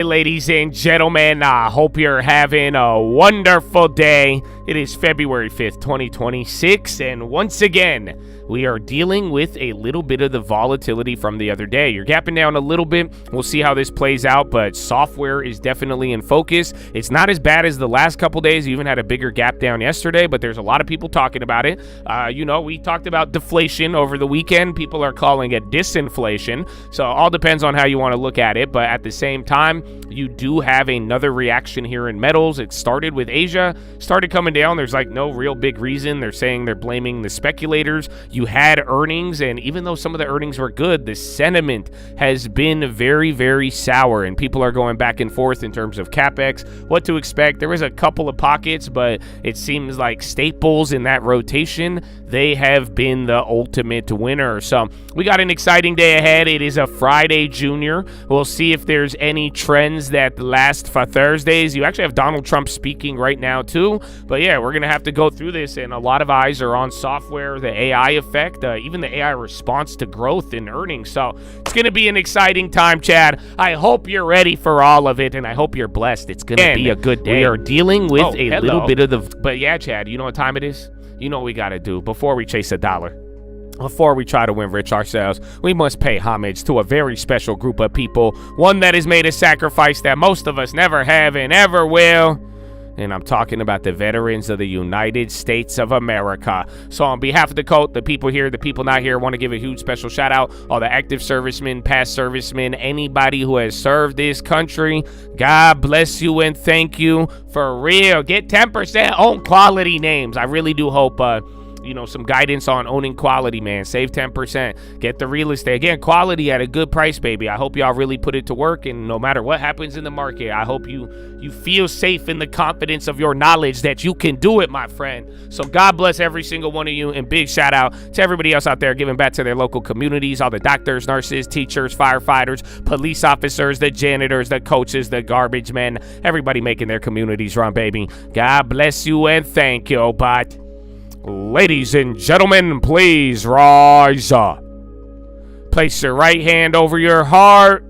Ladies and gentlemen, I hope you're having a wonderful day. It is February 5th, 2026, and once again, we are dealing with a little bit of the volatility from the other day. You're gapping down a little bit. We'll see how this plays out, but software is definitely in focus. It's not as bad as the last couple days. You even had a bigger gap down yesterday, but there's a lot of people talking about it. We talked about deflation over the weekend. People are calling it disinflation, so all depends on how you want to look at it, but at the same time, you do have another reaction here in metals. It started with Asia, started coming down. There's like no real big reason. They're saying they're blaming the speculators. You had earnings, and even though some of the earnings were good, the sentiment has been very, very sour, and people are going back and forth in terms of CapEx, what to expect. There was a couple of pockets, but it seems like staples in that rotation, they have been the ultimate winner. So we got an exciting day ahead. It is a Friday, Junior. We'll see if there's any trends that last for Thursdays. You actually have Donald Trump speaking right now too, but yeah, we're gonna have to go through this, and a lot of eyes are on software, the AI effect, even the AI response to growth in earnings. So it's gonna be an exciting time, Chad. I hope you're ready for all of it, and I hope you're blessed. It's gonna be a good day. We are dealing with little bit of the, but yeah, Chad, you know what time it is? You know what we gotta do before we chase a dollar. Before we try to win rich ourselves, we must pay homage to a very special group of people, one that has made a sacrifice that most of us never have and ever will. And I'm talking about the veterans of the United States of America. So on behalf of the cult, the people here, the people not here, I want to give a huge special shout out, all the active servicemen, past servicemen, anybody who has served this country. God bless you and thank you. For real. Get 10% on quality names. I really do hope some guidance on owning quality, man. Save 10%. Get the real estate. Again, quality at a good price, baby. I hope y'all really put it to work, and no matter what happens in the market, I hope you feel safe in the confidence of your knowledge that you can do it, my friend. So God bless every single one of you, and big shout out to everybody else out there giving back to their local communities, all the doctors, nurses, teachers, firefighters, police officers, the janitors, the coaches, the garbage men, everybody making their communities run, baby. God bless you and thank you, but ladies and gentlemen, please rise up. Place your right hand over your heart.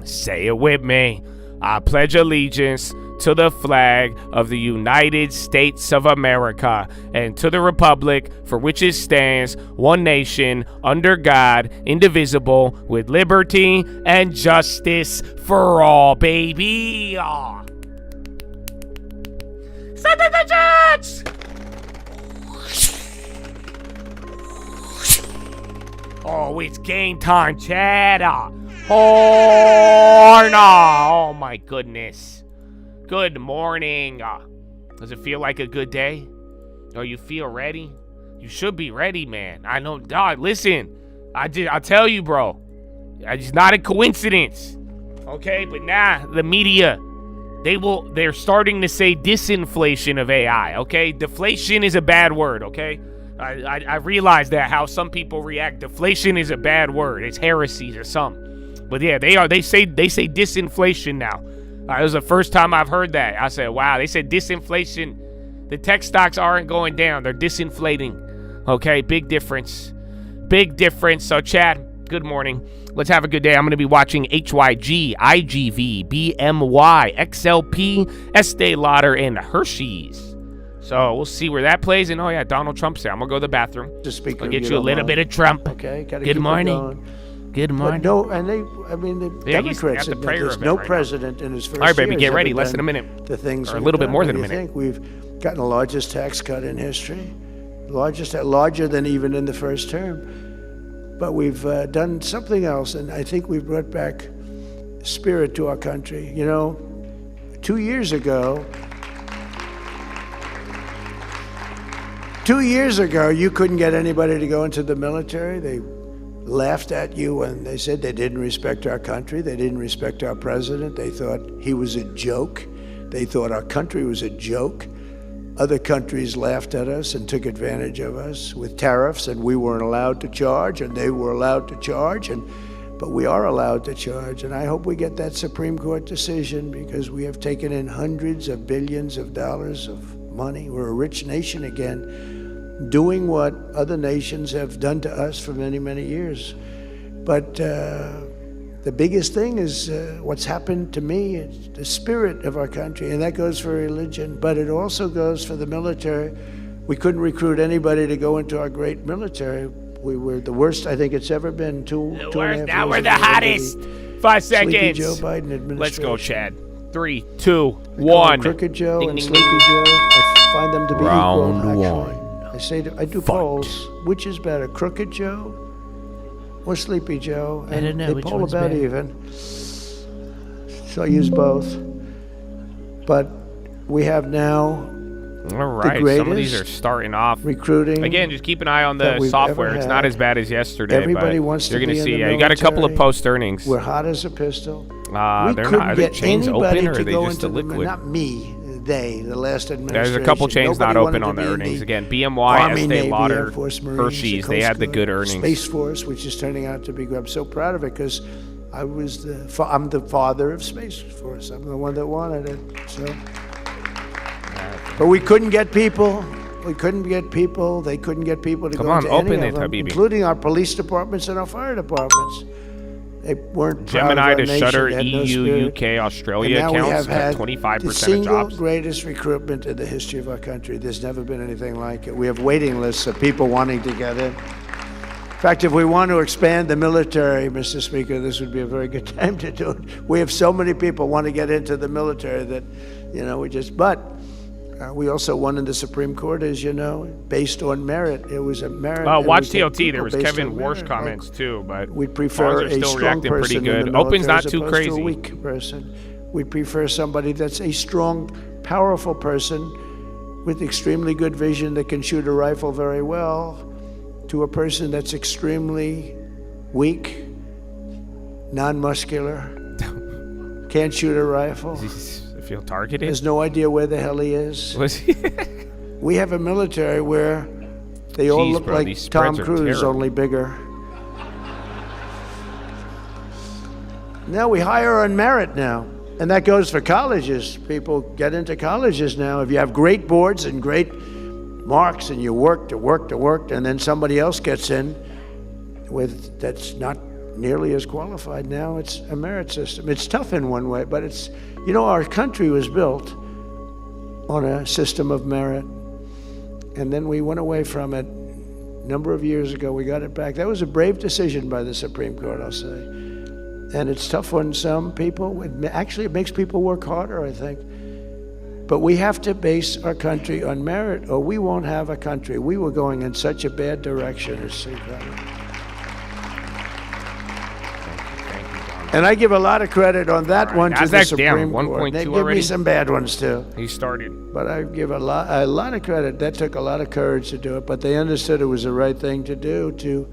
Say it with me. I pledge allegiance to the flag of the United States of America and to the republic for which it stands, one nation, under God, indivisible, with liberty and justice for all, baby. Send the digits! Oh, it's game time, Chad. Oh, no. Oh, my goodness. Good morning. Does it feel like a good day? Or you feel ready? You should be ready, man. I know, dog, listen. I'll tell you, bro. It's not a coincidence. Okay, but the media, they're starting to say disinflation of AI, okay? Deflation is a bad word, okay? I realize that how some people react. Deflation is a bad word. It's heresy or something. But yeah, they say disinflation now. It was the first time I've heard that. I said, wow, they said disinflation. The tech stocks aren't going down. They're disinflating. Okay, big difference. Big difference. So Chad, good morning. Let's have a good day. I'm going to be watching HYG, IGV, BMY, XLP, Estee Lauder, and Hershey's. So we'll see where that plays. And, Donald Trump's there. I'm going to go to the bathroom. I'll get you a little bit of Trump. Okay. Good morning. Good morning. But the Democrats said there's no president in his first year. All right, baby, get ready. Less than a minute. The things or a little bit more than a minute. I think we've gotten the largest tax cut in history. Larger than even in the first term. But we've done something else, and I think we've brought back spirit to our country. 2 years ago, you couldn't get anybody to go into the military. They laughed at you and they said they didn't respect our country. They didn't respect our president. They thought he was a joke. They thought our country was a joke. Other countries laughed at us and took advantage of us with tariffs, and we weren't allowed to charge, and they were allowed to charge. But we are allowed to charge, and I hope we get that Supreme Court decision, because we have taken in hundreds of billions of dollars of money. We're a rich nation again, doing what other nations have done to us for many, many years. But the biggest thing is what's happened to me. It's the spirit of our country, and that goes for religion, but it also goes for the military. We couldn't recruit anybody to go into our great military. We were the worst I think it's ever been. Two and a half Now years we're the ago, hottest. 5 Sleepy seconds. Joe Biden administration. Let's go, Chad. 3, 2, They call 1. him Crooked Joe Ding, and ding, Sleepy ding. Joe. I find them to be Round equal, one. actually. I do polls. Which is better, Crooked Joe or Sleepy Joe? I don't know They which poll one's about better. even. So I use both. But we have now All right, some of these are greatest starting off. recruiting. Again, just keep an eye on the that we've software. ever It's had. not as bad as yesterday, Everybody but wants to you're going be to in see. the You got a couple of military. post earnings. We're hot as a pistol. They're we not. couldn't Are the get chains anybody open, or to are they go just a into liquid? not me, the last administration. There's a couple chains not Nobody open wanted on to the be in earnings. the Again, BMY, Army, Estee Navy, Lauder, Air Force, Marines, Hershey's, they had the good earnings. Space Force, which is turning out to be good. I'm so proud of it because I'm the father of Space Force. I'm the one that wanted it. So, but we couldn't get people. We couldn't get people. They couldn't get people to Come go on, into open any it, of them, Habibi. including our police departments and our fire departments. They weren't proud Gemini of our to nation. Shutter They had no EU, spirit. UK, And Australia now we accounts have got had 25% the of single jobs. greatest recruitment in the history of our country. There's never been anything like it. We have waiting lists of people wanting to get in. In fact, if we want to expand the military, Mr. Speaker, this would be a very good time to do it. We have so many people want to get into the military that, we also won in the Supreme Court, as you know, based on merit. It was a merit. Watch and we TLT. take There people was based Kevin on Warsh merit. comments too, but We'd prefer ours are a still strong reacting pretty person in good. the military Open's not as too opposed to crazy. a weak person. We prefer somebody that's a strong, powerful person with extremely good vision that can shoot a rifle very well, to a person that's extremely weak, non-muscular, can't shoot a rifle, I feel targeted. has no idea where the hell he is. Was he? We have a military where they all Jeez, look bro, like these Tom spreads are Cruise, terrible. only bigger. Now we hire on merit now, and that goes for colleges. People get into colleges now. If you have great boards and great marks and you worked, and then somebody else gets in that's not nearly as qualified, now it's a merit system. It's tough in one way, but our country was built on a system of merit. And then we went away from it a number of years ago. We got it back. That was a brave decision by the Supreme Court, I'll say. And it's tough on some people. It makes people work harder, I think. But we have to base our country on merit, or we won't have a country. We were going in such a bad direction. It's incredible. And I give a lot of credit on that one to the Nasdaq's down Supreme Court. 1.2 They give already? me some bad ones too. He started. But I give a lot of credit. That took a lot of courage to do it, but they understood it was the right thing to do to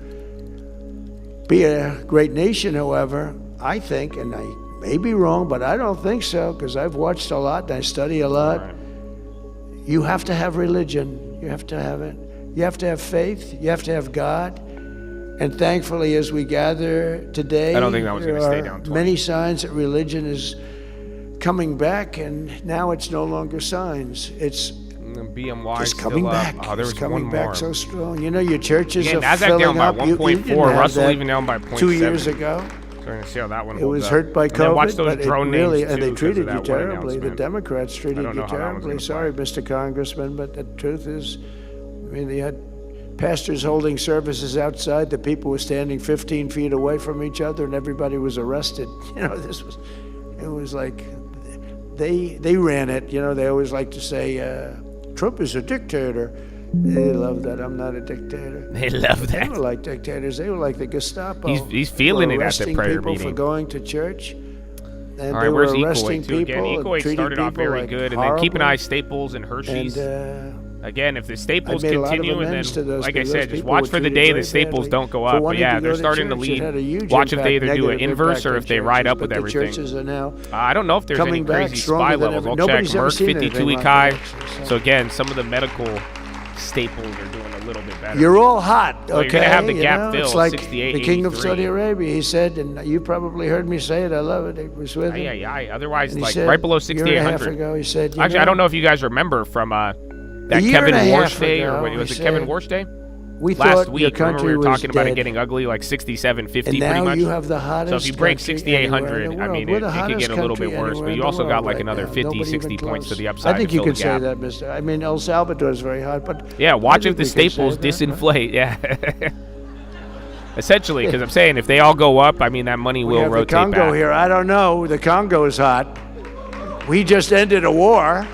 be a great nation. However, I think, and I may be wrong, but I don't think so, because I've watched a lot and I study a lot. Right. You have to have religion. You have to have it. You have to have faith. You have to have God. And thankfully, as we gather today, I don't think that was there gonna stay are down 20. many signs that religion is coming back, and now it's no longer signs. It's BMY just still coming up. back. Oh, there It's was coming one back more. so strong. Your churches Again, are Nasdaq filling down by up. You 1.4. didn't have Russell that even down by 0.7. 2 years ago. So we're gonna see how that one It holds was up. hurt by And then watch COVID, those but it drone really, names and too, they 'cause treated of you that one terribly. The announcement. Democrats treated don't know you how that one's terribly. gonna Sorry, Mr. Congressman, but the truth is, they had pastors holding services outside. The people were standing 15 feet away from each other, and everybody was arrested. It was like they ran it. They always like to say, Trump is a dictator. They love that. I'm not a dictator. They love They that. were like dictators. They were like the Gestapo. He's feeling They it were at the arresting prayer people for meeting. going to church. And All they right, were where's arresting Equate too? Again, people and Equate treating started off people very like good, and then keep an horribly. eye Staples and Hershey's. And Again, if the Staples I made a lot of continue, and amends to then, those like I people. said, Those just people watch were for the treated day very the Staples badly don't go for up. But wanting yeah, to go they're to starting to church. It had a lead. huge Watch if they impact, either do an negative inverse impact or on if they ride churches, up with but everything. The churches are now I don't know if there's any coming back crazy stronger spy than levels. ever. I'll check. Nobody's ever Merck seen 52 anything week like high. that, actually, So again, some of the medical staples are doing a little bit better. You're all hot, okay? Well, you're gonna have the gap fill, It's like 68, the king of 83. Saudi Arabia. He said, and you probably heard me say it. I love it. It was with him. Yeah. Otherwise, And he like said, right below a year and a half 6,800. ago, he said, Actually, I don't know if you guys remember from that A year Kevin and a half Warsh day, or ago, what was he it, Kevin said- Warsh day? We last thought week. your Remember country we were was talking about it dead. getting ugly, like 6750 And pretty now much. you have the hottest So if you break country 6800, anywhere in I the mean, world. We're the it could hottest get a little bit country worse. But anywhere you in also the got world like right another now. 50, Nobody 60 even points to close. the upside. I think to you fill could the say gap. that, Mr. I mean, El Salvador is very hot, but Yeah, watch I if the think we can staples say that, right? disinflate. Yeah. Essentially, because I'm saying if they all go up, I mean, that money We will have rotate the Congo back. here. I don't know. The Congo is hot. We just ended a war.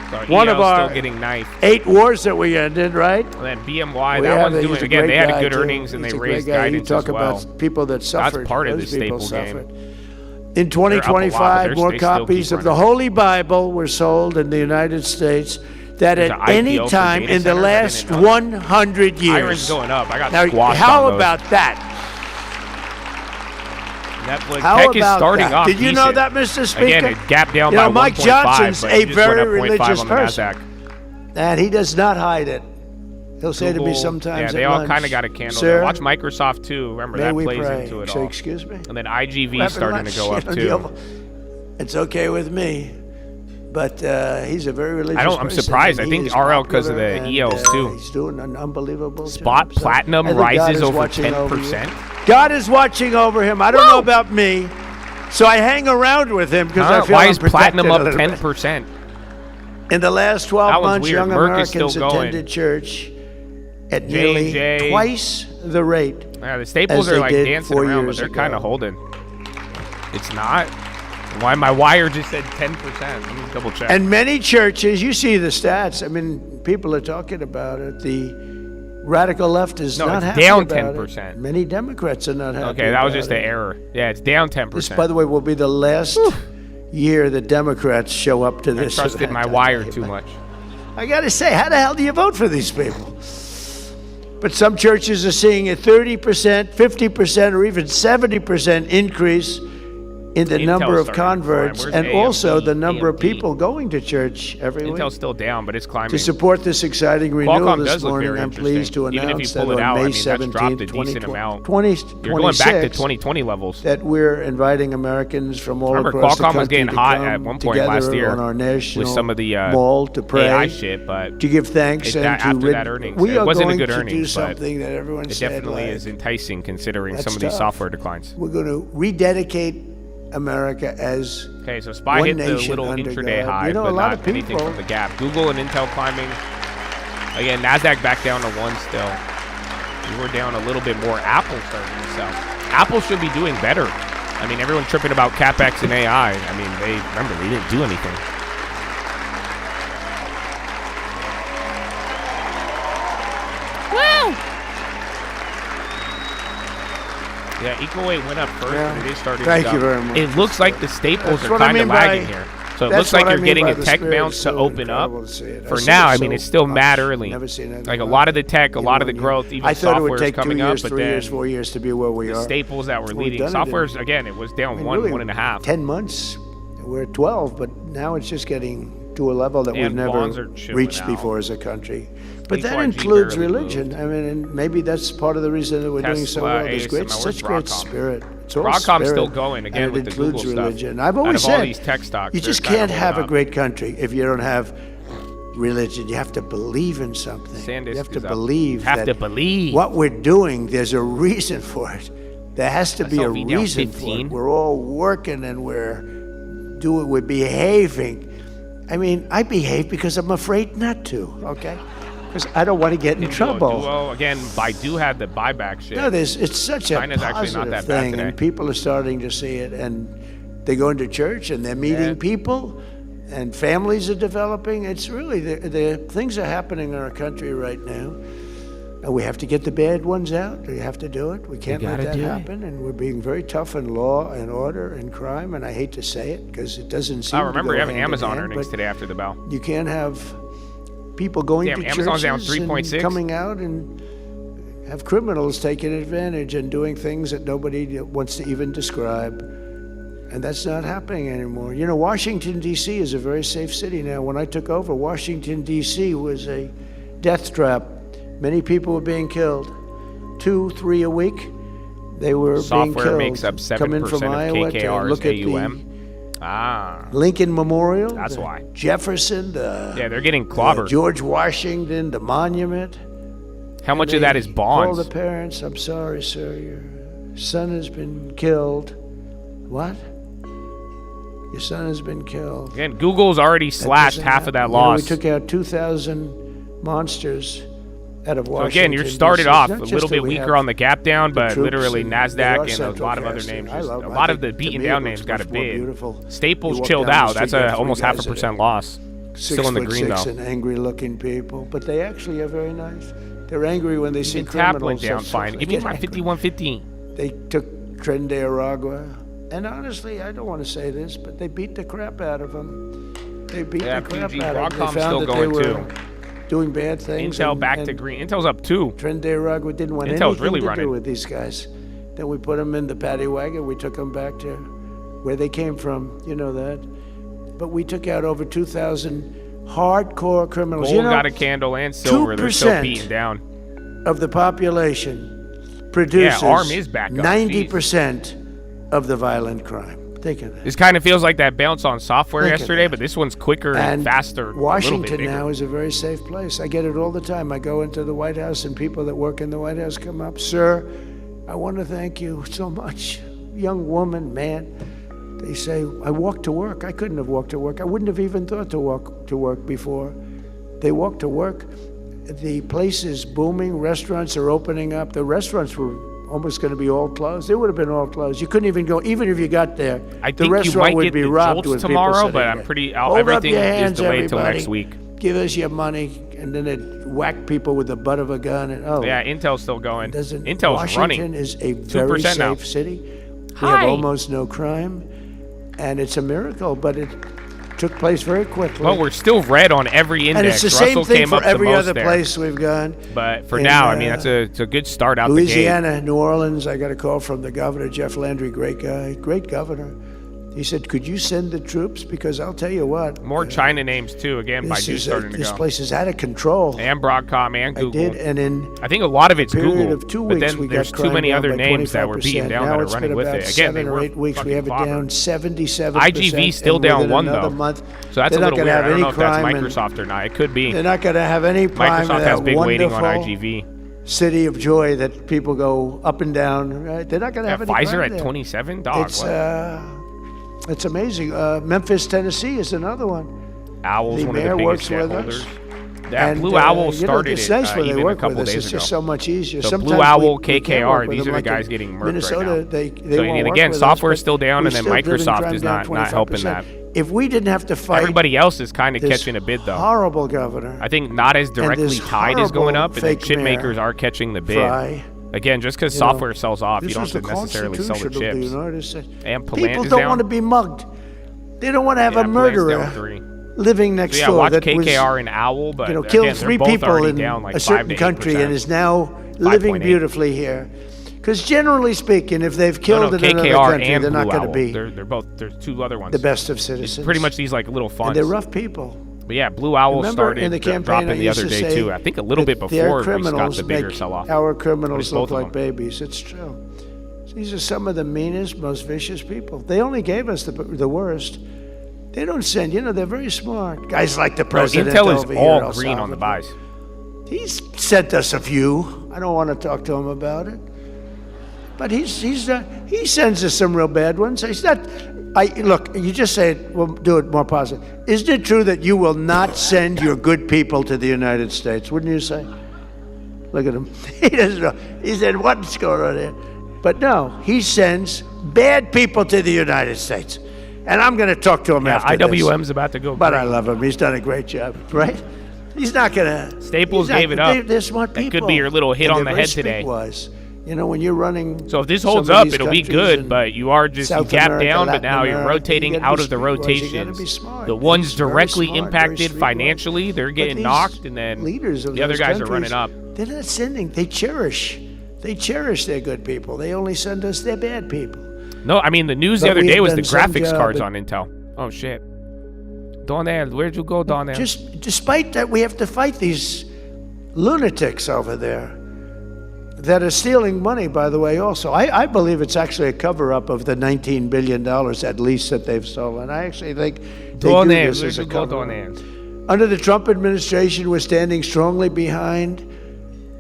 So One of EL's our still getting knifed. 8 wars that we ended, right? And then BMY, We that have one's a- doing, he's a again, great they had guy, good too. earnings and He's they a great raised guy. guidance You talk as well. about people that suffered. part of Those the people staples game. suffered. In 2025, they're- more they still copies keep of the running. Holy Bible were sold in the United States that There's at an any IPO for time data in the centers? I last didn't know. 100 Iron's years. going up. I got Now, squashed how on those. about that? Netflix How tech is about starting that? off Did you know decent. that, Mr. Speaker? Again, it gapped down You by know, Mike 1.5, Johnson's but a it just went very up 0.5 religious on the person. NASDAQ. And he does not hide it. He'll say to me Google, sometimes yeah, at they all lunch, kind of got a candle. Sir, There. Watch Microsoft too. Remember may that we plays pray. into it Say, all. excuse me? And then IGV We're starting to go up having lunch. too. It's okay with me. But he's a very religious I'm person, surprised. and I he think is RL 'cause of popular, the and, ELs too. He's doing an unbelievable Spot job. So platinum I think God rises is over watching over you. 10%. God is watching over him. I don't know about me, so I hang around with him because I feel Why I'm is platinum protected up a little bit. 10%? In the last 12 That one's months, weird. young Merck is Americans still going. attended church at J&J. nearly twice the rate. Yeah, the staples as are they like did dancing 4 around, but years they're kind ago. of holding. It's not. Why my wire just said 10%? Let me double check. And many churches, you see the stats. I mean, people are talking about it. The radical left is No, not it's happy down about 10%. it. Many Democrats are not happy. Okay, that was about just an it. error. Yeah, it's down 10%. This, by the way, will be the last year the Democrats show up to I this. trusted event. my I wire tell too you. much. I got to say, how the hell do you vote for these people? But some churches are seeing a 30%, 50%, or even 70% increase in the Intel's number of starting to climb. converts Where's and AMD? also the number of AMD? people going to church every week. Intel's still down, but it's climbing. To support this exciting renewal Qualcomm this does look morning, very I'm pleased to interesting. Even if announce you pull that it out, on I May mean, that's dropped 17th, a decent amount. 2026, You're going back to 2020 levels. that we're inviting Americans from all Remember, across the Qualcomm country was getting to hot come at one point together last year on our national with some of the mall to pray, AI shit, but to give thanks and to after that earnings. we It are wasn't a going good to do earnings, but something that everyone it said definitely like, is enticing considering That's some of these tough. software declines. we're going to rededicate America as Okay, so SPY one hit the nation little under intraday God. high, You know, but a lot not of anything people- from the gap. Google and Intel climbing. Again, NASDAQ back down to 1 still. We were down a little bit more. Apple starting to sell. Apple should be doing better. I mean, everyone tripping about CapEx and AI. I mean, they didn't do anything. Yeah, equal weight went up first, Yeah. and it is starting Thank to you jump. very much. It looks like the staples That's are what I kind of mean by- lagging here. So it That's looks like what I you're mean getting by a the tech spirit. bounce It's to so open up. incredible to see it. I For see now, it I mean, so it's still mad much. early. Never seen anything Like a like lot it. of the tech, a lot of the growth, even I thought it software would is take 2 coming years, up, but 3 then years, 4 years to be where we the are. staples that were We've leading. done it Software's, again, it was down I mean, one, really, 1.5. 10 months. We're at 12, but now it's just getting to a level that we've And never bonds are chilling reached out. before as a country. But that HYG includes barely religion. I mean, and maybe that's part of the reason that we're doing so Tesla, well. There's ASML, such where's great Broadcom? spirit. It's all Broadcom's spirit, still going, again, and with it the includes Google religion. stuff. I've always Out of said, all these tech stocks, you they're just kinda can't have holding a up. great country if you don't have religion. You have to believe in something. SanDisk You have to is up. believe Have that to believe. what we're doing, there's a reason for it. There has to be a SLV down reason for 15. it. We're all working and we're behaving. I mean, I behave because I'm afraid not to, okay? Because I don't want to get in trouble. Well, again, Baidu had the buyback shit. No, it's such a China's actually not positive that bad thing, today. and people are starting to see it, and they go into church and they're meeting Yeah. people, and families are developing. It's really the things are happening in our country right now, and we have to get the bad ones out. We have to do it. We can't let gotta that do it. happen, and we're being very tough in law and order and crime. And I hate to say it because it doesn't seem. I remember to go having hand in Amazon hand, earnings but today after the bell. you can't have people going Damn, to Amazon's down churches 3.6. and coming out and have criminals taking advantage and doing things that nobody wants to even describe. And that's not happening anymore. You know, Washington, D.C. is a very safe city now. When I took over, Washington, D.C. was a death trap. Many people were being killed. 2, 3 a week. They were being Software killed. makes up Come in 7% from of Iowa to KKR's look at AUM. Ah. the Lincoln Memorial. That's the why. Jefferson, the Yeah, they're getting clobbered. George Washington, the monument. How much of that is Call bonds? the parents. I'm sorry, sir. Your son has been killed. What? Your son has been killed. Again, Google's already slashed half of that loss. We took out 2,000 monsters out of Washington. So again, you're started off a little bit we weaker on the gap down, but literally there NASDAQ are and a central lot of other casting. names. I A love- lot I of the think, to beaten me, down it names looks got a much more bid. beautiful. Staples You walk chilled down the out. street, That's you got a three almost guys 0.5% loss. Still in the green, 6'6" though. and angry-looking people, but they actually are very nice. They're angry when they see Even TAP criminals. went down That's fine. what Give they me my get angry. 5150. They took Tren de Aragua, and honestly, I don't want to say this, but they beat the crap out of them. They beat Yeah, the crap PG. out of them. Broadcom's They found still that they going, were too. doing bad things. Intel and- back to and green. Intel's up 2. Tren de Aragua didn't want Intel's anything really to running. do with these guys. Then we put them in the paddy wagon. We took them back to where they came from. You know that. But we took out over 2,000 hardcore criminals. Gold You know, got a candle and silver. They're still 2% beaten down. of the population produces ARM is back up. 90% of the violent crime. Think of that. This kind of feels like that bounce on software Think of yesterday, that. but this one's quicker and faster. a little bit Washington bigger. now is a very safe place. I get it all the time. I go into the White House and people that work in the White House come up, sir, I want to thank you so much. Young woman, man. They say, I walked to work. I couldn't have walked to work. I wouldn't have even thought to walk to work before. They walk to work. The place is booming. Restaurants are opening up. The restaurants were almost going to be all closed. They would have been all closed. You couldn't even go, even if you got there. I the think you restaurant might would get be the robbed jolts with tomorrow, people but sitting I'm there. pretty. Hold up Everything your is hands, delayed till everybody. next week. Give us your money, and then it whack people with the butt of a gun. And Yeah, Intel's still going. doesn't Intel's Washington running. is a very 2% now. safe city. We Hi. have almost no crime, and it's a miracle. But it took place very quickly. Well, we're still red on every index. and it's the Russell same thing came for up the every most other there. place we've gone. But for In, now, I mean, it's a good start out Louisiana, New Orleans, I got a call from the governor, Jeff Landry, great guy, great governor. He said, could you send the troops? Because I'll tell you what. the gate. More China names, too. Again, Baidu starting to this go. place is out of control. And Broadcom and I Google. did, and in I think a lot of it's period Google. of 2 but weeks, then we there's got too crime many down other by names that were 25%. beaten down now that are it's running been with about it. Again, they 7 or were 8 weeks. We fucking have it clobbered. down 77%. IGV still and down within 1, another though. month, So that's a they're not little gonna weird. have I don't any know if that's crime and Microsoft or not. It could be. They're not going to have any crime Microsoft in has that big weighting on wonderful IGV. city of joy that people go up and down. Right? They're not going to Yeah, have any Pfizer crime at there. 27? Dog, It's what? it's amazing. Memphis, Tennessee is another one. Owl's the one of the mayor biggest works with shareholders. us. Yeah, And, Blue Owl you know, started it's nice when they even a work couple with us. days It's ago. just so much easier. So Sometimes Blue Owl, we can't KKR, work with these them, are the like guys in getting murked Minnesota, right now. they So, won't and work again, with us, software's but still down, we've and then still driven Microsoft crime is down not helping 25%. that. If we didn't have to fight Everybody else is kind of this catching a bid, though. horrible governor, I think not as directly this tied is going horrible up, and then fake chip mayor, makers are catching the bid. Fry, Again, just because you know, software sells off, you this don't is have to the necessarily sell the Constitution of the chips. United States. And Palant People is don't down. want to be mugged. They don't want to have Yeah, a Palant's down murderer 3. living next So yeah, door watch that KKR was, and Owl, but killed again, they're 3 both people already in down like a 5 certain to country 8%. and is now living 5.8. beautifully here. Because generally speaking, if they've No, killed no, in another KKR country, and they're not Blue going to Owl. be They're both. There's 2 other ones. the best of It's citizens. pretty much these like little And funds. they're rough people. But yeah, Blue Owl Remember started in the campaign, dropping I the used other to day say too. I think a little bit that their before we got criminals the bigger make sell-off. our But it's criminals both look of like them. babies. It's true. These are some of the meanest, most vicious people. They only gave us the worst. They don't send, they're very smart. Guys like the No, president Intel is over here, all El green on the Salvador. buys. He's sent us a few. I don't want to talk to him about it. But he sends us some real bad ones. He's not. Look, you just say it. We'll do it more positive. Isn't it true that you will not send your good people to the United States? Wouldn't you say? Look at him. He doesn't know. He said, "What's going on here?" But no, he sends bad people to the United States, and I'm going to talk to him Yeah, after IWM's about to go. But green. I love him. He's done a great job, right? He's not going to. Staples gave it up. They're smart That people. could be your little hit And on they're the very head today. streetwise. When you're running. So if this some holds of up, these it'll be countries good. in But you are just South gap America, down, but Latin now you're America, rotating you gotta out be of the streetwise, you gotta rotations. be smart. The ones He's very directly smart, very impacted streetwise. financially, they're But getting these knocked, and then leaders of the other those guys are countries, running up. They're not sending. They cherish their good people. They only send us their bad people. No, I mean the news the But other we day have was the done some graphics job cards at- on Intel. Oh shit. Donnell, where'd you go, Donnell? Just despite that, we have to fight these lunatics over there that are stealing money, by the way, also. I believe it's actually a cover-up of the $19 billion at least that they've stolen. I actually think they do Donnell, this where'd as you a go, cover-up. Donnell? Under the Trump administration, we're standing strongly behind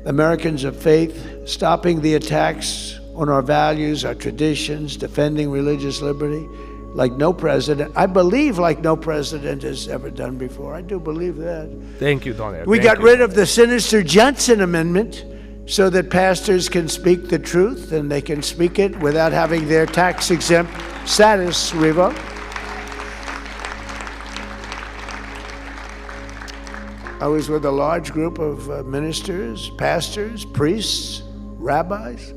Americans of faith, stopping the attacks on our values, our traditions, defending religious liberty, like no president, I believe, like no president has ever done before. I do believe that. Thank you, Don. We got rid of the sinister Johnson Amendment so that pastors can speak the truth and they can speak it without having their tax-exempt status revoked. I was with a large group of ministers, pastors, priests, rabbis.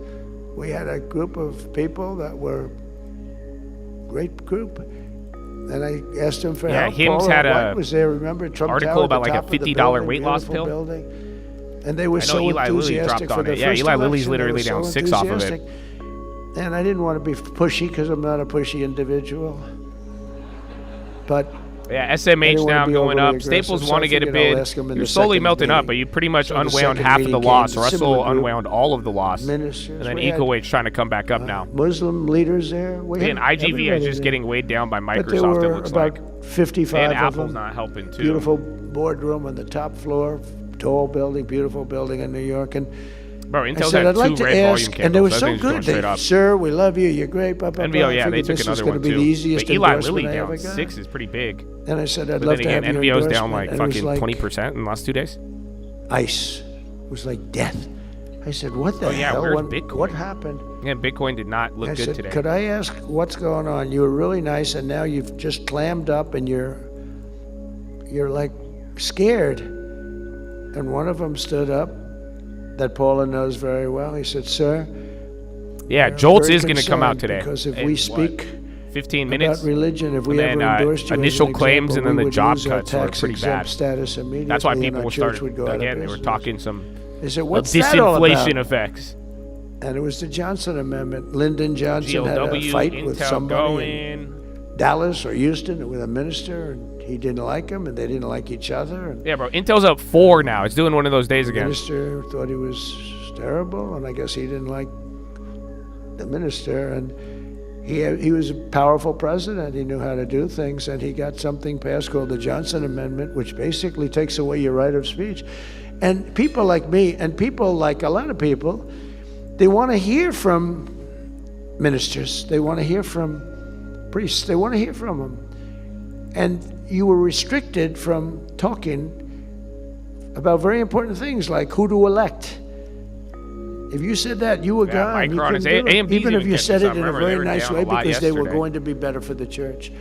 We had a group of people that were a great group. And I asked them for help. Hims Paula had White a was there, remember? Trump article Tower, about like a $50 weight loss pill. Building. And they were I know so Eli Lilly enthusiastic dropped for on the it. Yeah, first Eli Lilly's election. literally They were down so 6 off of it. enthusiastic. And I didn't want to be pushy because I'm not a pushy individual. But yeah, SMH now going up. Staples want to get a bid. You're slowly melting up, but you pretty much unwound half of the loss. Russell unwound all of the loss. Ministers. And then EcoWave's trying to come back up now. Muslim leaders there. And IGV is just getting weighed down by Microsoft, it looks like. 55 and of Apple's them. not helping, too. Beautiful boardroom on the top floor. Tall building, beautiful building in New York. And bro, I Intel's said, had I'd like 2 to red volume ask, candles. and they were That so thing's going good. straight They, up. sir, we love you. You're great. Blah, blah, blah. NVO, I yeah, they figured took this was another gonna one, be too. the easiest But Eli endorsement Lilly I ever down got. 6 is pretty big. And I said, I'd But love then to again, have your NVO's down endorsement. like And it was fucking like 20% in the last 2 days. ice. It was like death. I said, what the Oh, yeah, hell? where's Bitcoin? What happened? Yeah, Bitcoin did not look I good said, today. could I ask what's going on? You were really nice, and now you've just clammed up, and you're like scared. And one of them stood up, that Paula knows very well. He said, sir, Yeah, I'm Jolts very is going to come out concerned today. because if in, we speak 15 minutes. about religion, if we And ever then, endorsed you initial as an claims example, and then we the would job lose our cuts were pretty tax-exempt bad. status immediately, That's why and people our will church start, would go out of again, they were business. talking some They said, of what's that all disinflation about? effects. And it was the Johnson Amendment. Lyndon Johnson had a GLW, fight with Intel somebody in going. Dallas or Houston with a minister, and he didn't like him, and they didn't like each other. And Yeah, bro, Intel's up 4 now. It's doing one of those days the again. minister thought he was terrible, and I guess he didn't like the minister. And he was a powerful president. He knew how to do things, and he got something passed called the Johnson Amendment, which basically takes away your right of speech. And people like me, and people like a lot of people, they want to hear from ministers. They want to hear from priests. They want to hear from them. And you were restricted from talking about very important things like who to elect. If you said that, you were gone. You Micron couldn't is- do it. AMD's Even if even you getting said it some. in a Remember, they very were nice down way a lot because they were yesterday. going to be better for the church.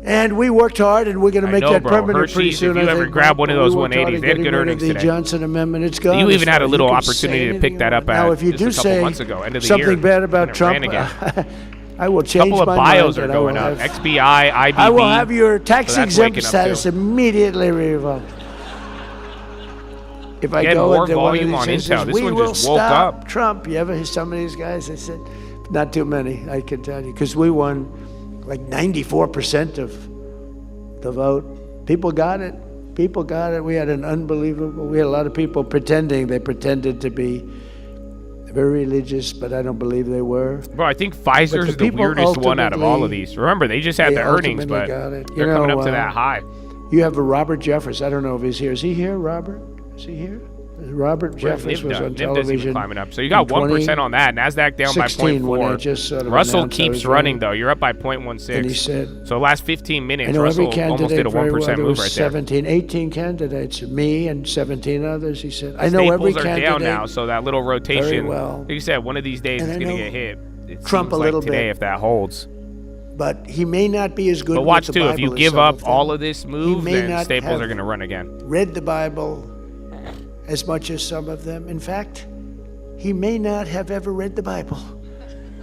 And we worked hard, and we're going to I make know, that bro. permanent pretty Hershey's, soon. if you I ever think, grab one of those we worked hard 180s, at they had getting good rid of earnings the today. Johnson Amendment. It's gone. You As even far had a as little you can opportunity say to anything pick that up now, at if you just do a couple say months ago, end of the something year, bad and about it Trump, ran again. I will A change couple of my bios mind, are and I will going up. have- XBI, IBB. I will have your So tax-exempt that's waking up, status too. immediately revoked. If I Again, go more into one of volume these on instances, Intel. This we one will just woke stop up. Trump. You ever hear some of these guys? I said, not too many, I can tell you, because we won like 94% of the vote. People got it. People got it. We had a lot of people pretending. They pretended to be very religious, but I don't believe they were. Bro, I think Pfizer's the people weirdest one out of all of ultimately- these. Remember, they just had they the earnings, ultimately but got it. they're You coming know, up to that high. You have a Robert Jeffress. I don't know if he's here. Is he here, Robert? Is he here? Robert Where's Jeffress was NIBDA? on NIBDA's even television. climbing up. So you got 1% on that. NASDAQ down by 16 when I 0.4. just sort of Russell announced I keeps was running, running. though. You're up by 0.16. And he said, So last 15 I minutes, know every Russell almost candidate did a very well. 1% There move was right there. 17, 18 candidates, me and 17 others. He said, I know every Staples are candidate. down now, so that little rotation, well. like you said, one of these days And it's I going to know get hit. It Trump seems a little like today bit. if that holds. But he may not be as good But watch, with the too, Bible if you as give some up of them. all of this move, may then not Staples have are going to run again. read the Bible as much as some of them. In fact, he may not have ever read the Bible,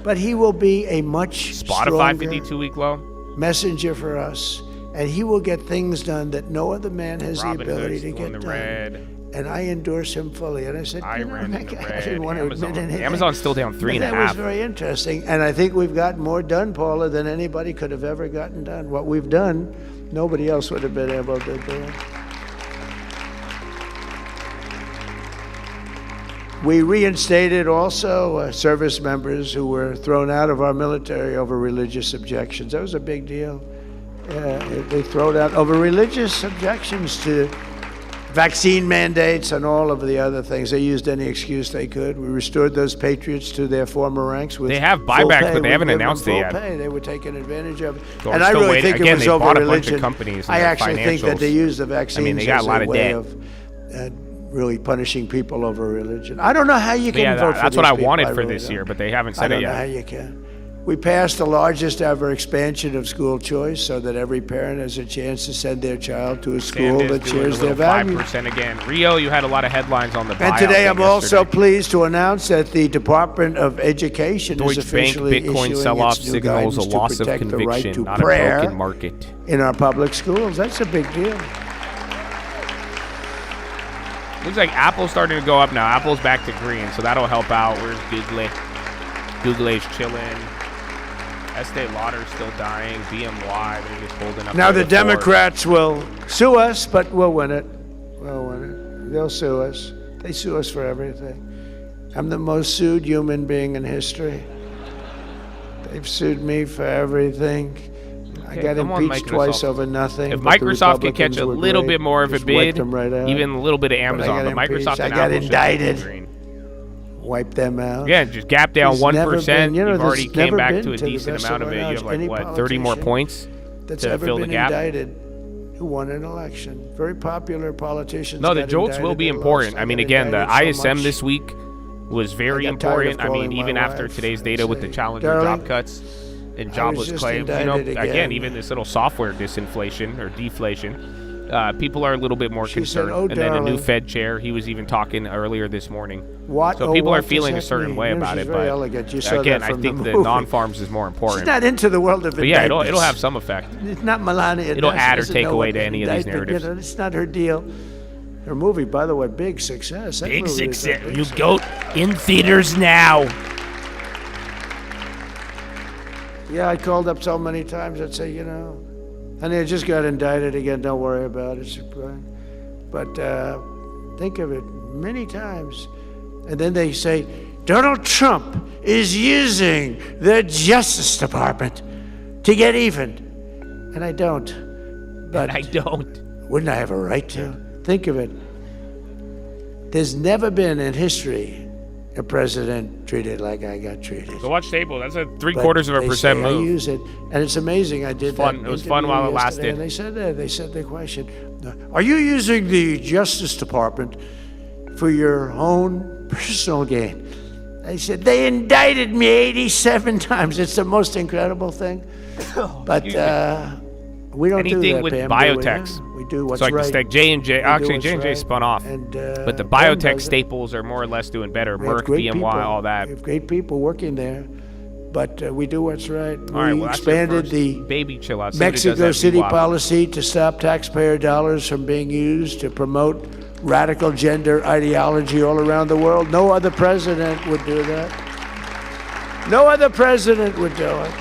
but he will be a much Spotify stronger 52-week low. messenger for us, and he will get things done that no other man has Robin the ability Hood's to going get the done. red. And I endorse him fully. And I said, I you know, ran in the I red. didn't want to admit anything. Amazon's still down But 3.5. that was very interesting. And I think we've gotten more done, Paula, than anybody could have ever gotten done. What we've done, nobody else would have been able to do. We reinstated also service members who were thrown out of our military over religious objections. That was a big deal. They thrown out over religious objections to vaccine mandates and all of the other things. They used any excuse they could. We restored those patriots to their former ranks. With They have full buybacks, pay. but they We haven't gave them announced it full yet. pay. They were taking advantage of it. So And we're I still really waiting. think Again, it was they over bought a bunch religion. of companies and I their actually think that financials. they used the vaccines they got as a lot a of way debt. of really punishing people over religion. I don't know how you can Yeah, vote for that's these what I people. wanted for really this don't. year, but they haven't I said it don't know how yet. you can. We passed the largest ever expansion of school choice so that every parent has a chance to send their child to a school Sanders that doing a shares their little values. 5% again. Rio, you had a lot of headlines on the buyout And today I'm thing also yesterday. pleased to announce that the Department of Education Deutsche is Bank officially Bitcoin issuing sell-off its new signals a guidance to loss of protect the right conviction, to not a prayer broken market. in our public schools. That's a big deal. Looks like Apple's starting to go up now. Apple's back to green, so that'll help out. Where's Google? Google's chilling. Estee Lauder's still dying. BMY, they're just holding up. Now there the before. Democrats will sue us, but we'll win it. We'll win it. They'll sue us. They sue us for everything. I'm the most sued human being in history. They've sued me for everything. I got come on, impeached twice Microsoft. over nothing. If but the Microsoft can catch Republicans a were little great. bit more of a Just wiped bid, them right out. even a little bit of Amazon, but got Microsoft impeached. and I got Apple should be indicted. green. Wipe them out. Yeah, just gap down There's 1%. never been- you know, You've already there's came never back been, to a to the decent best amount of of my it. You have knowledge, any like, what, 30 more politician points that's to ever fill the been gap? indicted who won an election. Very popular politicians. No, the got jolts will indicted be and important. lost. I mean, got again, the indicted so ISM much. this week was very I got tired of important. I mean, calling my even after wife today's and data with the say, challenger "Darling, job cuts and I was jobless just claims, you know, indicted again, again." even this little software disinflation or deflation, people are a little bit more She said, concerned. "Oh, And then the new darling." Fed chair, he was even talking earlier this morning. What? So Oh, people what are does feeling a that certain mean? way You know, about she's it. very But elegant. You saw again, that I from think the the movie. non-farms is more She's important. not into the world of But yeah, indictments. it'll have some effect. It's not Melania. It'll She add or doesn't take know away what to any of these indictment, narratives. You know, it's not her deal. Her movie, by the way, big success. That Big movie is a success. big You success. goat in theaters now. Yeah, I called up so many times. I'd say, you know, honey, I just got indicted again. Don't worry about it. It's fine. But think of it many times. And then they say, Donald Trump is using the Justice Department to get even. And I don't. But I don't. wouldn't I have a right to? Think of it. There's never been in history a president treated like I got treated. So watch Stable. That's a But 0.75% they say move. I use it, and it's amazing. I did fun. that. It was fun interview while it yesterday, lasted. And they said that. They said the question: are you using the Justice Department for your own personal gain? I said they indicted me 87 times. It's the most incredible thing. But we don't Anything do that, with Pam, biotechs. do we? We do what's So like right. the J&J, We do actually what's J&J right. spun off. And, But the Ben biotech does it. staples are more or less doing better. We have Merck, great BMY, people. all that. We have great people working there, but we do what's right. All right, We well, that's your expanded first the baby chill out. Somebody does Mexico that City VWAP. policy to stop taxpayer dollars from being used to promote radical gender ideology all around the world. No other president would do that. No other president would do it.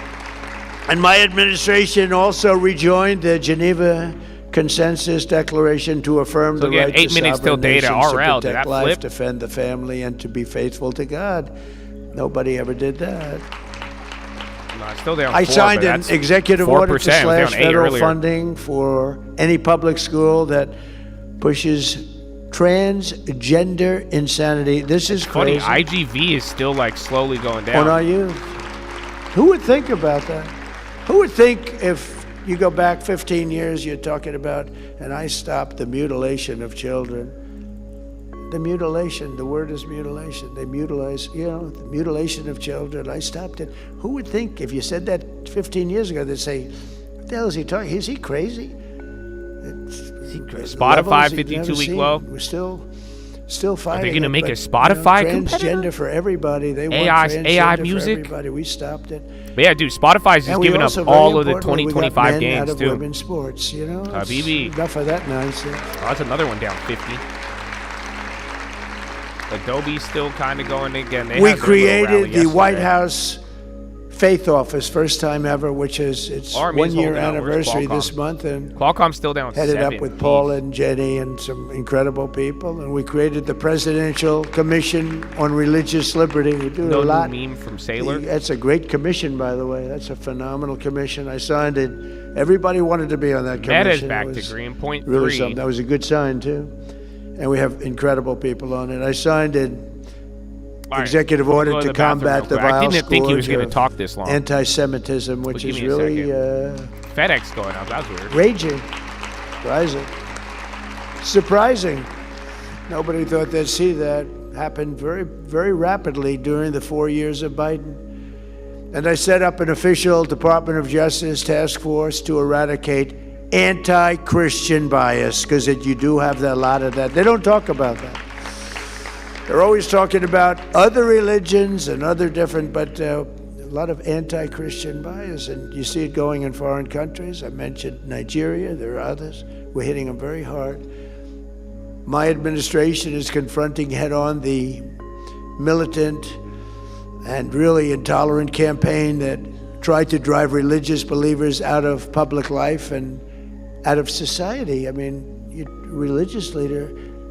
And my administration also rejoined the Geneva Consensus Declaration to affirm So the again, right 8 to minutes till sovereign data. nations RL, to did protect that life, flip? defend the family, and to be faithful to God. Nobody ever did that. No, it's still down I 4, signed but an that's executive order to 4%. It was slash down 8 federal earlier. funding for any public school that pushes transgender insanity. This is funny. crazy. IGV is still like slowly going What down. are you? Who would think about that? Who would think if you go back 15 years, you're talking about, and I stopped the mutilation of children. The mutilation, the word is mutilation. They mutilate, you know, the mutilation of children. I stopped it. Who would think if you said that 15 years ago, they'd say, what the hell is he talking? Is he crazy? Spotify 52-week low. We're still fighting. gonna it, make a but, Spotify transgender competitor? for everybody. They want AI transgender for music? everybody. We stopped it. But yeah, dude, Spotify's just And we giving up also, very all of the importantly, we got 2025 men games out of too. women's sports, you know. It's BB. Enough of that nonsense. Oh, that's another one down 50. Adobe's still kind of going again. They We had their little rally created the White yesterday. House Faith Office, first time ever, which is its Army's 1 year holding out. Where's anniversary Qualcomm? this month, and Qualcomm's still down headed 7. up with Paul and Jenny and some incredible people. And we created the Presidential Commission on Religious Liberty. We do No a lot. new meme from Sailor. That's a great commission, by the way. That's a phenomenal commission. I signed it. Everybody wanted to be on that commission. Meta's It back to was green. Point really 3. something. That was a good sign, too. and we have incredible people on it. I signed an All right, executive I'm gonna order go to the bathroom combat real the quick. I vile didn't think he was scourge going to of talk this long. anti-Semitism, which give is me a really FedEx going up. That's weird. raging, rising. Surprising. Nobody thought they'd see that happen very, very rapidly during the 4 years of Biden. And I set up an official Department of Justice task force to eradicate anti-Christian bias, because you do have a lot of that. They don't talk about that. They're always talking about other religions and other different, but a lot of anti-Christian bias, and you see it going in foreign countries. I mentioned Nigeria, there are others. We're hitting them very hard. My administration is confronting head-on the militant and really intolerant campaign that tried to drive religious believers out of public life and out of society. I mean, religious leader,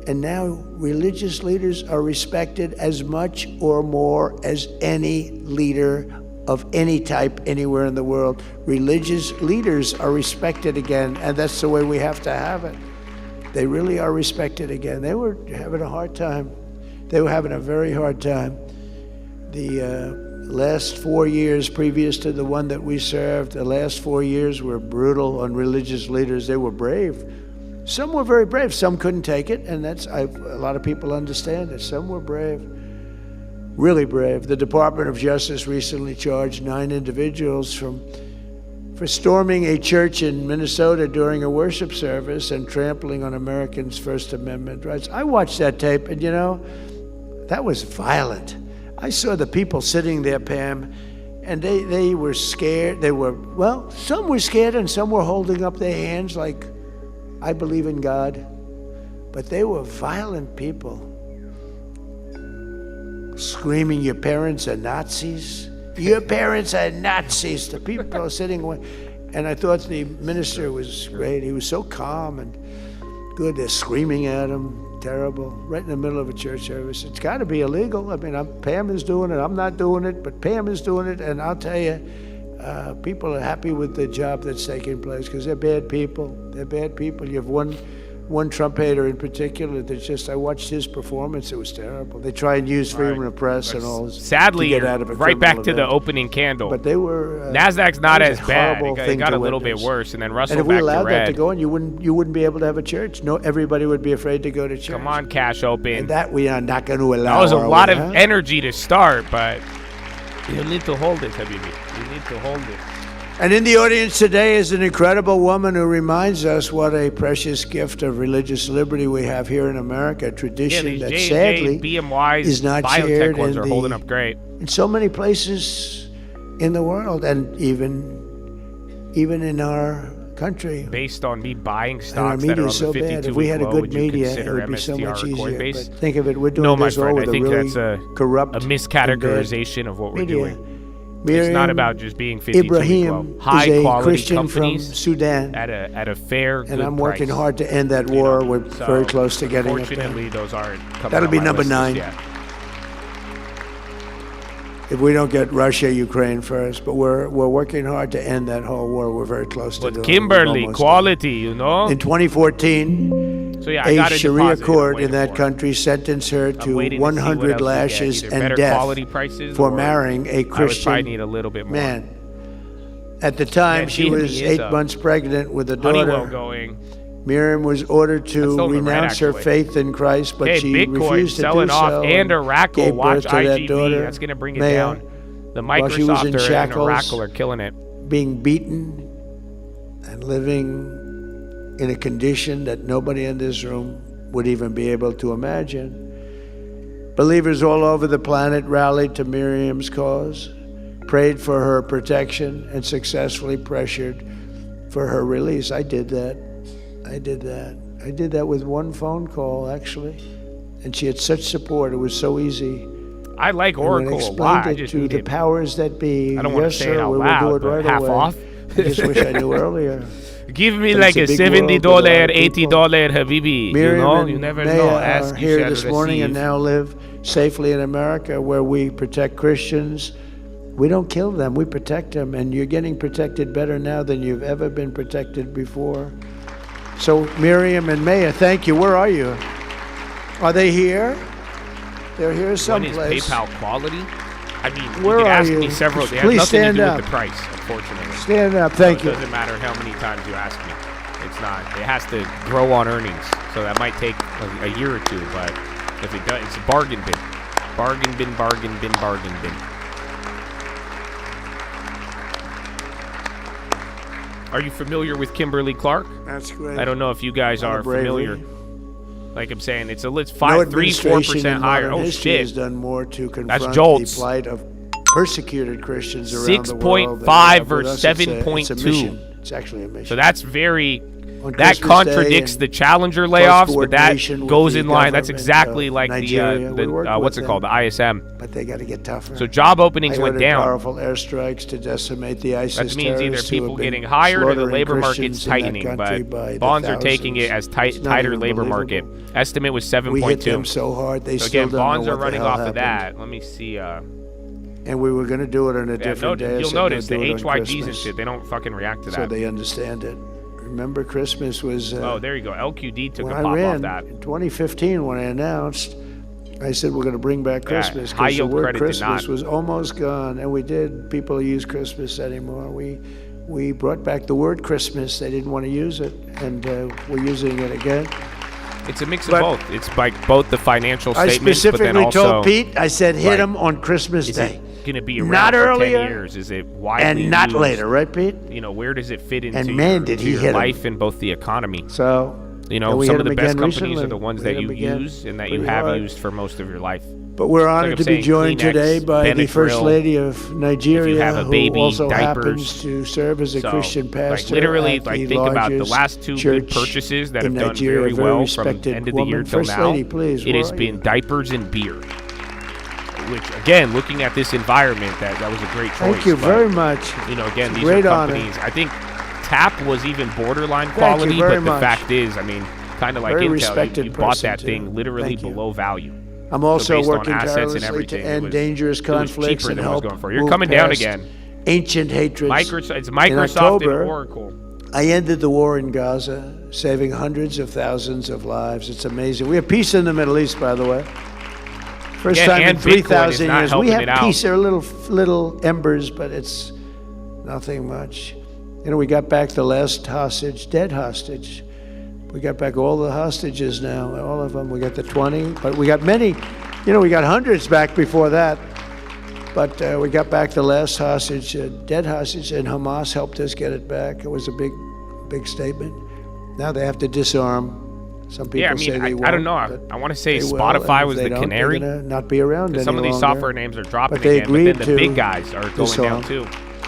and now religious leaders are respected as much or more as any leader of any type anywhere in the world. Religious leaders are respected again, and that's the way we have to have it. They really are respected again. They were having a hard time. They were having a very hard time. The last 4 years previous to the one that we served, the last 4 years were brutal on religious leaders. They were brave. Some were very brave. Some couldn't take it, and a lot of people understand it. Some were brave, really brave. The Department of Justice recently charged 9 individuals for storming a church in Minnesota during a worship service and trampling on Americans' First Amendment rights. I watched that tape, and that was violent. I saw the people sitting there, Pam, and they were scared. Some were scared and some were holding up their hands like, I believe in God. But they were violent people. Screaming, your parents are Nazis. Your parents are Nazis. The people are sitting, and I thought the minister was great. He was so calm and good. They're screaming at him. Terrible, right in the middle of a church service. It's got to be illegal. I mean, Pam is doing it. I'm not doing it, but Pam is doing it. And I'll tell you, people are happy with the job that's taking place because they're bad people. They're bad people. You have one Trump hater in particular I watched his performance. It was terrible. They try and use freedom of press and all this. Sadly, to get out of a right back to event. the opening candle. But they were NASDAQ's not as bad. horrible It thing got to a little bit witness. worse, and then Russell And if we back to allowed that red. to go on, you wouldn't be able to have a church. No, everybody would be afraid to go to church. Come on, Cash Open. And that we are not going to allow. That was a lot of huh? energy to start, but you need to hold it, Habibi. You need to hold it. And in the audience today is an incredible woman who reminds us what a precious gift of religious liberty we have here in America, a tradition that sadly BMYs, is not biotech shared ones are holding up great. in so many places in the world, and even in our country. Based on me buying And our stocks that media are is on so the bad. 52-week If we had a low, good would you media, it consider would be so MSTR much or easier. Coinbase? But think of it, we're doing No, my this all friend, with I think a really that's a corrupt, miscategorization of what we're media. doing. It's not about just being 52-week low. Ibrahim High is a quality Christian from companies Sudan, at a fair, and good I'm working price. hard to end that war. We're So, very close to getting it Unfortunately, done. those aren't coming That'll on be my number list 9. yet. If we don't get Russia, Ukraine first, but we're working hard to end that whole war. We're very close to But doing it. Kimberly, Almost quality, In 2014, So yeah, I a got a Sharia deposit court I'm in that waiting for. country sentenced her I'm to waiting to see what else 100 we get, lashes either and better death quality prices for or marrying a I would Christian probably need a little bit more. man. At the time, Yeah, she was is 8 a months pregnant with a Honeywell daughter. going. Miriam was ordered That's to still in the red, renounce her actually. faith in Christ, but Hey, she Bitcoin refused to selling do off so. and Oracle. gave Watch birth to that IGV. daughter, That's going to bring it Maya, down. The while she was in Microsoft and shackles, Oracle are killing it. being beaten and living in a condition that nobody in this room would even be able to imagine. Believers all over the planet rallied to Miriam's cause, prayed for her protection, and successfully pressured for her release. I did that. I did that with one phone call, actually. And she had such support. It was so easy. I like And when I Oracle a lot. I explained it just to need the it. powers that be, I don't want yes, to say sir, it out we will loud, do it but right half away. off. I just wish I knew earlier. Give me But like it's a a big world with a lot $70, of people. $80 Habibi. Miriam You and never Maya know. are Ask, you here shall this morning and receive. now live safely in America, where we protect Christians. We don't kill them, we protect them, and you're getting protected better now than you've ever been protected before. So Miriam and Maya, thank you. Where are you? Are they here? They're here What is someplace. PayPal quality? I mean, Where you could are ask you? me several. They have Please nothing to stand do up. with the price, unfortunately. Stand up. Thank So you. It doesn't matter how many times you ask me. It's not. It has to grow on earnings. So that might take a year or two. But if it does, it's a bargain bin. Bargain bin, bargain bin, bargain bin. Are you familiar with Kimberly Clark? That's great. I don't know if you guys Lot are of bravery. familiar. Like I'm saying, it's 3, No 4% higher. Oh history has shit! done more to confront the jolts. plight of persecuted Christians around the 6.5 world. than they have with versus us. It's a 7.2. mission. It's actually a mission. So that's very. On That Christmas contradicts Day the and Challenger layoffs, but that coordination with goes the in line. That's government exactly of like Nigeria. We work with what's it them. called? The ISM. But they got to get tougher. So job openings I went ordered down. powerful airstrikes to decimate the ISIS That means either terrorists who people have been getting hired or the slaughtering labor market's Christians in that tightening. country by But the bonds are taking it thousands. as It's not tighter even labor market. believable. Estimate was We hit them 7.2. so hard they So still again, don't bonds know are what running the hell off of happened. that. Let me see. And we were going to do it on a different day. I You'll said, "No, notice the do it on HYGs and Christmas," shit. They don't fucking react to so that. they understand it. Remember, Christmas was. Oh, there you go. LQD took when a I pop ran off that. in 2015, when I announced, I said we're going to bring back Christmas high because the yield word credit did Christmas not. was almost gone, and we did. People use Christmas anymore. We brought back the word Christmas. They didn't want to use it, and we're using it again. It's a mix of But- both. It's like both the financial I statements, but then specifically also told Pete, I said, hit like, him on Christmas is Day. it going to be around Not for earlier 10 years? Is it widely and not used? later, right, Pete? You know, where does it fit into And man, did to he your hit 'em. life and both the economy? So, You and know, we some hit of the 'em best again companies recently. are the ones We that hit 'em you again use and that you pretty have hard. used for most of your life. But we're Like honored I'm to be saying, joined Kleenex, today by the First Benadryl, Lady of Nigeria, have a who baby, also diapers. happens to serve as a So, Christian pastor. like literally, at like the think about the largest last two good church purchases that in have done Nigeria, very a very well from respected end of the year woman. till First now. Lady, please, It where has are been you? diapers and beer. Which again, looking at this environment, that was a great choice. Thank you but, very much. You know, again, these Great are honor. companies. I think Tap was even borderline you quality, very but the much. fact is, I mean, kind of like Very Intel, respected you bought person, that thing too. literally Thank you. below value. I'm also based on working assets and tirelessly everything, to it end was- dangerous it was conflicts cheaper and than what I was help going for. You're move coming down past again. ancient hatreds. It's In Microsoft October, and Oracle. I ended the war in Gaza, saving hundreds of thousands of lives. It's amazing. We have peace in the Middle East, by the way. First Yeah, time in and Bitcoin is 3,000 not years. We helping have it out. peace. There are little embers, but it's nothing much. You know, we got back the last hostage, dead hostage. We got back all the hostages now, all of them. We got the 20, but we got many. You know, we got hundreds back before that. But we got back the last hostage, dead hostage, and Hamas helped us get it back. It was a big statement. Now they have to disarm. Some people Yeah, I say mean, they I won't. don't know. but I want to say they will, Spotify and if was they the don't, canary. they're gonna not be around any Some of these longer. software names are dropping But they again, but then agreed the big to guys are going disarm. down too.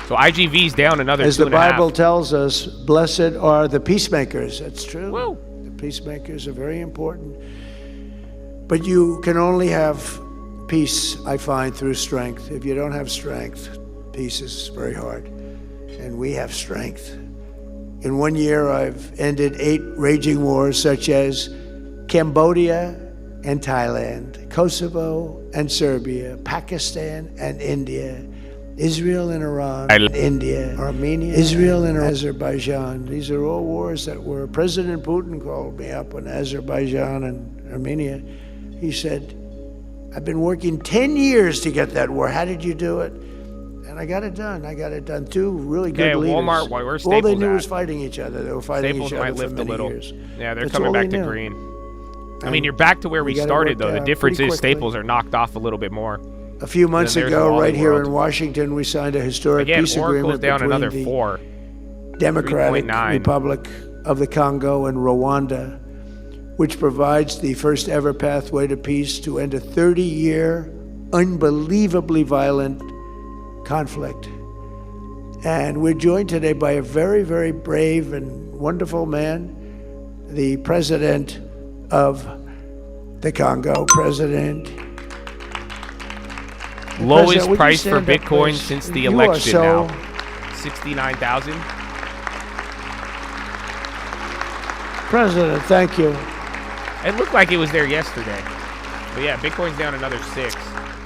So IGV's down another As 2.5. the Bible tells us, blessed are the peacemakers. That's true. Woo. The peacemakers are very important. But you can only have peace, I find, through strength. If you don't have strength, peace is very hard. And we have strength. In 1 year, I've ended 8 raging wars, such as Cambodia and Thailand, Kosovo and Serbia, Pakistan and India, Israel and Iran, India, Armenia, Israel and Azerbaijan. These are all wars that were. President Putin called me up on Azerbaijan and Armenia. He said, I've been working 10 years to get that war. How did you do it? And I got it done. I got it done. 2 really good Yeah, leaders. Walmart, where's all they Staples knew at? was fighting each other. They were fighting Staples each other might for lift a many little. years. Yeah, they're That's coming all back they to knew. green. I And mean, you're back to where we got it started, worked though. The out difference pretty is quickly. Staples are knocked off a little bit more. A few months there's ago, Wally right here World. in Washington, we signed a historic Again, peace Oracle's agreement down between another the 4. Democratic 3.9. Republic of the Congo and Rwanda, which provides the first ever pathway to peace to end a 30-year, unbelievably violent conflict. And we're joined today by a very, very brave and wonderful man, the president of the Congo, President. Lowest President, would you price for stand up, Bitcoin please? since the You are election so- now. 69,000. President, thank you. It looked like it was there yesterday. But yeah, Bitcoin's down another 6.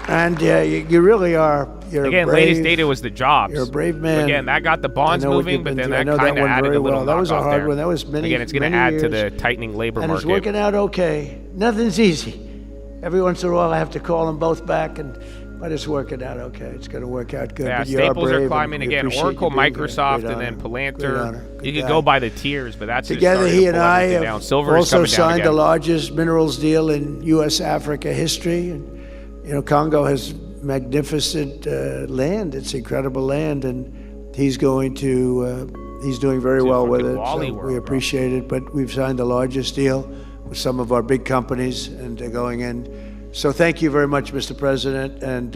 And you really are, you're Again, brave. latest data was the jobs. You're a brave man. Again, that got the bonds moving, but then that kind of added a little That was a knockoff hard there. one. That was many. Again, it's going to many add to years. the tightening labor And market. it's working out okay. Nothing's easy. Every once in a while, I have to call them both back, but it's working out okay. It's going to work out good. Yeah, But you are staples brave, are and climbing we again. appreciate Oracle, you being here. Microsoft, Great and then honor. Great Palantir. honor. Good You could guy. go by the tiers, but that's Together, just he starting and to pull I everything down. have Silver is also coming down signed the again. largest minerals deal in U.S. Africa history. And, Congo has magnificent land. It's incredible land, and he's going to. He's doing very It's a well with fucking it. Wally So world, we bro. appreciate it. But we've signed the largest deal with some of our big companies, and they're going in. So thank you very much, Mr. President. And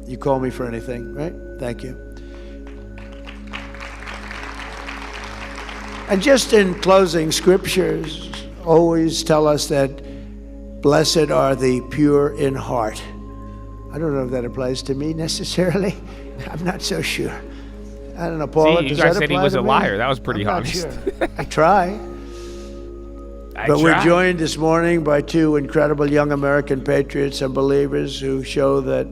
you call me for anything, right? Thank you. And just in closing, scriptures always tell us that blessed are the pure in heart. I don't know if that applies to me necessarily. I'm not so sure. I don't know, Paula. See, you does guys that said he apply was to a me? liar. That was pretty I'm not honest. sure. I try. But we're joined this morning by two incredible young American patriots and believers who show that,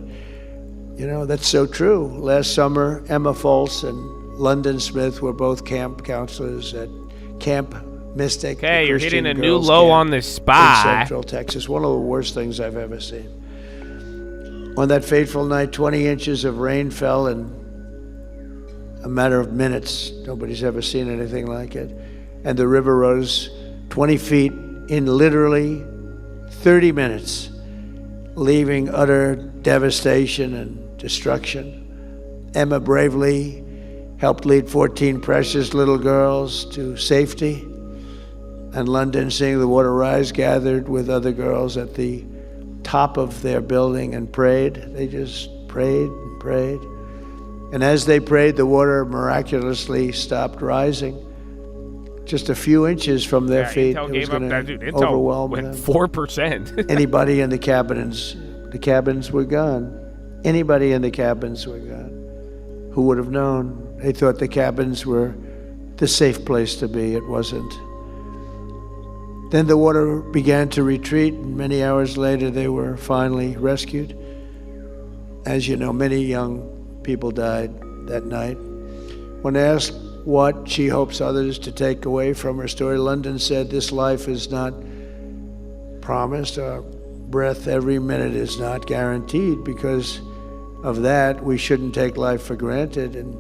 that's so true. Last summer, Emma Foltz and London Smith were both camp counselors at Camp Mystic. Okay, the you're Christian hitting a new girls' low camp on the in spy. Central Texas. One of the worst things I've ever seen. On that fateful night, 20 inches of rain fell in a matter of minutes. Nobody's ever seen anything like it. And the river rose 20 feet in literally 30 minutes, leaving utter devastation and destruction. Emma bravely helped lead 14 precious little girls to safety. And London, seeing the water rise, gathered with other girls at the top of their building and prayed. They just prayed and prayed. And as they prayed, the water miraculously stopped rising. Just a few inches from their feet. Intel It was gave up going that to dude. Intel overwhelm went them. 4%. Anybody in the cabins were gone. Anybody in the cabins were gone. Who would have known? They thought the cabins were the safe place to be. It wasn't. Then the water began to retreat, and many hours later they were finally rescued. As you know, many young people died that night. When asked what she hopes others to take away from her story, London said, "This life is not promised. Our breath every minute is not guaranteed. Because of that, we shouldn't take life for granted, and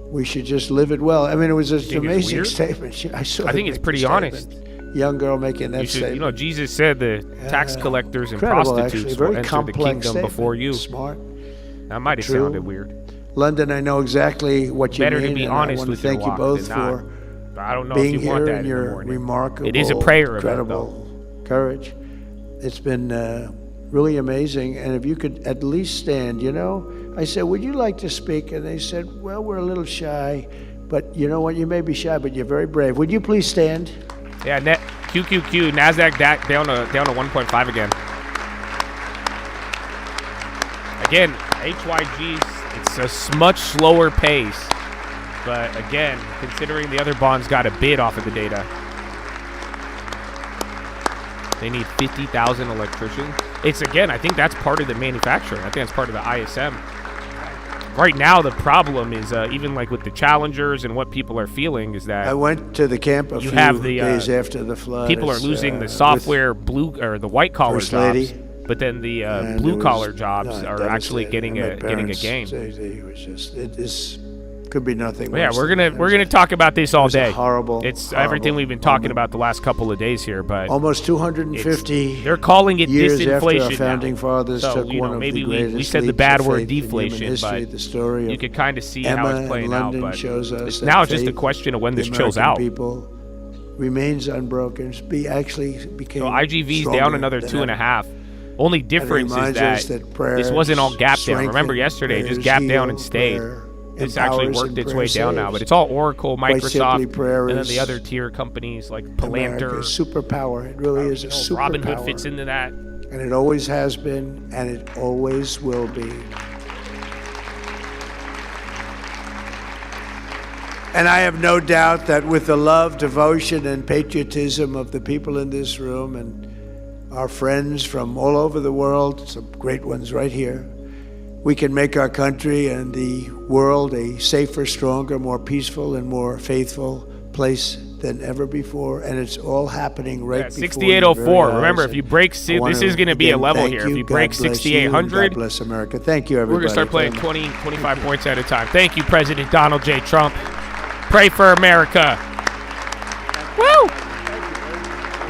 we should just live it well." I mean, it was an amazing statement. I think it's pretty honest. Young girl making that statement. Jesus said the tax collectors and Incredible, prostitutes actually. will Very enter the complex kingdom statement. before you. Smart. That might have True. sounded weird. London, I know exactly what you Better mean. to be and honest I want with to thank your you walk both than not. for But I don't know being if you want here that and in the your morning. remarkable, It is a prayer event, incredible courage. It's been really amazing. And if you could at least stand, I said, "Would you like to speak?" And they said, "Well, we're a little shy, but you know what? You may be shy, but you're very brave. Would you please stand?" Yeah, QQQ, NASDAQ down to 1.5 again. Again, HYG's, it's a much slower pace. But again, considering the other bonds got a bid off of the data. They need 50,000 electricians. I think that's part of the manufacturing. I think that's part of the ISM. Right now, the problem is, even like with the challengers and what people are feeling is that I went to the camp a few days after the flood. people are losing the software the white collar First jobs, Lady. but then the And blue it was, collar jobs are actually devastating. getting I a met getting a parents. gain. It was just, could be nothing. Yeah, worse we're than gonna that. we're gonna talk about this all was a day. horrible, It's horrible everything we've been talking moment. about the last couple of days here, but Almost 250 they're calling it years after our disinflation founding now. fathers So, took one of maybe the greatest we said the leaps bad of word faith in human deflation, history. but The story you of could kind of see Emma how it's and playing out. London But shows us it's that now just a faith, question of when the this chills American out. people remains unbroken. Became So IGV's down stronger another than 2.5. Only difference is reminds us that that prayer this wasn't all gap down. strengthens, Remember yesterday, it just prayers gapped down heal, and stayed. prayer This actually empowers, worked and its prayer way down now, saves. but it's all Oracle, Quite simply, Microsoft, prayer and then is the other tier companies like America's Palantir. superpower. It really is a superpower. Robin Hood fits into that. And it always has been, and it always will be. And I have no doubt that with the love, devotion, and patriotism of the people in this room and our friends from all over the world, some great ones right here, we can make our country and the world a safer, stronger, more peaceful, and more faithful place than ever before, and it's all happening right before 6804. Remember, if you break, this is going to be a level here. If you break 6,800, God bless America. Thank you, everybody. We're going to start playing 20, 25 points at a time. Thank you, President Donald J. Trump. Pray for America. Woo!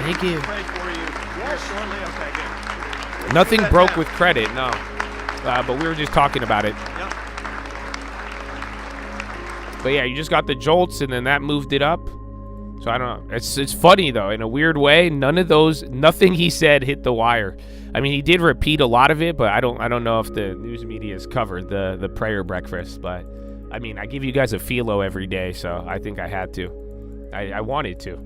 Thank you. Pray for you. Yes, shortly. Okay, good. Nothing broke with credit, no. But we were just talking about it. Yep. But yeah, you just got the jolts, and then that moved it up. So I don't know. It's funny though, in a weird way. Nothing he said hit the wire. I mean, he did repeat a lot of it, but I don't know if the news media has covered the prayer breakfast. But I mean, I give you guys a philo every day, so I think I had to. I wanted to.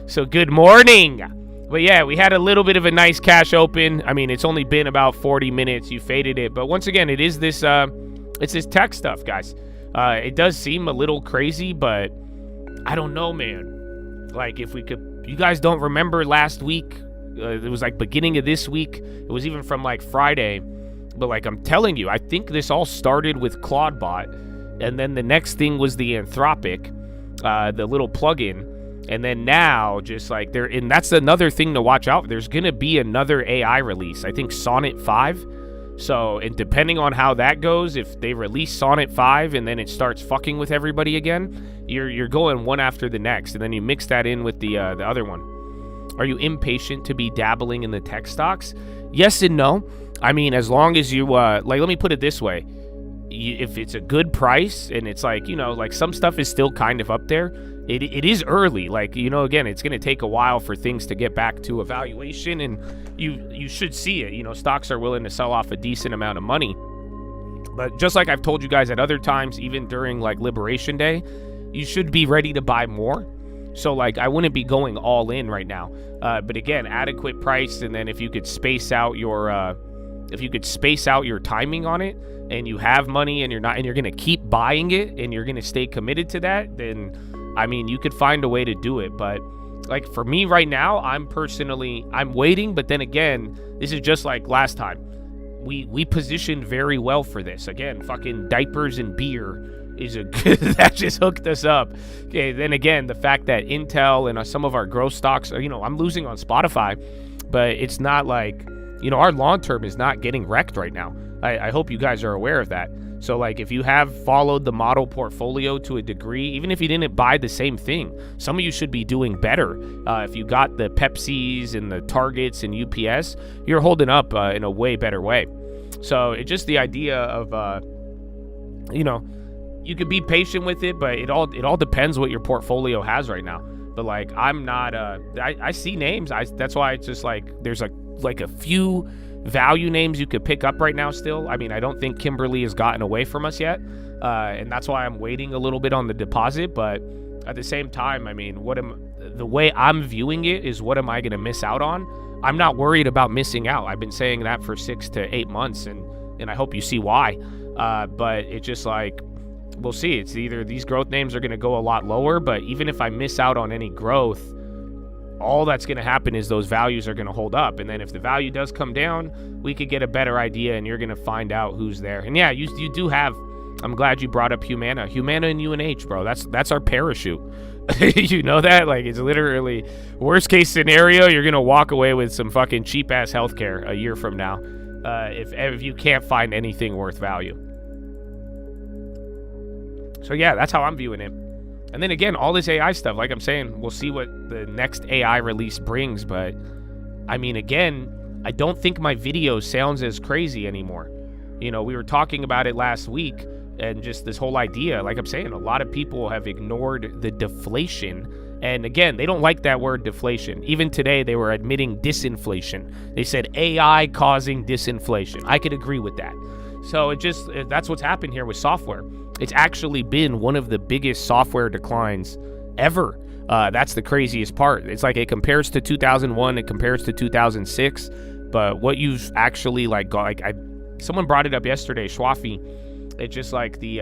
So good morning. But yeah, we had a little bit of a nice cash open. I mean, it's only been about 40 minutes. You faded it, but once again, it is this. It's this tech stuff, guys. It does seem a little crazy, but I don't know, man. Like, if we could, you guys don't remember last week, it was like beginning of this week, it was even from like Friday, but like I'm telling you, I think this all started with Claudebot, and then the next thing was the Anthropic, the little plugin, and then now just like and that's another thing to watch out for. There's gonna be another AI release, I think Sonnet 5. So, and depending on how that goes, if they release Sonnet 5 and then it starts fucking with everybody again, you're going one after the next, and then you mix that in with the other one. Are you impatient to be dabbling in the tech stocks? Yes and no. I mean, as long as you like, let me put it this way: if it's a good price and it's like, you know, like some stuff is still kind of up there. It is early, like, you know, again, it's going to take a while for things to get back to evaluation, and you should see it. You know, stocks are willing to sell off a decent amount of money. But just like I've told you guys at other times, even during like Liberation Day, you should be ready to buy more. So like, I wouldn't be going all in right now. But again, adequate price, and then if you could space out your timing on it, and you have money and you're going to keep buying it and you're going to stay committed to that, then I mean, you could find a way to do it. But like for me right now, I'm waiting. But then again, this is just like last time. We positioned very well for this. Again, fucking diapers and beer is a good, that just hooked us up. Okay, then again, the fact that Intel and some of our growth stocks are, you know, I'm losing on Spotify, but it's not like, you know, our long term is not getting wrecked right now. I hope you guys are aware of that. So like, if you have followed the model portfolio to a degree, even if you didn't buy the same thing, some of you should be doing better. If you got the Pepsis and the Targets and UPS, you're holding up in a way better way. So it's just the idea of, you know, you could be patient with it, but it all depends what your portfolio has right now. But like, I'm not, I see names. That's why it's just like, there's like a few value names you could pick up right now still. I mean, I don't think Kimberly has gotten away from us yet, and that's why I'm waiting a little bit on the deposit. But at the same time, I mean, the way I'm viewing it is, what am I going to miss out on? I'm not worried about missing out. I've been saying that for 6 to 8 months, and I hope you see why. But it's just like, we'll see. It's either these growth names are going to go a lot lower, but even if I miss out on any growth, all that's going to happen is those values are going to hold up. And then if the value does come down, we could get a better idea, and you're going to find out who's there. And yeah, you do have, I'm glad you brought up Humana and UNH, bro. That's our parachute. You know that? Like, it's literally worst case scenario, you're going to walk away with some fucking cheap ass healthcare a year from now. If you can't find anything worth value. So yeah, that's how I'm viewing it. And then again, all this AI stuff, like I'm saying, we'll see what the next AI release brings. But I mean, again, I don't think my video sounds as crazy anymore. You know, we were talking about it last week, and just this whole idea, like I'm saying, a lot of people have ignored the deflation. And again, they don't like that word deflation. Even today, they were admitting disinflation. They said AI causing disinflation. I could agree with that. So that's what's happened here with software. It's actually been one of the biggest software declines ever. That's the craziest part. It's like, it compares to 2001, it compares to 2006, but what you've actually like got, like someone brought it up yesterday, Schwafi. It's just like the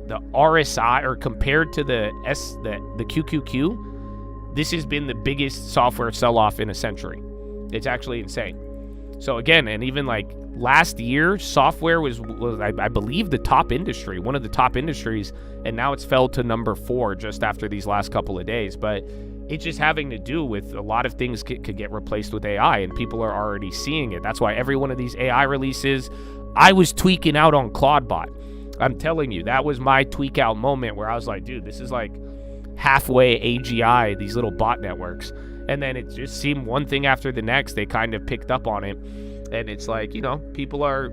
RSI, or compared to the QQQ, this has been the biggest software sell-off in a century. It's actually insane. So again, and even like last year, software was I believe the top industry, one of the top industries, and now it's fell to number 4 just after these last couple of days. But it's just having to do with a lot of things could get replaced with AI, and people are already seeing it. That's why every one of these AI releases, I was tweaking out on Claudebot. I'm telling you, that was my tweak out moment where I was like, dude, this is like halfway AGI, these little bot networks. And then it just seemed one thing after the next, they kind of picked up on it. And it's like, people are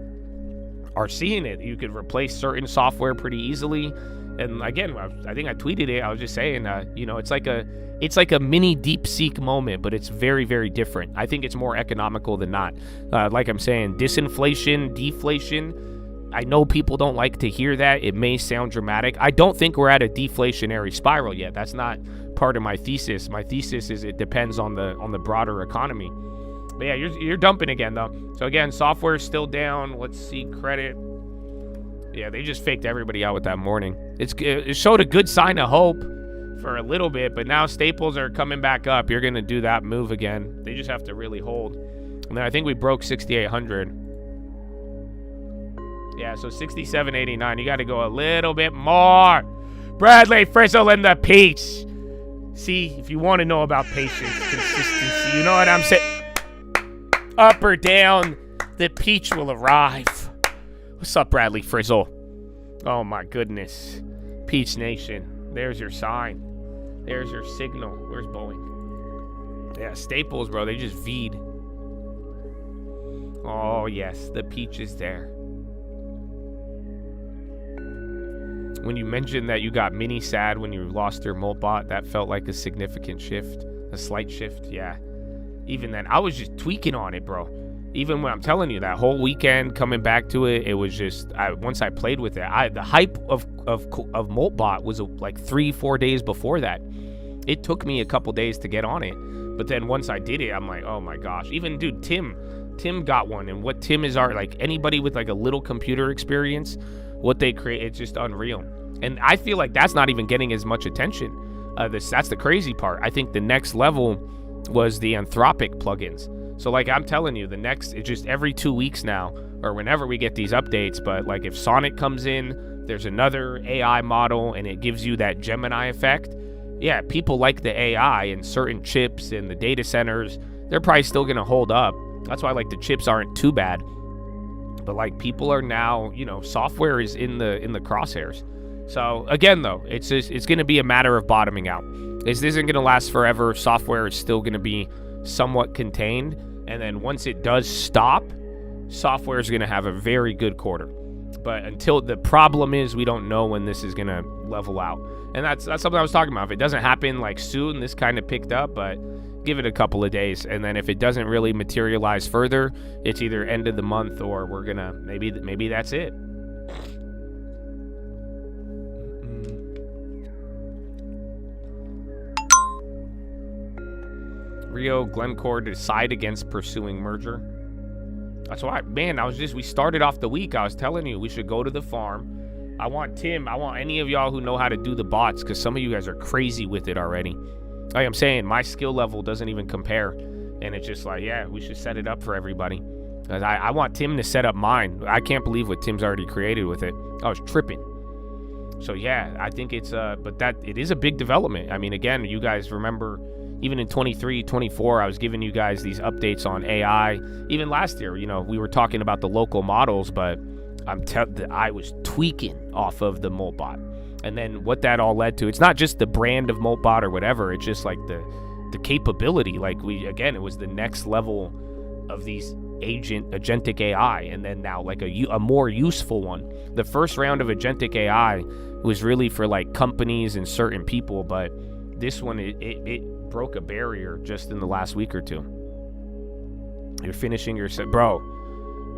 seeing it. You could replace certain software pretty easily. And again, I think I tweeted it. I was just saying, it's like a mini DeepSeek moment, but it's very, very different. I think it's more economical than not. Like I'm saying, disinflation, deflation. I know people don't like to hear that. It may sound dramatic. I don't think we're at a deflationary spiral yet. That's not part of my thesis. My thesis is it depends on the broader economy. But yeah, you're dumping again though. So again, software is still down. Let's see credit. Yeah, they just faked everybody out with that morning. It showed a good sign of hope for a little bit, but now staples are coming back up. You're gonna do that move again. They just have to really hold. And then I think we broke 6,800. Yeah, so 67.89. You got to go a little bit more. Bradley Frizzle and the peach. See, if you want to know about patience, consistency, you know what I'm saying? Up or down, the peach will arrive. What's up, Bradley Frizzle? Oh, my goodness. Peach Nation. There's your sign. There's your signal. Where's Boeing? Yeah, staples, bro. They just V'd. Oh, yes. The peach is there. When you mentioned that you got mini sad when you lost your Moltbot, that felt like a significant shift, a slight shift. Yeah. Even then, I was just tweaking on it, bro. Even when I'm telling you that whole weekend coming back to it, it was just once I played with it, the hype of Moltbot was like 3-4 days before that. It took me a couple days to get on it, but then once I did it, I'm like, oh my gosh. Even dude, Tim got one, and what Tim is like anybody with like a little computer experience. What they create, it's just unreal. And I feel like that's not even getting as much attention. That's the crazy part. I think the next level was the Anthropic plugins. So like I'm telling you, it's just every 2 weeks now, or whenever we get these updates. But like if Sonic comes in, there's another AI model, and it gives you that Gemini effect. Yeah, people like the AI and certain chips and the data centers. They're probably still gonna hold up. That's why like the chips aren't too bad. But like people are now, software is in the crosshairs. So again, though, it's going to be a matter of bottoming out. This isn't going to last forever. Software is still going to be somewhat contained, and then once it does stop, software is going to have a very good quarter. But until the problem is, we don't know when this is going to level out, and that's something I was talking about. If it doesn't happen like soon, this kind of picked up, but give it a couple of days, and then if it doesn't really materialize further, it's either end of the month or we're gonna maybe that's it. Rio Glencore decide against pursuing merger. That's why, man, we started off the week. I was telling you we should go to the farm. I want Tim. I want any of y'all who know how to do the bots, because some of you guys are crazy with it already. Like I'm saying, my skill level doesn't even compare. And it's just like, yeah, we should set it up for everybody. I want Tim to set up mine. I can't believe what Tim's already created with it. I was tripping. So yeah, I think it's it is a big development. I mean, again, you guys remember even in 23, 24, I was giving you guys these updates on AI. Even last year, we were talking about the local models, but I was tweaking off of the Moltbot. And then what that all led to, it's not just the brand of Moltbot or whatever, it's just like the capability. Like it was the next level of these agentic AI, and then now like a more useful one. The first round of agentic AI was really for like companies and certain people, but this one, it broke a barrier just in the last week or two. You're finishing your set, bro.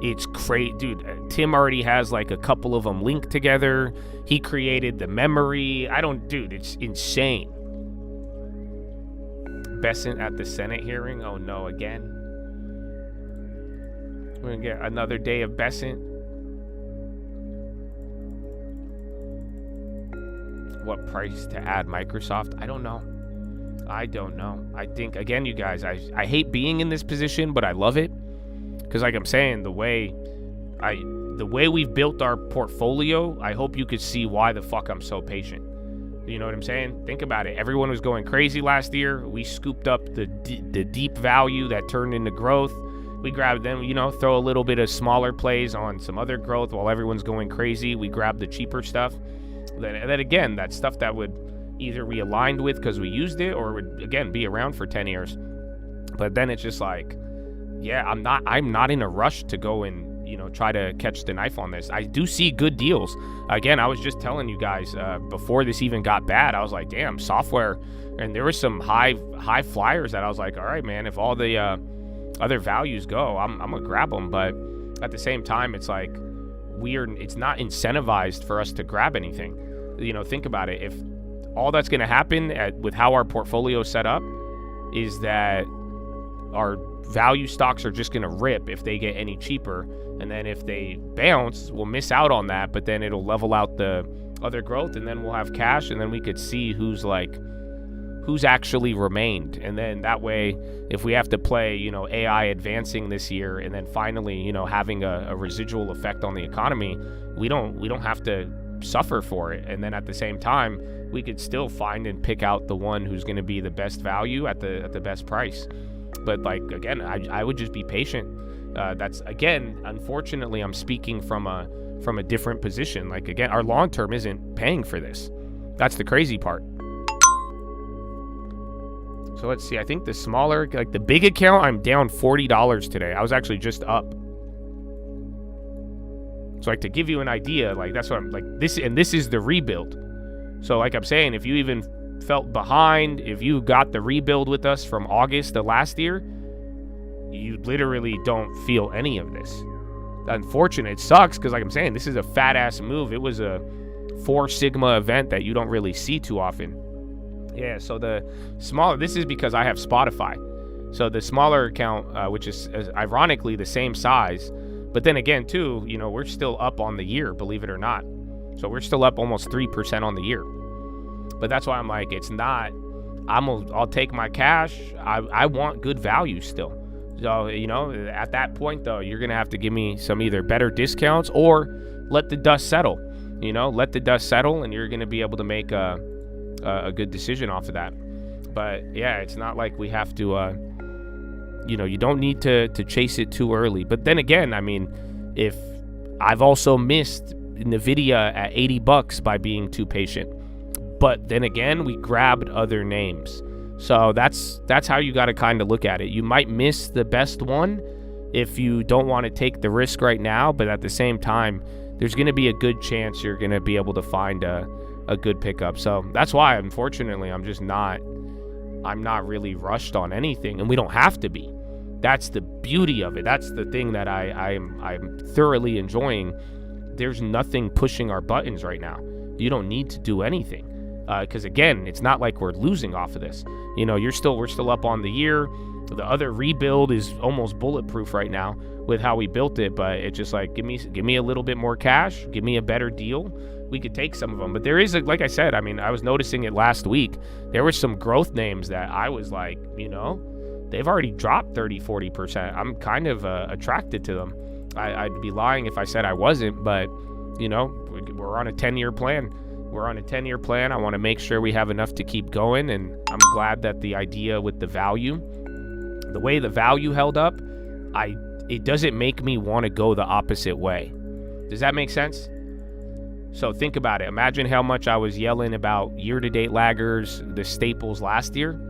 It's crazy, dude. Tim already has like a couple of them linked together. He created the memory. Dude, it's insane. Besant at the Senate hearing. Oh no, again. We're gonna get another day of Besant. What price to add Microsoft? I don't know. I think, again, you guys, I hate being in this position, but I love it. Because like I'm saying, the way we've built our portfolio, I hope you could see why the fuck I'm so patient. You know what I'm saying? Think about it. Everyone was going crazy last year. We scooped up the deep value that turned into growth. We grabbed them, throw a little bit of smaller plays on some other growth while everyone's going crazy. We grabbed the cheaper stuff. Then again, that stuff that would either we aligned with because we used it, or would again be around for 10 years. But then it's just like, yeah, I'm not in a rush to go and try to catch the knife on this. I do see good deals. Again, I was just telling you guys before this even got bad, I was like, damn, software, and there were some high flyers that I was like, all right, man, if all the other values go, I'm gonna grab them. But at the same time, it's like it's not incentivized for us to grab anything. Think about it. If all that's gonna happen with how our portfolio is set up is that our value stocks are just going to rip if they get any cheaper, and then if they bounce, we'll miss out on that, but then it'll level out the other growth, and then we'll have cash, and then we could see who's actually remained. And then that way, if we have to play AI advancing this year, and then finally having a residual effect on the economy, we don't have to suffer for it. And then at the same time, we could still find and pick out the one who's going to be the best value at the best price. But again, I would just be patient. That's, again, unfortunately, I'm speaking from a different position. Again, our long term isn't paying for this. That's the crazy part. So let's see. I think the smaller, the big account, I'm down $40 today. I was actually just up. So to give you an idea, that's what I'm this, and this is the rebuild. So like I'm saying, if you even felt behind, if you got the rebuild with us from August of last year, you literally don't feel any of this. Unfortunate. It sucks because like I'm saying, this is a fat ass move. It was a 4 Sigma event that you don't really see too often. Yeah, so the smaller, this is because I have Spotify. So the smaller account, which is ironically the same size, but then again too, we're still up on the year, believe it or not. So we're still up almost 3% on the year. But that's why I'm like, it's not, I'll take my cash. I want good value still. So, at that point though, you're going to have to give me some either better discounts or let the dust settle, let the dust settle, and you're going to be able to make a good decision off of that. But yeah, it's not like we have to, you don't need to chase it too early. But then again, I mean, if I've also missed NVIDIA at $80 by being too patient. But then again, we grabbed other names. So that's how you got to kind of look at it. You might miss the best one if you don't want to take the risk right now, but at the same time, there's going to be a good chance you're going to be able to find a good pickup. So that's why, unfortunately, I'm not really rushed on anything, and we don't have to be. That's the beauty of it. That's the thing that I'm thoroughly enjoying. There's nothing pushing our buttons right now. You don't need to do anything. Because again, it's not like we're losing off of this. We're still up on the year. The other rebuild is almost bulletproof right now with how we built it. But it's just like, give me a little bit more cash, give me a better deal. We could take some of them. But there is like I said, I mean, I was noticing it last week. There were some growth names that I was like, they've already dropped 30-40%. I'm kind of attracted to them. I'd be lying if I said I wasn't. But we're on a 10-year plan. We're on a 10-year plan. I want to make sure we have enough to keep going, and I'm glad that the idea with the way the value held up, it doesn't make me want to go the opposite way. Does that make sense? So think about it. Imagine how much I was yelling about year-to-date laggers, the staples last year.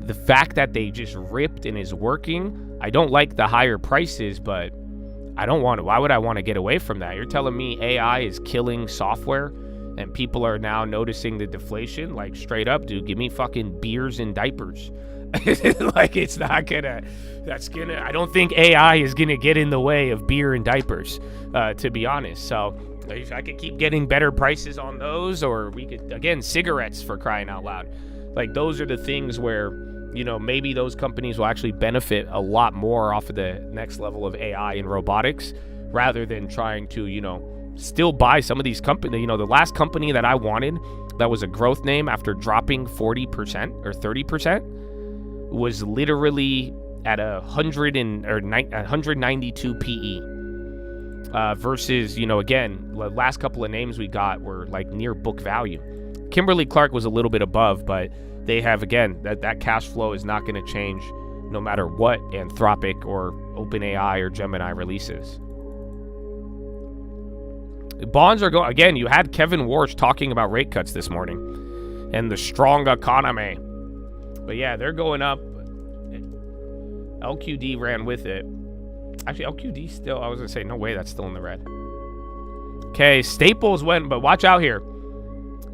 The fact that they just ripped and is working, I don't like the higher prices, but why would I want to get away from that? You're telling me AI is killing software and people are now noticing the deflation? Like, straight up, dude, give me fucking beers and diapers. It's not gonna, I don't think AI is gonna get in the way of beer and diapers, to be honest. So if I could keep getting better prices on those, or we could, again, cigarettes, for crying out loud. Those are the things where, maybe those companies will actually benefit a lot more off of the next level of AI and robotics, rather than trying to, still buy some of these companies. The last company that I wanted that was a growth name after dropping 40% or 30% was literally at 192 PE. Versus, again, the last couple of names we got were like near book value. Kimberly-Clark was a little bit above, but they have, again, that cash flow is not going to change no matter what Anthropic or OpenAI or Gemini releases. Bonds are going, again, you had Kevin Warsh talking about rate cuts this morning and the strong economy. But yeah, they're going up. LQD ran with it. Actually, LQD still, I was going to say, no way, that's still in the red. Okay, Staples went, but watch out here.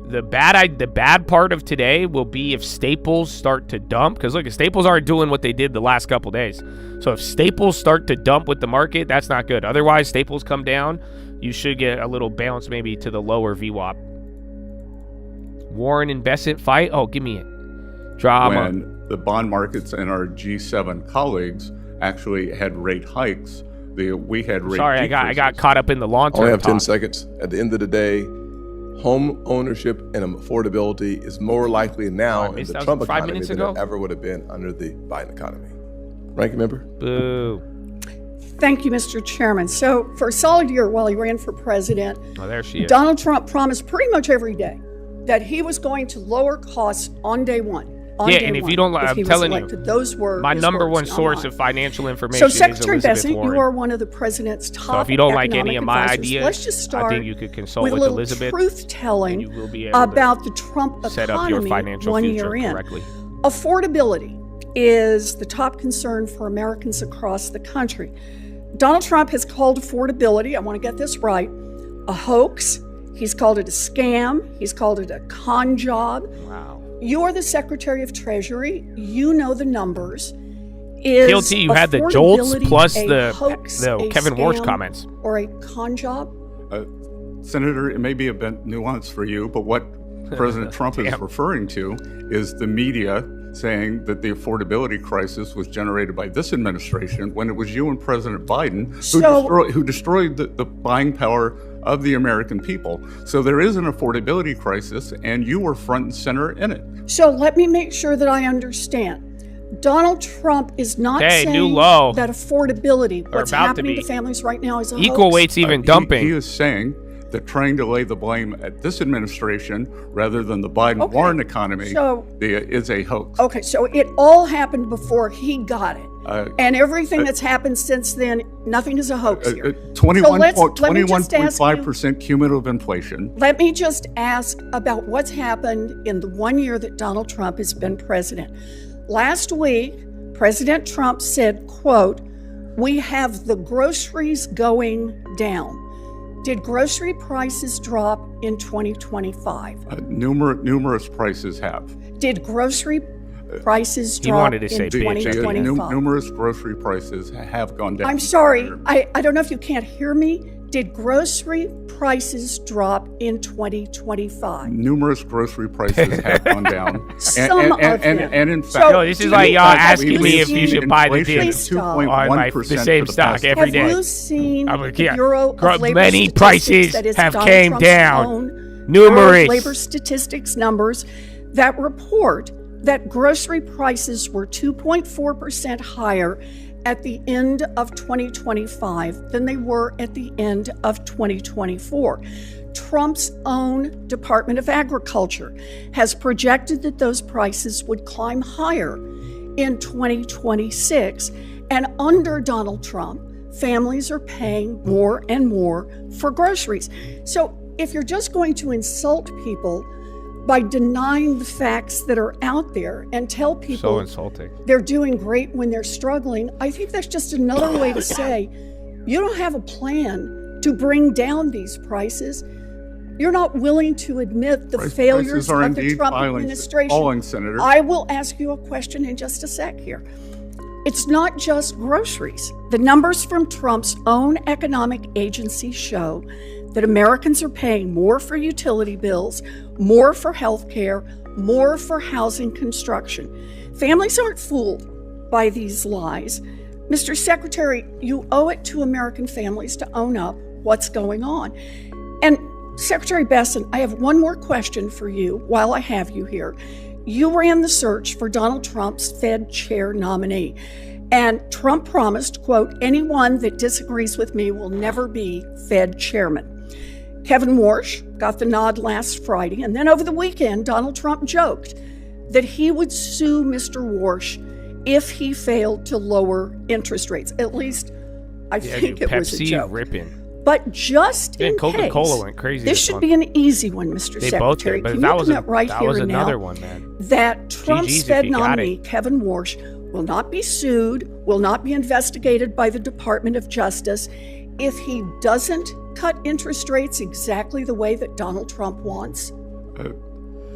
The bad part of today will be if Staples start to dump, because look, if Staples aren't doing what they did the last couple days. So if Staples start to dump with the market, that's not good. Otherwise, Staples come down, you should get a little bounce maybe to the lower VWAP. Warren and Bessent fight? Oh, give me it. Drama. When the bond markets and our G7 colleagues actually had rate hikes, we had rate Sorry, I got caught up in the long term. I only have 10 talk. seconds. At the end of the day, home ownership and affordability is more likely now in the Trump economy than it ever would have been under the Biden economy. Ranking member? Boo. Thank you, Mr. Chairman. So for a solid year while he ran for president, There she is. Donald Trump promised pretty much every day that he was going to lower costs on day one. And if you don't, I'm telling you, those were my number one source of financial information is Secretary Elizabeth Bessent, Warren. you are one of the president's top So if you don't like any of my advisors. ideas, Let's just start I think you could consult with with a little Elizabeth. truth-telling and you will be able about the Trump set up your economy financial 1 future year in. correctly. Affordability is the top concern for Americans across the country. Donald Trump has called affordability, I want to get this right, a hoax. He's called it a scam. He's called it a con job. Wow. You're the Secretary of Treasury. You know the numbers. Is Guilty, you had the jolts affordability plus a the hoax, a Kevin Warsh scam, comments. or a con job? Senator, it may be a bit nuanced for you, but what President Trump is referring to is the media saying that the affordability crisis was generated by this administration when it was you and President Biden who destroyed the buying power of the American people. So there is an affordability crisis, and you were front and center in it. So let me make sure that I understand. Donald Trump is not saying new low. that affordability, what's about to happening be. to families right now, is a Equal hoax. weight's even dumping. He is saying that trying to lay the blame at this administration rather than the Biden-Warren economy is a hoax. Okay, so it all happened before he got it. And everything that's happened since then, nothing is a hoax here. 21.5% cumulative inflation. Let me just ask about what's happened in the 1 year that Donald Trump has been president. Last week, President Trump said, quote, "We have the groceries going down." Did grocery prices drop in 2025? Numerous prices have. Did grocery prices He drop wanted to say in big. 2025? Numerous grocery prices have gone down. I'm sorry, I don't know if you can't hear me. Did grocery prices drop in 2025? Numerous grocery prices have gone down. Some of them. And in fact, So, No, this is like y'all asking me if you should buy the inflation dip. is 2.1% the same for stock past every Have day. you seen I'm the like, yeah, Bureau of Labor many Statistics, prices that is have Donald came Trump's down. own Numerous. Bureau of Labor Statistics numbers that report that grocery prices were 2.4% higher at the end of 2025 than they were at the end of 2024. Trump's own Department of Agriculture has projected that those prices would climb higher in 2026. And under Donald Trump, families are paying more and more for groceries. So if you're just going to insult people by denying the facts that are out there and tell people So insulting. they're doing great when they're struggling, I think that's just another way to say you don't have a plan to bring down these prices. You're not willing to admit the failures of the Trump administration. Falling, Senator. I will ask you a question in just a sec here. It's not just groceries. The numbers from Trump's own economic agency show that Americans are paying more for utility bills, more for health care, more for housing construction. Families aren't fooled by these lies. Mr. Secretary, you owe it to American families to own up what's going on. And Secretary Bessent, I have one more question for you while I have you here. You ran the search for Donald Trump's Fed chair nominee. And Trump promised, quote, anyone that disagrees with me will never be Fed chairman. Kevin Warsh got the nod last Friday, and then over the weekend, Donald Trump joked that he would sue Mr. Warsh if he failed to lower interest rates. At least, I think it was a joke. Ripping. But just in Coca-Cola case, went crazy this should be an easy one, Mr. They Secretary. both did, but Can that you was commit right that here was and another now one, man. that Trump's GG's if Fed you got nominee, it. Kevin Warsh, will not be sued, will not be investigated by the Department of Justice if he doesn't cut interest rates exactly the way that Donald Trump wants?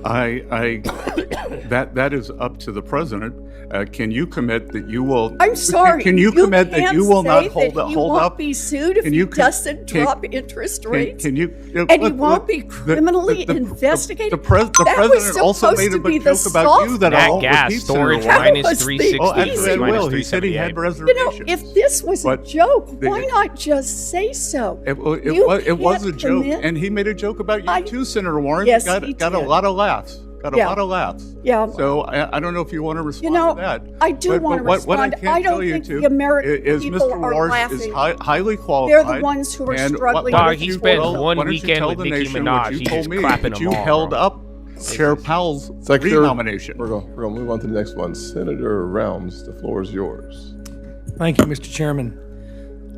That is up to the president. Can you commit that you will? I'm sorry. Can you commit that you will not hold he won't up? Be sued if he doesn't drop interest rates. Can you? And he won't be criminally investigated. The president also made a joke about you that I won't repeat. Storage minus 360. Actually, I will. He said he had reservations. You know, if this was a joke, why not just say so? It was a joke, and he made a joke about you too, Senator Warren. Yes, got a lot of laughs. Got a lot of laughs. Yeah. So I don't know if you want to respond to that. I do want to respond. What I can't tell you the American is people Mr. are Warsh laughing. is highly qualified. They're the ones who are struggling. He spent one weekend with Nicki Minaj. He's just clapping them all. You held up Chair Powell's renomination. We're going to move on to the next one. Senator Rounds, the floor is yours. Thank you, Mr. Chairman.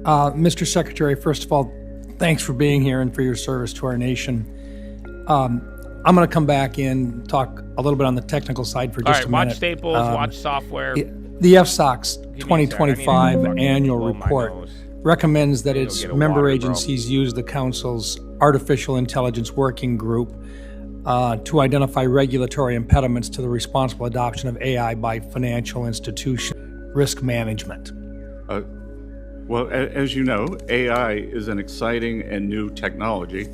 Mr. Secretary, first of all, thanks for being here and for your service to our nation. I'm going to come back in, talk a little bit on the technical side for just a minute. Watch Staples, watch software. The FSOC's 2025 annual report recommends that its member agencies use the Council's Artificial Intelligence Working Group to identify regulatory impediments to the responsible adoption of AI by financial institutions. Risk management. Well, as you know, AI is an exciting and new technology.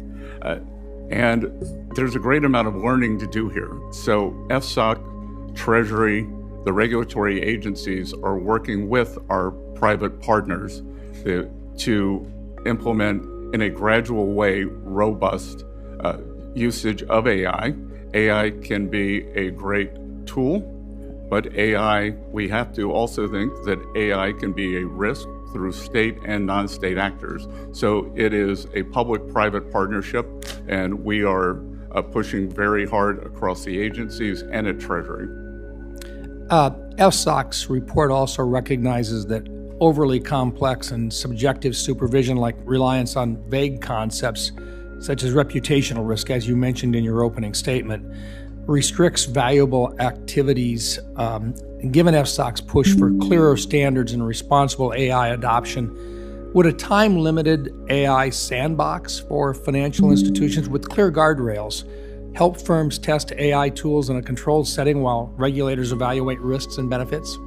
And there's a great amount of learning to do here. So FSOC, Treasury, the regulatory agencies are working with our private partners to implement in a gradual way robust usage of AI. AI can be a great tool, but we have to also think that AI can be a risk through state and non-state actors. So it is a public-private partnership, and we are pushing very hard across the agencies and at Treasury. FSOC's report also recognizes that overly complex and subjective supervision, like reliance on vague concepts such as reputational risk, as you mentioned in your opening statement, restricts valuable activities. Given FSOC's push for clearer standards and responsible AI adoption, would a time-limited AI sandbox for financial institutions with clear guardrails help firms test AI tools in a controlled setting while regulators evaluate risks and benefits?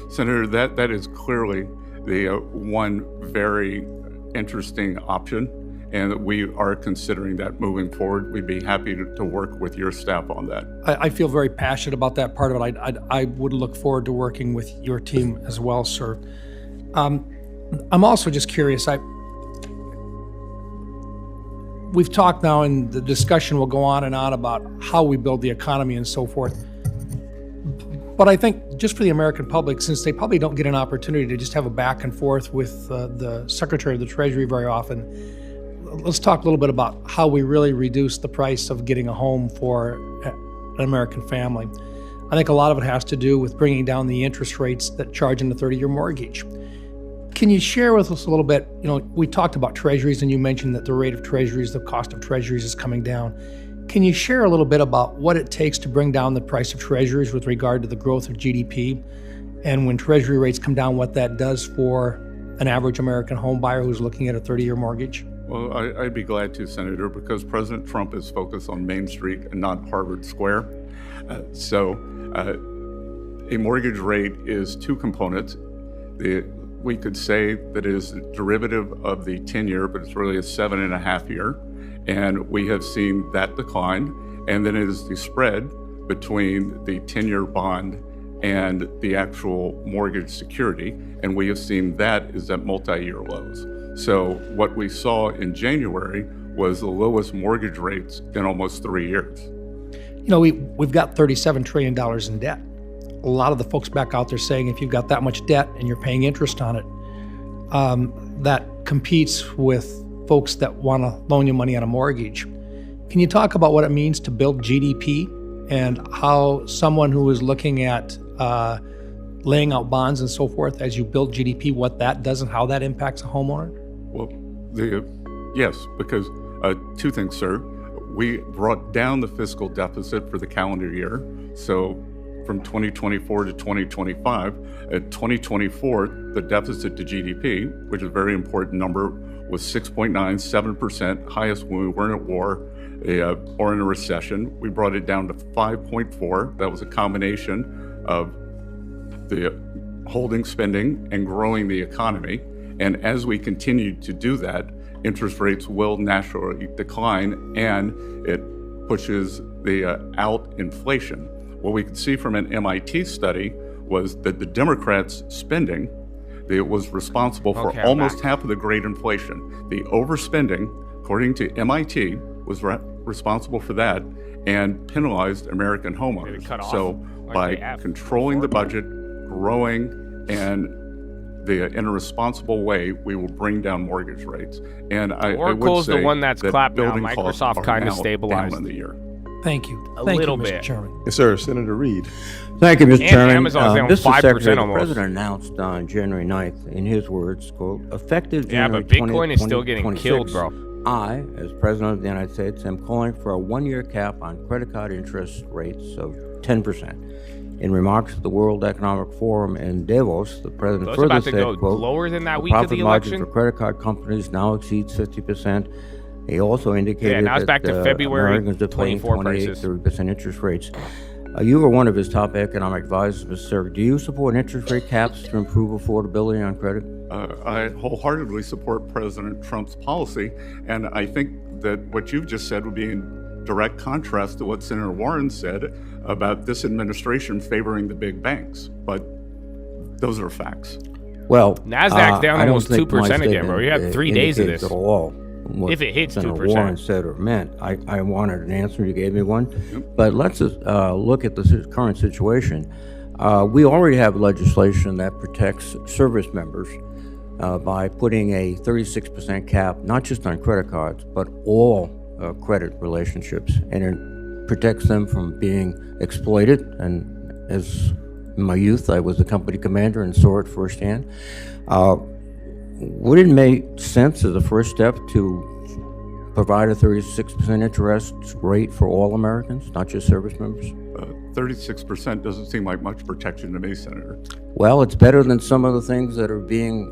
Senator, that is clearly the one very interesting option, and we are considering that moving forward. We'd be happy to work with your staff on that. I feel very passionate about that part of it. I would look forward to working with your team as well, sir. I'm also just curious. We've talked now, and the discussion will go on and on about how we build the economy and so forth. But I think just for the American public, since they probably don't get an opportunity to just have a back and forth with the Secretary of the Treasury very often, let's talk a little bit about how we really reduce the price of getting a home for an American family. I think a lot of it has to do with bringing down the interest rates that charge in the 30-year mortgage. Can you share with us a little bit, we talked about treasuries and you mentioned that the rate of treasuries, the cost of treasuries is coming down. Can you share a little bit about what it takes to bring down the price of treasuries with regard to the growth of GDP? And when treasury rates come down, what that does for an average American home buyer who's looking at a 30-year mortgage? Well, I'd be glad to, Senator, because President Trump is focused on Main Street and not Harvard Square. So a mortgage rate is two components. We could say that it is a derivative of the 10-year, but it's really a 7.5-year. And we have seen that decline. And then it is the spread between the 10-year bond and the actual mortgage security. And we have seen that is at multi-year lows. So what we saw in January was the lowest mortgage rates in almost 3 years. We've got $37 trillion in debt. a lot of the folks back out there saying if you've got that much debt and you're paying interest on it, that competes with folks that want to loan you money on a mortgage. Can you talk about what it means to build GDP and how someone who is looking at laying out bonds and so forth as you build GDP, what that does and how that impacts a homeowner? Well, yes, because two things, sir. We brought down the fiscal deficit for the calendar year. So from 2024 to 2025, at 2024, the deficit to GDP, which is a very important number, was 6.97%, highest when we weren't at war or in a recession. We brought it down to 5.4. That was a combination of the holding spending and growing the economy. And as we continue to do that, interest rates will naturally decline, and it pushes the out inflation. What we could see from an MIT study was that the Democrats' spending it was responsible for almost half of the great inflation. The overspending, according to MIT, was responsible for that and penalized American homeowners. So by controlling the budget, growing, and in a responsible way, we will bring down mortgage rates. And Oracle's I would say the one that's clapped now. building costs Microsoft are kind of now stabilized down in the year. Thank you. A Thank little you, Mr. bit. Chairman. Yes, sir. Senator Reed. Thank you, Mr. And Chairman. Amazon's down Mr. 5% Secretary, the almost. President announced on January 9th, in his words, quote, effective Yeah, January but Bitcoin 20, is still getting 2026, killed, bro. I, as President of the United States, am calling for a one-year cap on credit card interest rates of 10%. In remarks at the World Economic Forum in Davos, the President So it's further about to said, go quote, lower than that the week of profit the margin election. for credit card companies now exceeds 50%. He also indicated now it's back to that February Americans are paying 24 28, prices. 30% interest rates. You were one of his top economic advisors, Mr. Sir. Do you support interest rate caps to improve affordability on credit? I wholeheartedly support President Trump's policy, and I think that what you've just said would be in direct contrast to what Senator Warren said about this administration favoring the big banks. But those are facts. Well, NASDAQ's down I don't almost think 2% my again, bro. You had 3 days of indicates this. At all what If it hits Senator 2%. Warren said or meant. I wanted an answer. You gave me one. But let's look at the current situation. We already have legislation that protects service members by putting a 36% cap, not just on credit cards, but all credit relationships. And it protects them from being exploited. And as in my youth, I was a company commander and saw it firsthand. Would it make sense as a first step to provide a 36% interest rate for all Americans, not just service members? 36% doesn't seem like much protection to me, Senator. Well, it's better than some of the things that are being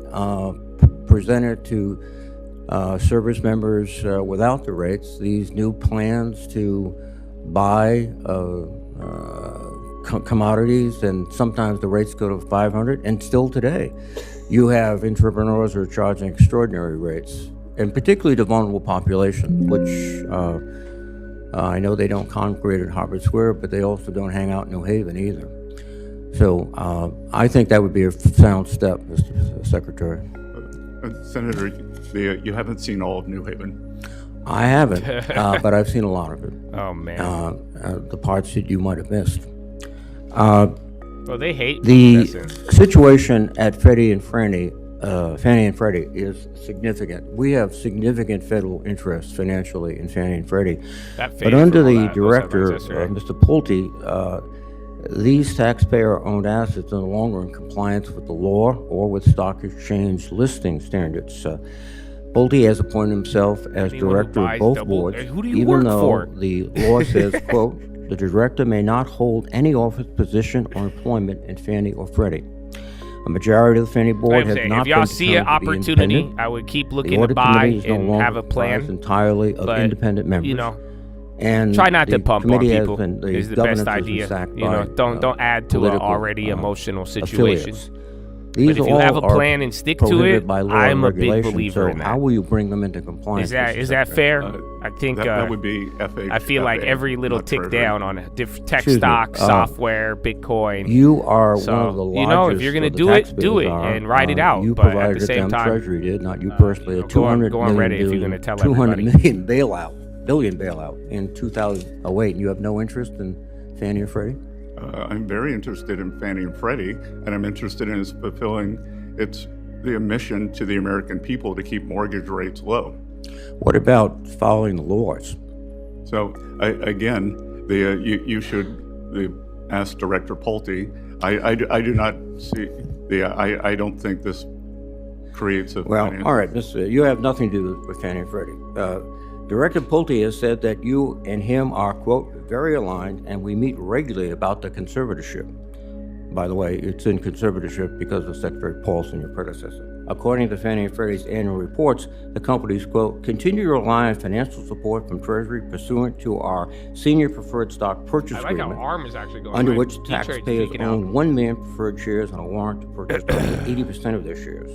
presented to service members without the rates. These new plans to buy commodities, and sometimes the rates go to 500, and still today. You have entrepreneurs who are charging extraordinary rates, and particularly to vulnerable populations, which I know they don't congregate at Harvard Square, but they also don't hang out in New Haven either. So I think that would be a sound step, Mr. Secretary. Senator, you haven't seen all of New Haven. I haven't, but I've seen a lot of it. Oh, man. The parts that you might have missed. Well, they hate The investors. situation at Fannie and Freddie is significant. We have significant federal interest financially in Fannie and Freddie. That But faded under for all the that. director, Those headlines Mr. Pulte, these taxpayer-owned assets are no longer in compliance with the law or with stock exchange listing standards. Pulte has appointed himself as Anyone who director of buys both double- boards, who do you even work though for? the law says, quote, the director may not hold any office position or employment in Fannie or Freddie. A majority of the Fannie board has not if y'all been see an determined to be opportunity, independent. I would keep The looking to audit buy committee is no and longer have a comprised plan. entirely of But, independent members. you know, And try not to the pump on committee has people been- the is the governance best has been idea. sacked You know, by, don't add to an political, already emotional situation. affiliates. But These if you all have a are plan and stick to prohibited it, by law I'm and a big regulation. believer So in that. how will you bring them into compliance? Is that Mr. is that Secretary? fair? I think That would be FHA. I feel like every little not tick Treasury. down on tech Excuse me, stock, software, Bitcoin. You are So, one of the largest. you know, if you're gonna of the do it, taxpayers do it are. and write it out, You but at the provided same them, time, Treasury did, not you personally. A go on- 200 go on million Reddit if you're billion- gonna tell 200 everybody. million billion bailout in 2008. You have no interest in Fannie or Freddie? I'm very interested in Fannie and Freddie, and I'm interested in fulfilling the mission to the American people to keep mortgage rates low. What about following the laws? So you should ask Director Pulte. I do not see I don't think this creates a. Well, all right, you have nothing to do with Fannie and Freddie. Director Pulte has said that you and him are, quote, very aligned, and we meet regularly about the conservatorship. By the way, it's in conservatorship because of Secretary Paulson, your predecessor. According to Fannie and Freddie's annual reports, the companies, quote, continue to rely on financial support from Treasury pursuant to our senior preferred stock purchase agreement, ARM is actually going under which taxpayers own 1 million preferred shares and a warrant to purchase 80% of their shares.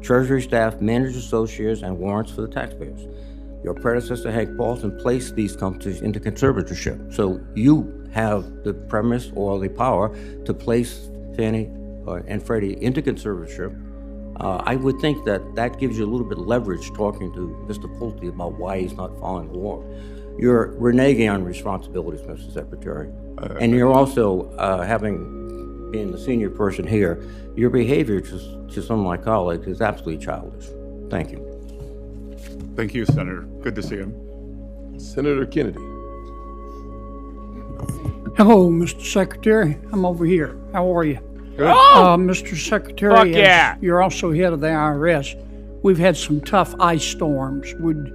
Treasury staff manages those shares and warrants for the taxpayers. Your predecessor, Hank Paulson, placed these companies into conservatorship. So you have the premise or the power to place Fannie and Freddie into conservatorship. I would think that gives you a little bit of leverage talking to Mr. Pulte about why he's not following the law. You're reneging on responsibilities, Mr. Secretary. And you're also, being the senior person here, your behavior to some of my colleagues is absolutely childish. Thank you. Thank you, Senator. Good to see him. Senator Kennedy. Hello, Mr. Secretary. I'm over here. How are you? Good. Mr. Secretary, you're also head of the IRS. We've had some tough ice storms. Would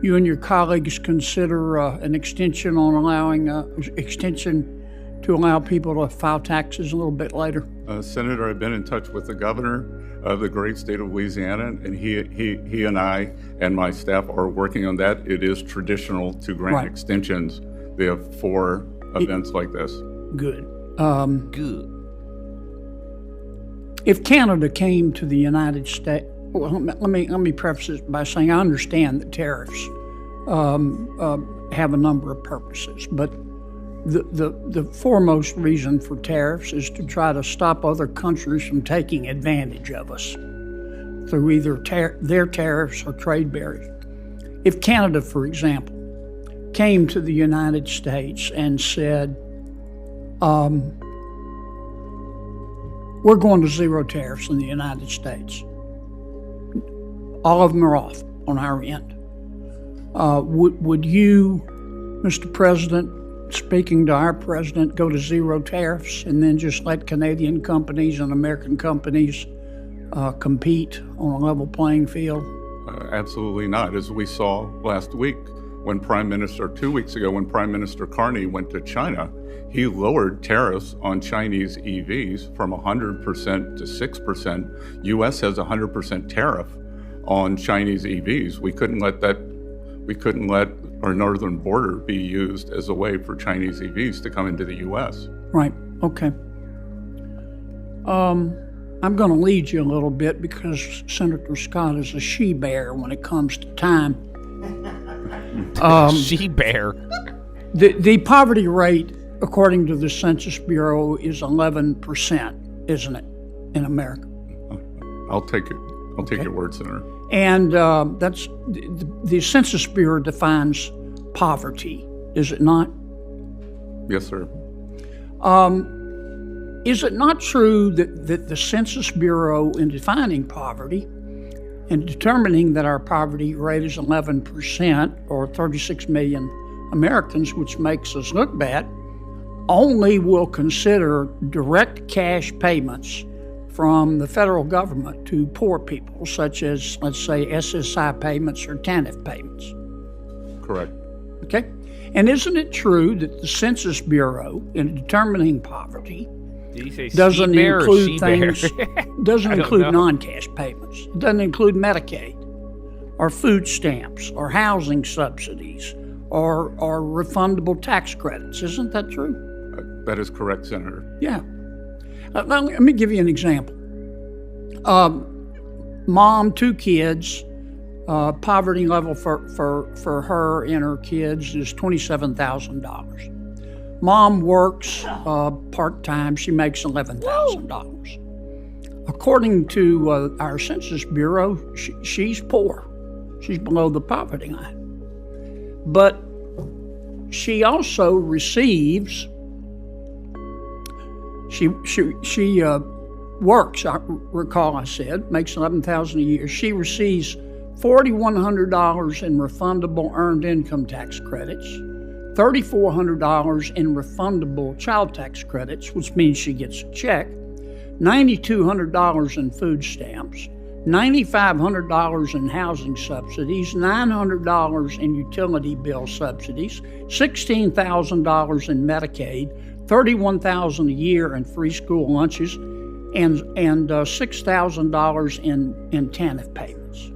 you and your colleagues consider an extension to allow people to file taxes a little bit later? Senator, I've been in touch with the governor of the great state of Louisiana, and he and I and my staff are working on that. It is traditional to grant extensions for events like this. Good. Good. If Canada came to the United States, well, let me preface this by saying I understand that tariffs have a number of purposes, but the foremost reason for tariffs is to try to stop other countries from taking advantage of us through either their tariffs or trade barriers. If Canada, for example, came to the United States and said, we're going to zero tariffs in the United States. All of them are off on our end. Would you, Mr. President, speaking to our president, go to zero tariffs and then just let Canadian companies and American companies compete on a level playing field? Absolutely not. As we saw last week, 2 weeks ago, when Prime Minister Carney went to China, he lowered tariffs on Chinese EVs from 100% to 6%. U.S. has a 100% tariff on Chinese EVs. We couldn't let our northern border be used as a way for Chinese EVs to come into the U.S. Right. Okay. I'm going to lead you a little bit because Senator Scott is a she-bear when it comes to time. She-bear? The poverty rate, according to the Census Bureau, is 11%, isn't it, in America? I'll take it. I'll take your word, Senator. And that's the Census Bureau defines poverty, is it not? Yes, sir. Is it not true that the Census Bureau, in defining poverty and determining that our poverty rate is 11%, or 36 million Americans, which makes us look bad, only will consider direct cash payments from the federal government to poor people, such as, let's say, SSI payments or TANF payments? Correct. Okay. And isn't it true that the Census Bureau, in determining poverty, doesn't include things, doesn't include non-cash payments? It doesn't include Medicaid or food stamps or housing subsidies or refundable tax credits. Isn't that true? That is correct, Senator. Yeah. Let me give you an example. Mom, 2 kids, poverty level for her and her kids is $27,000. Mom works part-time. She makes $11,000. According to our Census Bureau, she's poor. She's below the poverty line. But she also receives She works. I recall I said makes $11,000 a year. She receives $4,100 in refundable earned income tax credits, $3,400 in refundable child tax credits, which means she gets a check, $9,200 in food stamps, $9,500 in housing subsidies, $900 in utility bill subsidies, $16,000 in Medicaid, $31,000 a year in free school lunches, and $6,000 in TANF payments.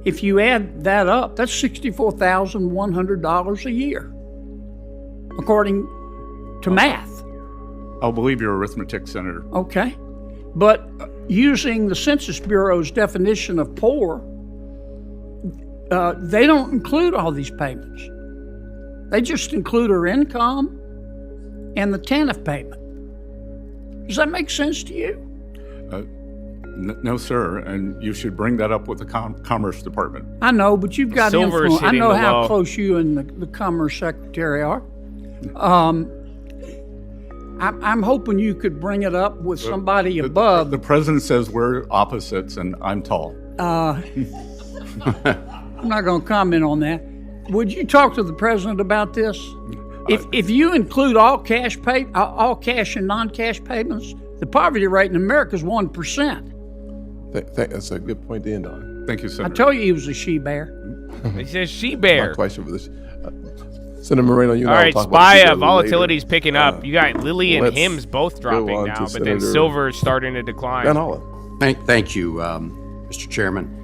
If you add that up, that's $64,100 a year, according to math. I'll believe your arithmetic, Senator. Okay. But using the Census Bureau's definition of poor, they don't include all these payments. They just include her income and the TANF payment. Does that make sense to you? No, sir, and you should bring that up with the Commerce Department. I know, but you've got Silver's influence. I know how wall. close you and the Commerce Secretary are. I'm hoping you could bring it up with somebody above. The president says we're opposites, and I'm tall. I'm not going to comment on that. Would you talk to the president about this? If you include all cash and non-cash payments, the poverty rate in America is 1%. That's a good point to end on. Thank you, I Senator. told you he was a she-bear. He says she-bear. Not quite sure for this. Senator Moreno, you and All I will right, talk about this a SPY, little volatility's later. picking up. You got Lilly and let's Hims both go dropping on now, to but then Senator silver is starting to decline. Van Hollen. Thank you, Mr. Chairman.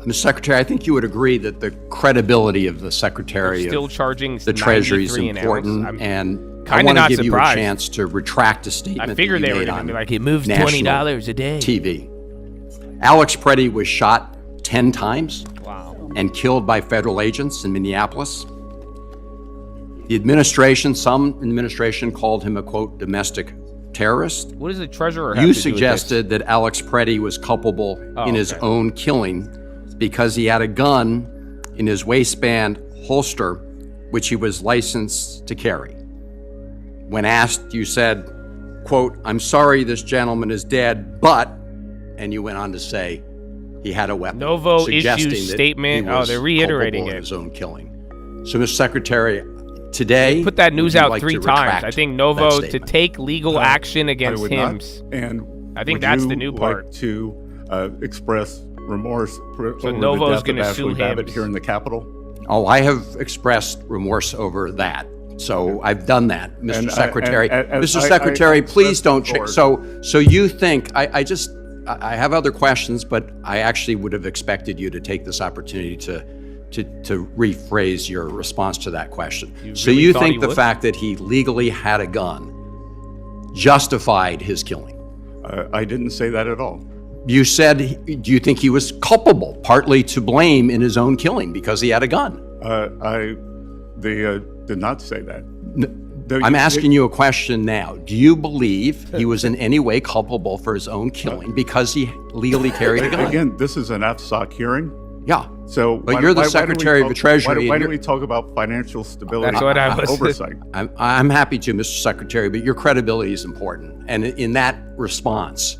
Mr. Secretary, I think you would agree that the credibility of the Secretary They're still of charging the Treasury is 93 an ounce. important, I'm and I kinda want to not give surprised. you a chance to retract a statement I figured that they you were made going to on be like, it moves national $20 a day. TV. Alex Preddy was shot 10 times Wow. and killed by federal agents in Minneapolis. The administration, some in the administration called him a, quote, domestic terrorist. What does the treasurer have You to do with suggested that Alex Preddy was culpable in his okay. own killing because he had a gun in his waistband holster, which he was licensed to carry. When asked, you said, quote, I'm sorry this gentleman is dead, but, and you went on to say he had a weapon. Novo suggesting issues that statement. he Oh, was they're reiterating culpable in it. his own killing. So, Mr. Secretary, today, Put that news would you out like 3 to times. retract I think that Novo to statement? take legal action I against would not. Hims. And I think would that's you the new part. Like to express remorse over Novo's the death gonna of Ashley sue Babbitt Hims. here in the Capitol? Oh, I have expressed remorse over that. So I've done that, Mr. And, Secretary. as Mr. I Secretary, please don't. expressed So you think I have other questions, but I actually would have expected you to take this opportunity to rephrase your response to that question. So really you thought think he the would? fact that he legally had a gun justified his killing? I didn't say that at all. You said, do you think he was culpable, partly to blame in his own killing because he had a gun? They did not say that. I'm asking you a question now. Do you believe he was in any way culpable for his own killing because he legally carried a gun? Again, this is an FSOC hearing. Yeah. So, But you're the Secretary of the Treasury. Why do we talk about financial stability That's what I was- oversight? I'm happy to, Mr. Secretary, but your credibility is important. And in that response,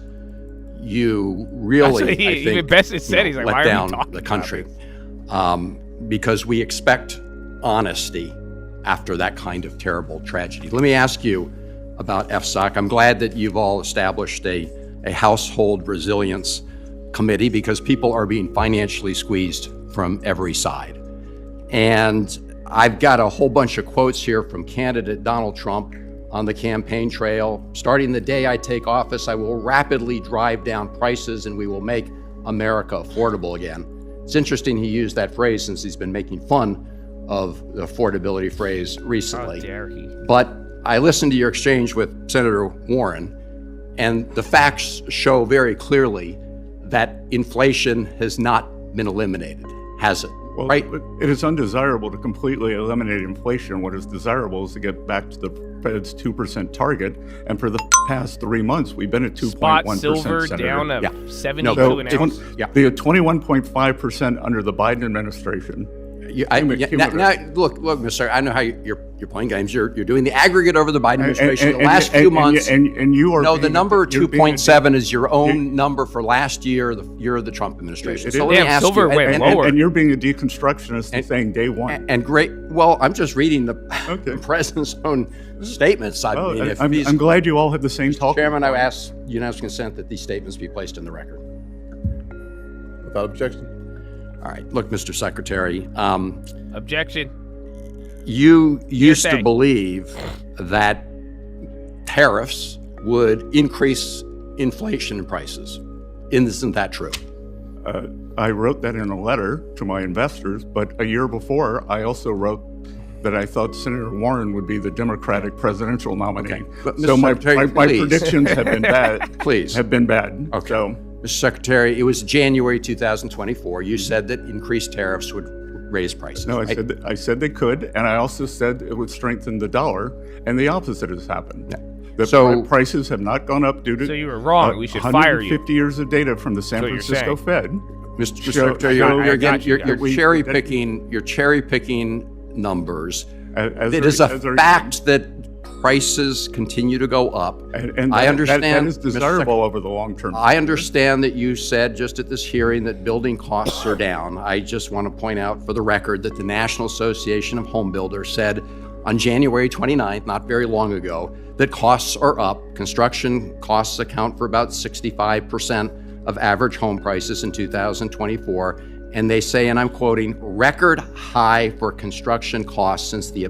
you really, That's what I even think, Besset said. He's like, let why are we down talking the about country. this? Because we expect honesty after that kind of terrible tragedy. Let me ask you about FSOC. I'm glad that you've all established a household resilience committee because people are being financially squeezed from every side. And I've got a whole bunch of quotes here from candidate Donald Trump on the campaign trail. Starting the day I take office, I will rapidly drive down prices and we will make America affordable again. It's interesting he used that phrase since he's been making fun of the affordability phrase recently. How dare he? But I listened to your exchange with Senator Warren, and the facts show very clearly that inflation has not been eliminated, has it? Well, right? It is undesirable to completely eliminate inflation. What is desirable is to get back to the Fed's 2% target. And for the past 3 months, we've been at 2.1%. Spot silver Senator. down Yeah. to 72 No, an ounce. yeah. The 21.5% under the Biden administration Now, look, Mr. I know how you're playing games. You're doing the aggregate over the Biden administration. The last few months, and you are. No, the number 2.7 is your own number for last year, the year of the Trump administration. So let me ask silver you, went lower. And you're being a deconstructionist and saying day one. And great. Well, I'm just reading the president's own statements. I'm glad you all have the same talk. Chairman, I ask unanimous consent that these statements be placed in the record. Without objection. All right. Look, Mr. Secretary. Objection. You used to believe that tariffs would increase inflation and prices. Isn't that true? I wrote that in a letter to my investors, but a year before, I also wrote that I thought Senator Warren would be the Democratic presidential nominee. Okay. So my predictions have been bad. Please. Have been bad. Okay. So, Mr. Secretary, it was January 2024. You said that increased tariffs would raise prices. No, I said they could, and I also said it would strengthen the dollar, and the opposite has happened. The prices have not gone up due to. So you were wrong. We should fire you. 150 years of data from the San Francisco Fed. Mr. Secretary, you're cherry picking. You're cherry picking numbers. It is a fact that prices continue to go up. And I understand that is desirable over the long term. I understand that you said just at this hearing that building costs are down. I just want to point out for the record that the National Association of Home Builders said on January 29th, not very long ago, that costs are up. Construction costs account for about 65% of average home prices in 2024. And they say, and I'm quoting, record high for construction costs since the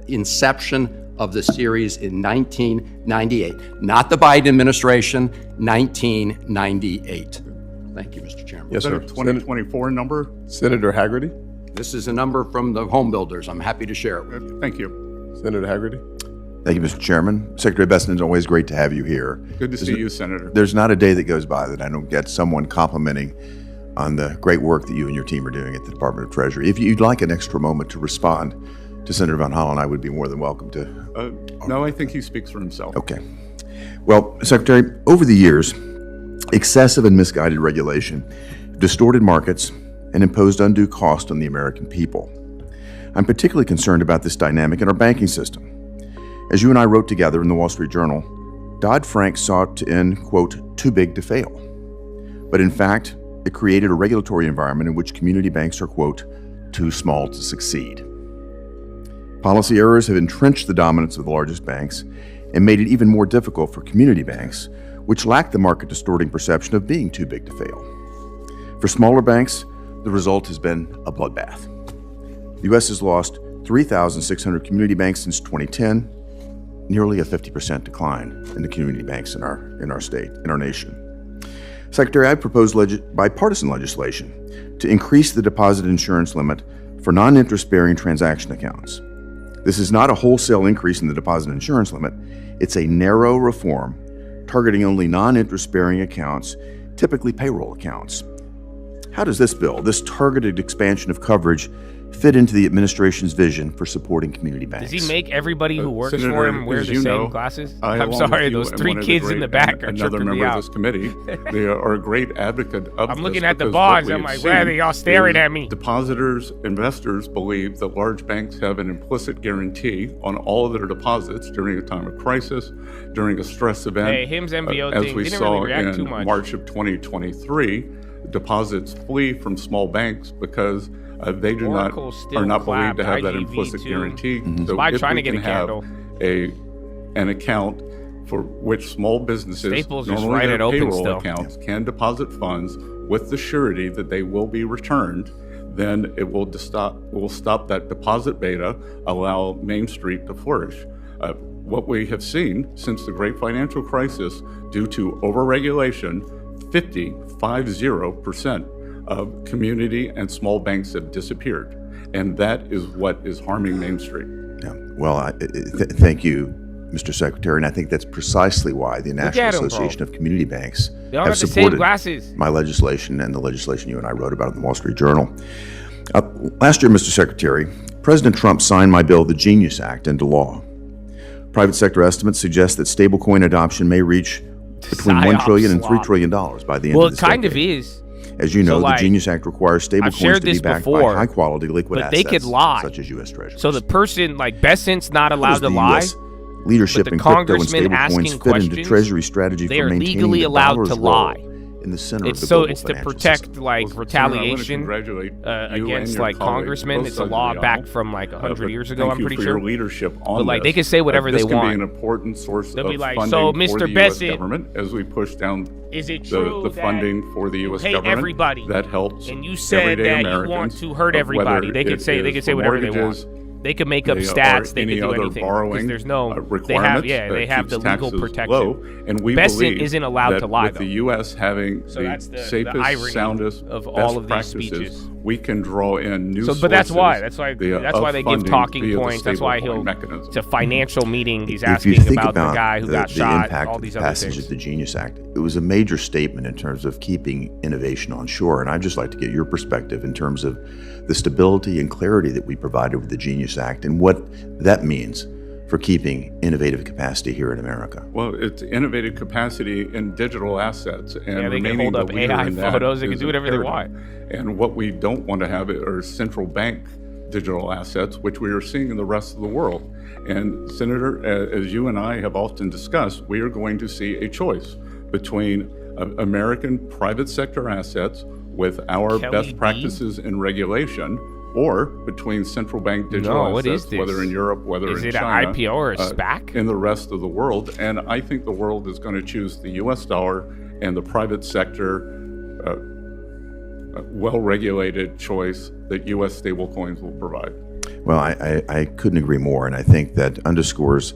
inception of the series in 1998. Not the Biden administration, 1998. Thank you, Mr. Chairman. Yes, sir. 2024 number? Senator Haggerty? This is a number from the home builders. I'm happy to share it with you. Thank you. Senator Haggerty? Thank you, Mr. Chairman. Secretary Bessent, it's always great to have you here. Good to see you, Senator. There's not a day that goes by that I don't get someone complimenting on the great work that you and your team are doing at the Department of Treasury. If you'd like an extra moment to respond to Senator Van Hollen, I would be more than welcome to. No, I think he speaks for himself. Okay. Well, Secretary, over the years, excessive and misguided regulation distorted markets and imposed undue cost on the American people. I'm particularly concerned about this dynamic in our banking system. As you and I wrote together in the Wall Street Journal, Dodd-Frank sought to end, quote, too big to fail. But in fact, it created a regulatory environment in which community banks are, quote, too small to succeed. Policy errors have entrenched the dominance of the largest banks and made it even more difficult for community banks, which lack the market-distorting perception of being too big to fail. For smaller banks, the result has been a bloodbath. The U.S. has lost 3,600 community banks since 2010, nearly a 50% decline in the community banks in our state, in our nation. Secretary, I proposed bipartisan legislation to increase the deposit insurance limit for non-interest-bearing transaction accounts. This is not a wholesale increase in the deposit insurance limit. It's a narrow reform targeting only non-interest-bearing accounts, typically payroll accounts. How does this bill, this targeted expansion of coverage, fit into the administration's vision for supporting community banks? Does he make everybody who works Senator, for him wear the same glasses? I'm sorry, those three kids in the back are tripping me out. Another member of this committee, they are a great advocate of I'm looking at the bonds. I'm like, why are they all staring at me? Depositors, investors believe that large banks have an implicit guarantee on all of their deposits during a time of crisis, during a stress event. Hey, him's MBO as thing we didn't saw really react too in much. March of 2023, deposits flee from small banks because they are not believed to have that implicit guarantee. Mm-hmm. So I'm if trying we to get can a have candle. an account for which small businesses, Staples just normally right their at open payroll still. accounts, can deposit funds with the surety that they will be returned, then it will stop that deposit beta, allow Main Street to flourish. What we have seen since the great financial crisis, due to overregulation, 50% of community and small banks have disappeared. And that is what is harming Main Street. Yeah. Well, thank you, Mr. Secretary, and I think that's precisely why the National Association of Community Banks have supported my legislation and the legislation you and I wrote about in the Wall Street Journal. Last year, Mr. Secretary, President Trump signed my bill, the Genius Act, into law. Private sector estimates suggest that stablecoin adoption may reach between $1 trillion and $3 trillion by the end of this decade. Well, it kind of is. As you know, like, the Genius Act requires stablecoins to be backed by high-quality liquid but assets, they could lie, such as U.S. Treasuries. So the person, like Bessent's not allowed to lie. US leadership but the in crypto and congressman stablecoins asking fit questions, into Treasury strategy they for are maintaining legally the allowed dollar's to role lie. in the center It's of the so global it's to financial protect system. like Senator, retaliation I wanna congratulate you against and your like colleagues, congressmen. both It's a sides of law the back aisle. from like 100 years ago. Thank I'm you pretty for sure. your leadership on But like this. they could say whatever this they can want. be an important source They'll of be like, funding so, for Mr. the U.S. Bessent, government as we push down is it true the that funding for the U.S. hate government everybody? that helps And you said everyday that Americans, you want to hurt of everybody. whether They could it say is for whatever they mortgages, want. They could make up they stats. are They any could do other anything borrowing because there's no requirements they have the keeps legal taxes protection. low, and we Bessent believe isn't allowed that to lie, with though. the U.S. having So that's the safest, irony soundest, of all best of these practices, speeches. we can draw in new So, but that's why. sources That's why they give funding talking via the points. That's why stablecoin he'll mechanism. to financial meeting. He's If you asking think about the guy who got the shot. impact All of these the other passage things. of the Genius Act, it was a major statement in terms of keeping innovation on shore. And I'd just like to get your perspective in terms of the stability and clarity that we provided with the Genius Act and what that means for keeping innovative capacity here in America. Well, it's innovative capacity in digital assets, and Yeah, they can remaining hold the up leader AI in that photos. They can is do whatever they imperative. And what we don't want to have are central bank digital assets, which we are seeing in the rest of the world. And Senator, as you and I have often discussed, we are going to see a choice between American private sector assets with our Kelly best B? practices in regulation, or between central bank digital what assets, is this? whether in Europe, whether Is in it China, an IPO or a SPAC? in the rest of the world. And I think the world is going to choose the U.S. dollar and the private sector well-regulated choice that U.S. stablecoins will provide. Well, I couldn't agree more, and I think that underscores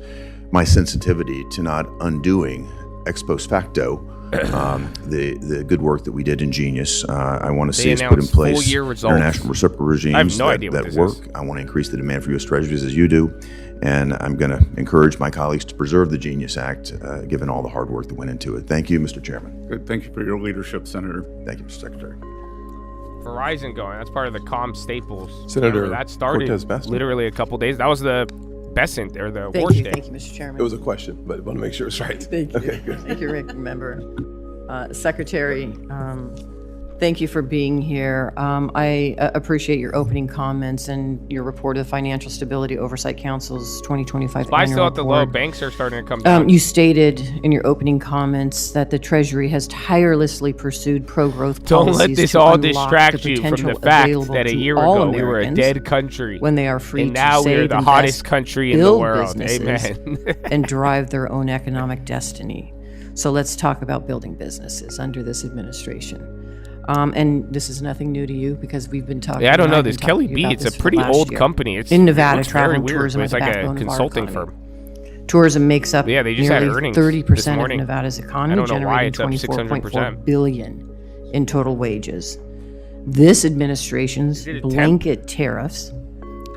my sensitivity to not undoing ex post facto the good work that we did in Genius. I want to see us put in announced place full-year results. international reciprocal regimes I have no idea what that this work. is. I want to increase the demand for U.S. Treasuries as you do, and I'm going to encourage my colleagues to preserve the Genius Act, given all the hard work that went into it. Thank you, Mr. Chairman. Good. Thank you for your leadership, Senator. Thank you, Mr. Secretary. Verizon going. That's part of the Com Staples. Senator Remember, that started Cortez-Masto. literally a couple days. That was the Bessent or the Thank Warsh you, Day. thank you, Mr. Chairman. It was a question, but I want to make sure it's right. Thank you. Okay, good. Thank you, Rick. Member. Secretary, thank you for being here. I appreciate your opening comments and your report of the Financial Stability Oversight Council's 2025 I annual still at the low. report. Banks are starting to come down. You stated in your opening comments that the Treasury has tirelessly pursued pro-growth Don't policies let this to all unlock distract the you from potential the fact available that a to year all ago we were a Americans dead country. when they are free And now to we are save, the invest, hottest country in the build world. businesses, Amen. and drive their own economic destiny. So let's talk about building businesses under this administration. And this is nothing new to you because we've been talking. Yeah, I don't know I've this. been Kelly talking B, about it's this a for pretty last old year. company. In Nevada, it looks travel very and weird. tourism It's are the like a backbone of our consulting economy. firm. Tourism makes up Yeah, they just had nearly earnings 30% this of morning. Nevada's I economy, don't know why generating it's up 600%. $24.4 billion in total wages. This administration's Is it a temp? blanket tariffs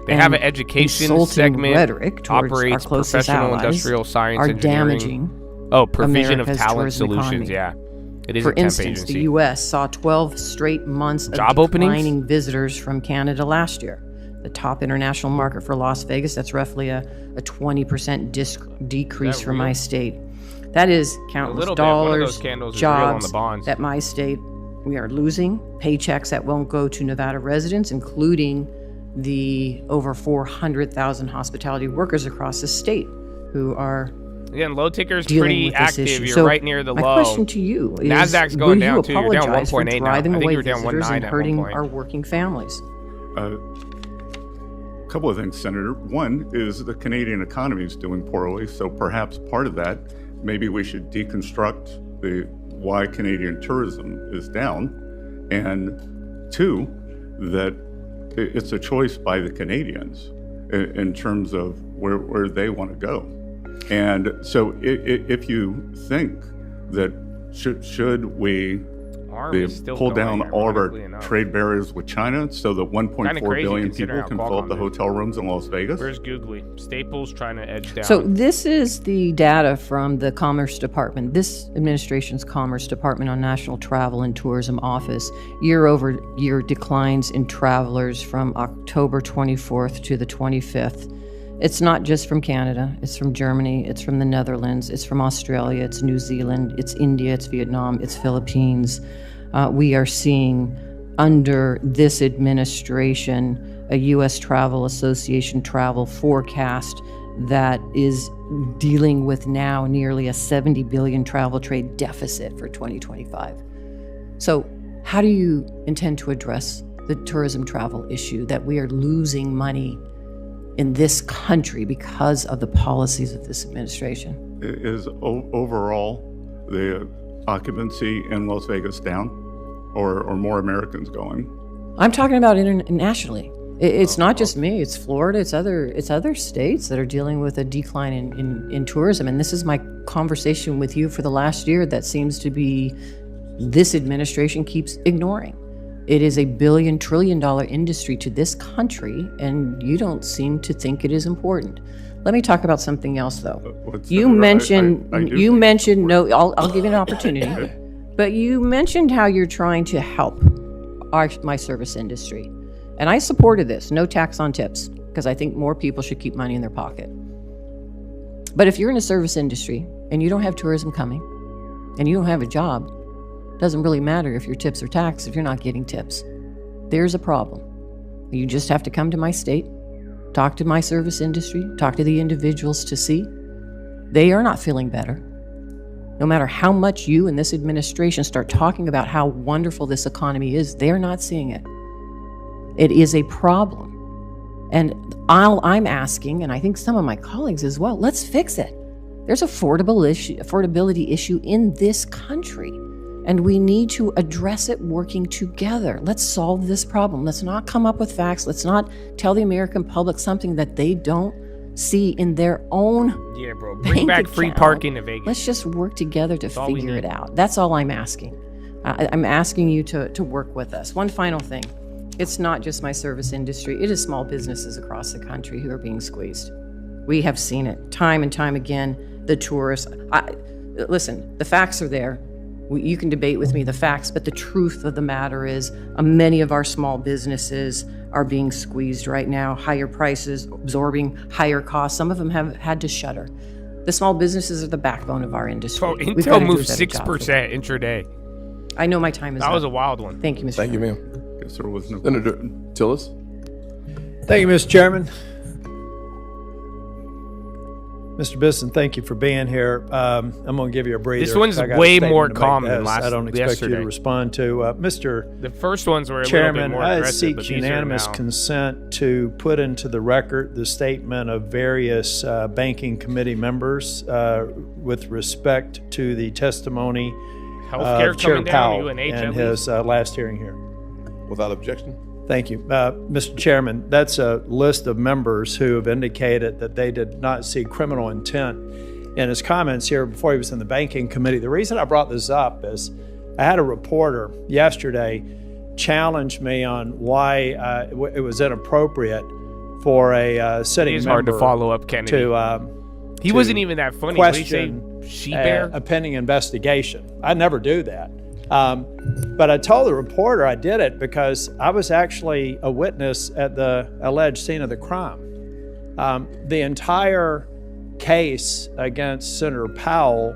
They have an and education insulting segment, rhetoric towards our operates closest professional allies industrial science are engineering. damaging Oh, provision America's of talent tourism solutions. economy. Yeah, it is For a temp instance, agency. the U.S. saw 12 straight months of Job openings? declining visitors from Canada last year. The top international market for Las Vegas, that's roughly a 20% decrease that for real? my state. That is countless little bit. One of dollars, those candles is real on jobs the bonds. that my state, we are losing, paychecks that won't go to Nevada residents, including the over 400,000 hospitality workers across the state who are Again, low ticker is dealing pretty with this active. issue. You're So right near the my low. question to you is, Nasdaq's will going you down too. You're down apologize for 1.8 now. driving I think away you were down visitors 1.9 and at hurting one point. our working families? A couple of things, Senator. One is the Canadian economy is doing poorly, so perhaps part of that, maybe we should deconstruct the why Canadian tourism is down, and two, that it's a choice by the Canadians in terms of where they want to go. And so if you think that should we ARM is still pull going, down all of our ironically enough. trade barriers with China so that 1.4 Kinda crazy billion considering people how can fill up Qualcomm the did. hotel rooms in Las Vegas? Where's Googly? Staples trying to edge down. So this is the data from the Commerce Department, this administration's Commerce Department on National Travel and Tourism Office. Year-over-year declines in travelers from October 24th to the 25th. It's not just from Canada, it's from Germany, it's from the Netherlands, it's from Australia, it's New Zealand, it's India, it's Vietnam, it's Philippines. We are seeing under this administration a U.S. Travel Association travel forecast that is dealing with now nearly a $70 billion travel trade deficit for 2025. So how do you intend to address the tourism travel issue that we are losing money in this country because of the policies of this administration? Is overall the occupancy in Las Vegas down, or more Americans going? I'm talking about internationally. It's not just me. It's Florida. It's other states that are dealing with a decline in tourism. And this is my conversation with you for the last year that seems to be this administration keeps ignoring. It is a $1 trillion industry to this country, and you don't seem to think it is important. Let me talk about something else, though. You mentioned no. I'll give you an opportunity, but you mentioned how you're trying to help my service industry. And I supported this, no tax on tips, because I think more people should keep money in their pocket. But if you're in a service industry and you don't have tourism coming and you don't have a job, it doesn't really matter if your tips are taxed if you're not getting tips. There's a problem. You just have to come to my state, talk to my service industry, talk to the individuals to see. They are not feeling better. No matter how much you and this administration start talking about how wonderful this economy is, they're not seeing it. It is a problem. And all I'm asking, and I think some of my colleagues as well, let's fix it. There's affordability issue in this country, and we need to address it working together. Let's solve this problem. Let's not come up with facts. Let's not tell the American public something that they don't see in their own Bring back free parking to Vegas. Let's just work together to figure it out. That's all I'm asking. I'm asking you to work with us. One final thing. It's not just my service industry. It is small businesses across the country who are being squeezed. We have seen it time and time again. The tourists. Listen, the facts are there. You can debate with me the facts, but the truth of the matter is many of our small businesses are being squeezed right now. Higher prices, absorbing higher costs. Some of them have had to shutter. The small businesses are the backbone of our industry. So Intel moved 6% intraday. I know my time is up. That was a wild one. Thank you, Mr. Thank you, ma'am. Yes, there was no. Senator Tillis. Thank you, Mr. Chairman. Mr. Bisson, thank you for being here. I'm going to give you a breather. This one's way more calm than last. I don't expect yesterday. you to respond to Mr. The first ones were a Chairman, little bit more I aggressive, but seek these unanimous are now. consent to put into the record the statement of various banking committee members with respect to the testimony Healthcare of Chair coming down, Powell UNH in at his last hearing here. Without objection. Thank you. Mr. Chairman, that's a list of members who have indicated that they did not see criminal intent in his comments here before he was in the banking committee. The reason I brought this up is I had a reporter yesterday challenge me on why it was inappropriate for a sitting member hard to follow up, Kennedy. He wasn't even that funny. What did he say? She-bear? A pending investigation. I never do that. But I told the reporter I did it because I was actually a witness at the alleged scene of the crime. The entire case against Senator Powell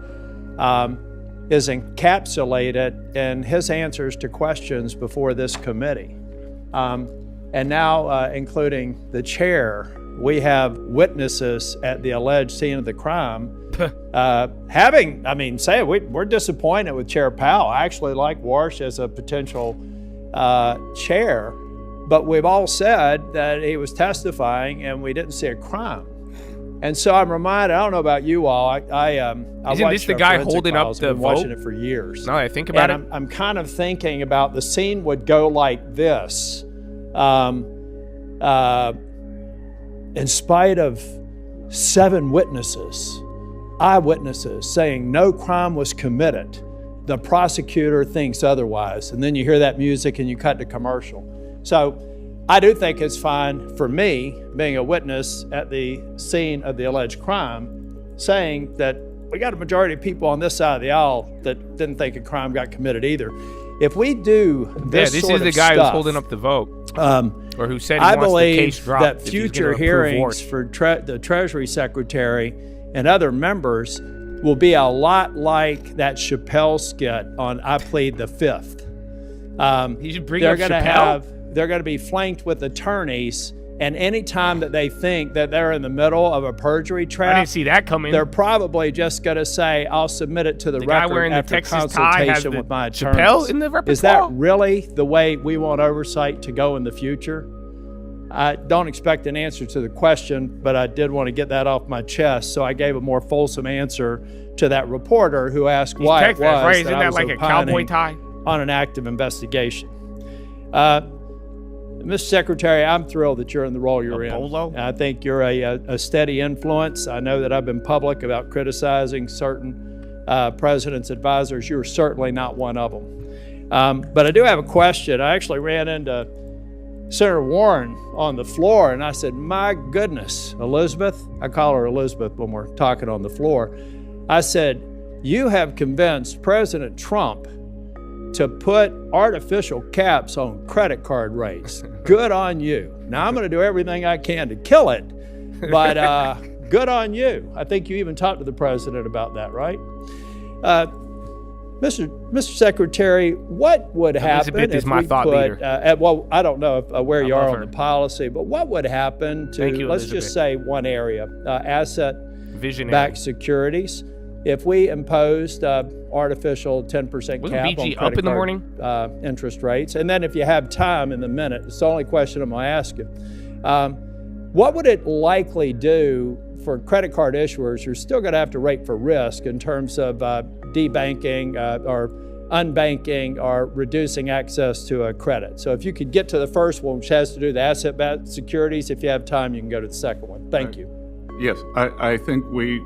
is encapsulated in his answers to questions before this committee. And now, including the chair, we have witnesses at the alleged scene of the crime we're disappointed with Chair Powell. I actually like Warsh as a potential chair, but we've all said that he was testifying and we didn't see a crime. And so I'm reminded, I don't know about you all, I Isn't this the guy holding up the I've been watching vote? it for years. No, I think about and it. I'm kind of thinking about the scene would go like this. In spite of 7 eyewitnesses saying no crime was committed, the prosecutor thinks otherwise. And then you hear that music and you cut to commercial. So I do think it's fine for me, being a witness at the scene of the alleged crime, saying that we got a majority of people on this side of the aisle that didn't think a crime got committed either. If we do this this sort is the of guy stuff, who's holding up the vote. Or who said he I wants the case believe dropped that if he's future gonna approve hearings Warsh. for the Treasury Secretary and other members will be a lot like that Chappelle skit on I Plead the Fifth. You should bring up Chappelle. They're going to be flanked with attorneys, and any time that they think that they're in the middle of a perjury trap, I didn't see that coming. They're probably just going to say, "I'll submit it to the guy record wearing the after Texas tie has consultation with my Chappelle attorneys." in the repertoire? Is that really the way we want oversight to go in the future? I don't expect an answer to the question, but I did want to get that off my chest, so I gave a more fulsome answer to that reporter who asked why it was right? Isn't that I that was like a cowboy tie? on an active investigation. Mr. Secretary, I'm thrilled that you're in the role you're in. Bolo? I think you're a steady influence. I know that I've been public about criticizing certain president's advisors. You're certainly not one of them. But I do have a question. I actually ran into Senator Warren on the floor, and I said, my goodness, Elizabeth, I call her Elizabeth when we're talking on the floor. I said, you have convinced President Trump to put artificial caps on credit card rates. Good on you. Now, I'm going to do everything I can to kill it, but good on you. I think you even talked to the president about that, right? Mr. Secretary, what would happen Elizabeth is my thought leader. Well, I don't know where you are on the policy, but what would happen to, you, let's just say one area, asset-backed securities? If we imposed artificial 10% cap on credit up in the card, morning? Interest rates, and then if you have time in the minute, it's the only question I'm going to ask you. What would it likely do for credit card issuers? You're still going to have to rate for risk in terms of debanking or unbanking or reducing access to a credit. So if you could get to the first one, which has to do with asset-backed securities, if you have time, you can go to the second one. Thank you. Yes, I think we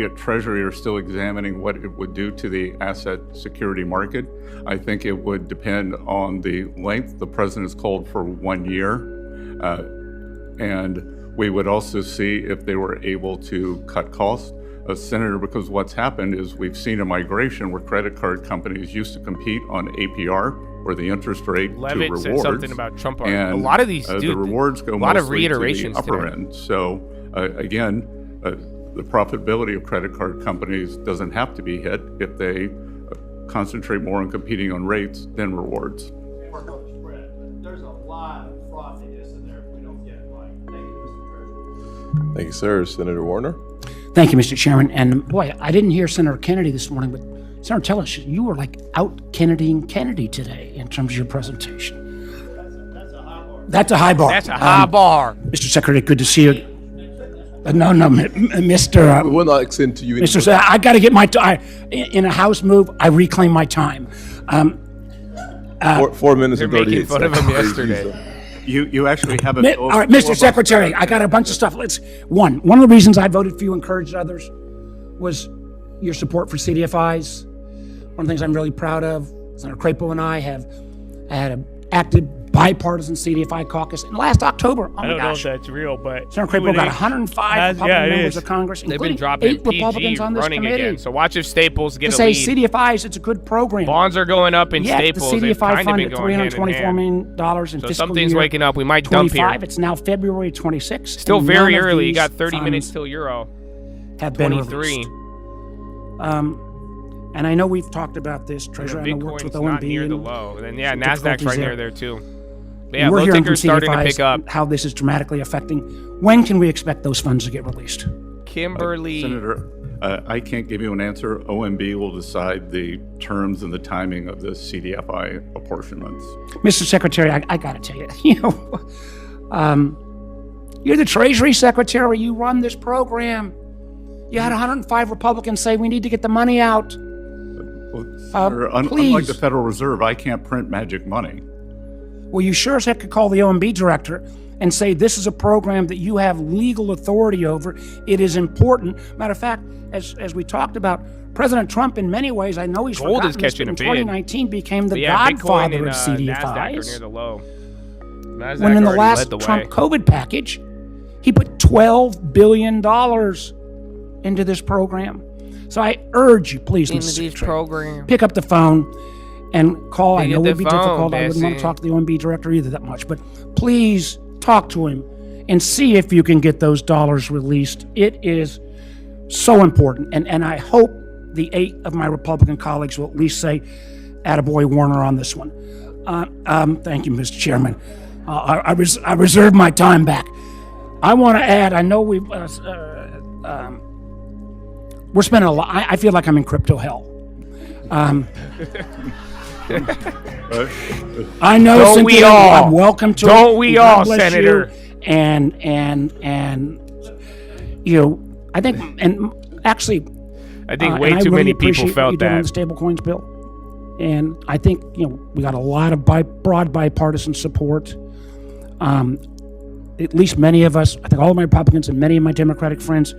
at Treasury are still examining what it would do to the asset security market. I think it would depend on the length. The president has called for 1 year. And we would also see if they were able to cut costs. Senator, because what's happened is we've seen a migration where credit card companies used to compete on APR, or the interest rate, Levitt to rewards. said something about Trump. And a lot of these, the rewards go a lot of mostly reiterations to the upper today. end. So again, the profitability of credit card companies doesn't have to be hit if they concentrate more on competing on rates than rewards. There's a lot of frothiness in there if we don't get it right. Thank you, Mr. President. Thank you, sir. Senator Warner. Thank you, Mr. Chairman. And boy, I didn't hear Senator Kennedy this morning, but Senator Tillis, you were like out Kennedying Kennedy today in terms of your presentation. That's a high bar. That's a high bar. Mr. Secretary, good to see you. No, Mr. We will not extend to you anymore. Mr. I got to get my time. In a House move, I reclaim my time. 4 minutes and 38 seconds. You're making fun of him yesterday. You actually have a All right, Mr. Secretary, I got a bunch of stuff. One of the reasons I voted for you, encouraged others, was your support for CDFIs. One of the things I'm really proud of, Senator Crapo and I had an active bipartisan CDFI caucus. And last October, I don't know if that's real, but Senator Crapo got 105 Republican members of Congress, They've been including dropping 8 Republicans on this running committee. again. So watch if Staples get To a say lead. CDFIs, it's a good program. Bonds are going up in Yet Staples. the They've CDFI kind of fund been at going hand in $324 hand. million in So fiscal something's year waking up. We might dump 25. here. It's now February 26. Still and very none of early. You these got 30 minutes funds till Euro. have been 23. released. And I know we've talked about this. Treasury I know works with Bitcoin's not OMB. near the and low. And then, yeah, some Nasdaq's right difficulties near there, too. But yeah, and we're low hearing from ticker's starting to CDFIs pick up. how this is dramatically affecting. When can we expect those funds to get released? Kimberly. Senator, I can't give you an answer. OMB will decide the terms and the timing of the CDFI apportionments. Mr. Secretary, I got to tell you, you're the Treasury Secretary. You run this program. You had 105 Republicans say we need to get the money out. Well, Senator, unlike please. the Federal Reserve, I can't print magic money. Well, you sure as heck could call the OMB director and say this is a program that you have legal authority over. It is important. Matter of fact, as we talked about, President Trump, in many ways, I know he's Gold forgotten is this, catching but in a bid. 2019 became the But yeah, Bitcoin godfather and of Nasdaq are near CDFIs. the low. Nasdaq When in the already last led the Trump way. COVID package, he put $12 billion into this program. So I urge you, please, Mr. Secretary, pick up the phone and call. I know it would be difficult. I wouldn't want to talk to the OMB director either that much, but please talk to him and see if you can get those dollars released. It is so important. And I hope the 8 of my Republican colleagues will at least say, attaboy Warner on this one. Thank you, Mr. Chairman. I reserve my time back. I want to add, I know we're spending a lot. I feel like I'm in crypto hell. I know. Don't we all? I'm welcome to. Don't we all, Senator? And I think, and actually, I think way too many people felt that on the stablecoins bill, and I think we got a lot of broad bipartisan support. At least many of us, I think all of my Republicans and many of my Democratic friends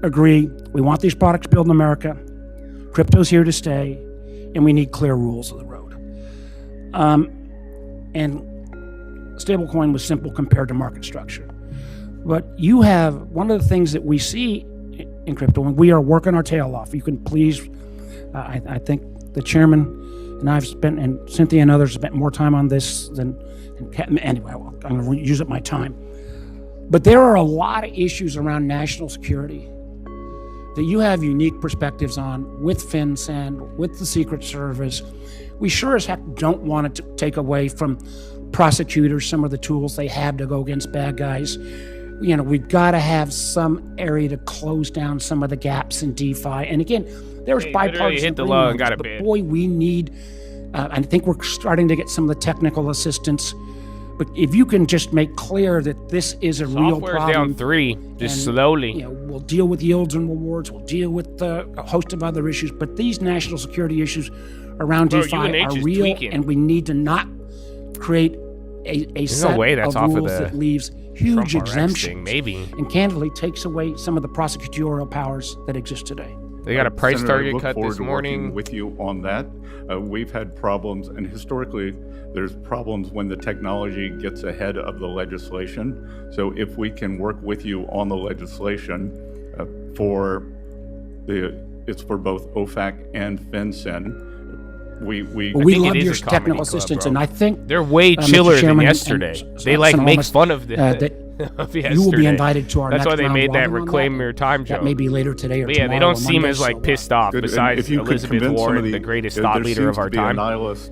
agree. We want these products built in America. Crypto's here to stay, and we need clear rules of the road. And stablecoin was simple compared to market structure. But you have one of the things that we see in crypto, and we are working our tail off. You can please, I think the chairman and I've spent, and Cynthia and others spent more time on this than, anyway, I'm going to use up my time. But there are a lot of issues around national security that you have unique perspectives on with FinCEN, with the Secret Service. We sure as heck don't want to take away from prosecutors some of the tools they have to go against bad guys. We've got to have some area to close down some of the gaps in DeFi. And again, there's bipartisan hit the low and got a bid. Boy, we need, I think we're starting to get some of the technical assistance. But if you can just make clear that this is a real problem. Software's down 3, just slowly. We'll deal with yields and rewards. We'll deal with a host of other issues. But these national security issues around DeFi are real, and we need to not create a set of rules that leaves huge exemptions. Maybe. And candidly takes away some of the prosecutorial powers that exist today. They got a price Senator, target cut this morning. With you on that, we've had problems, and historically, there's problems when the technology gets ahead of the legislation. So if we can work with you on the legislation it's for both OFAC and FinCEN. We love your technical assistance, and I think they're way chiller than yesterday. They make fun of that. You will be invited to our That's next why they round made that robin on reclaim your time show. That may be later today or But tomorrow. yeah, they don't or seem Monday, as pissed off. Besides if you Elizabeth Warren, the greatest thought leader of our time,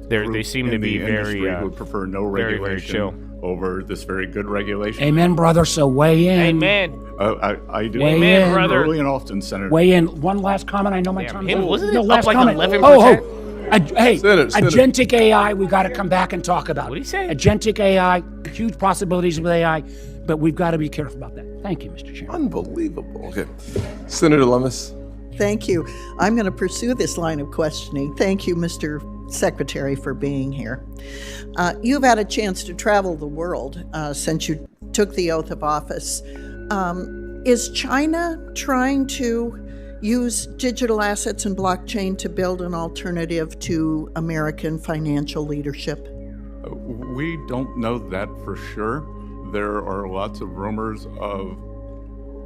they they seem to be very who would prefer no regulation very chill over this very good regulation. Amen, brother. So weigh in. Amen. I do. Amen, brother. Early and often, Senator. Weigh in. One last comment. I know my time is over. Wasn't No, it last up like comment. 11%? Hey, Senator. agentic AI, we got to come back and talk about. What did he say? Agentic AI, huge possibilities with AI, but we've got to be careful about that. Thank you, Mr. Chairman. Unbelievable. Okay. Senator Lummis. Thank you. I'm going to pursue this line of questioning. Thank you, Mr. Secretary, for being here. You've had a chance to travel the world since you took the oath of office. Is China trying to use digital assets and blockchain to build an alternative to American financial leadership? We don't know that for sure. There are lots of rumors of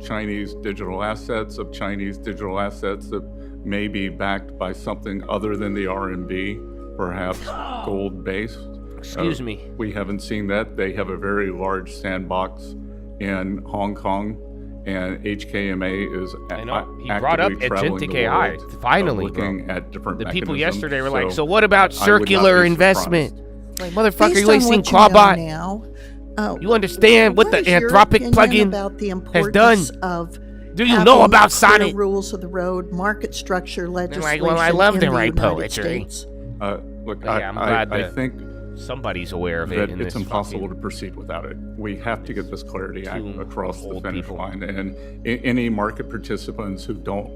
Chinese digital assets that may be backed by something other than the RMB, perhaps gold-based. Excuse me. We haven't seen that. They have a very large sandbox in Hong Kong, and HKMA is I know. He brought up agentic AI. Finally, looking at different the people mechanisms. yesterday were like, so what about circular investment? Like, motherfucker, Based you ain't on seen what you know Clawbot. now, You understand what the is your Anthropic opinion plugin about the has done? importance of Do you know about clear Sonnet? rules of the road, market structure legislation Well, I love in to the write United poetry. States? Look, Yeah, I'm glad I that think somebody's aware of it. that in it's this impossible to fucking- proceed without it. We have to get this clarity act Two across the old finish people. line, and any market participants who don't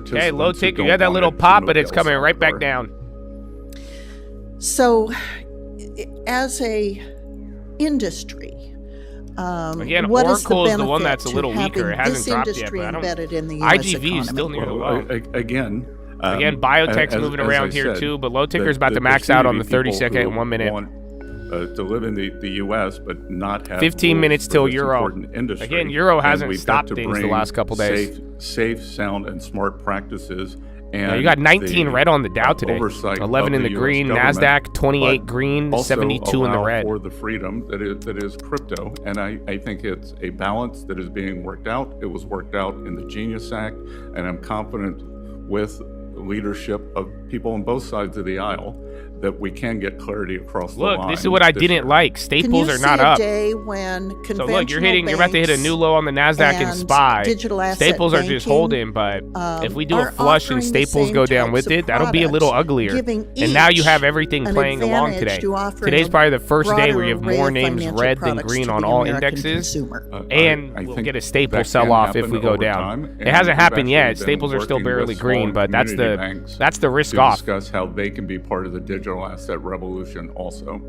Hey, low tick, you had that little pop, but it's coming right back down. So, as a industry, Again, what is Oracle is the one benefit that's a to little weaker. It having hasn't this dropped yet, industry but I don't. embedded in the US IGV is still near the Well, low. again, Biotech's moving around I here said, too, but low ticker's about to the max out on the community 30 second people and 1 minute. who want, to live in the U.S. but not have 15 rules minutes for till this Euro. important industry. Again, Euro And hasn't we've stopped got to things the bring last couple days. Safe, sound, and smart practices. And Yeah, you got 19 red on the Dow today. 11 in the green, NASDAQ 28 green, 72 in the red. For the freedom that is crypto, and I think it's a balance that is being worked out. It was worked out in the Genius Act, and I'm confident with leadership of people on both sides of the aisle that we can get clarity across the line. Look, this is what I didn't like. Staples are not up. Can you see a day when conventional So look, you're about to hit a new low on the NASDAQ and SPY. Staples are just holding, but if we do a flush and Staples go down with it, that'll be a little uglier. And now you have everything playing along today. Today's probably the first day where you have more names red than green on all indexes. And we'll get a Staples sell-off if we go down. It hasn't happened yet. Staples are still barely green, but that's the risk off. Discuss how they can be part of the digital asset revolution also.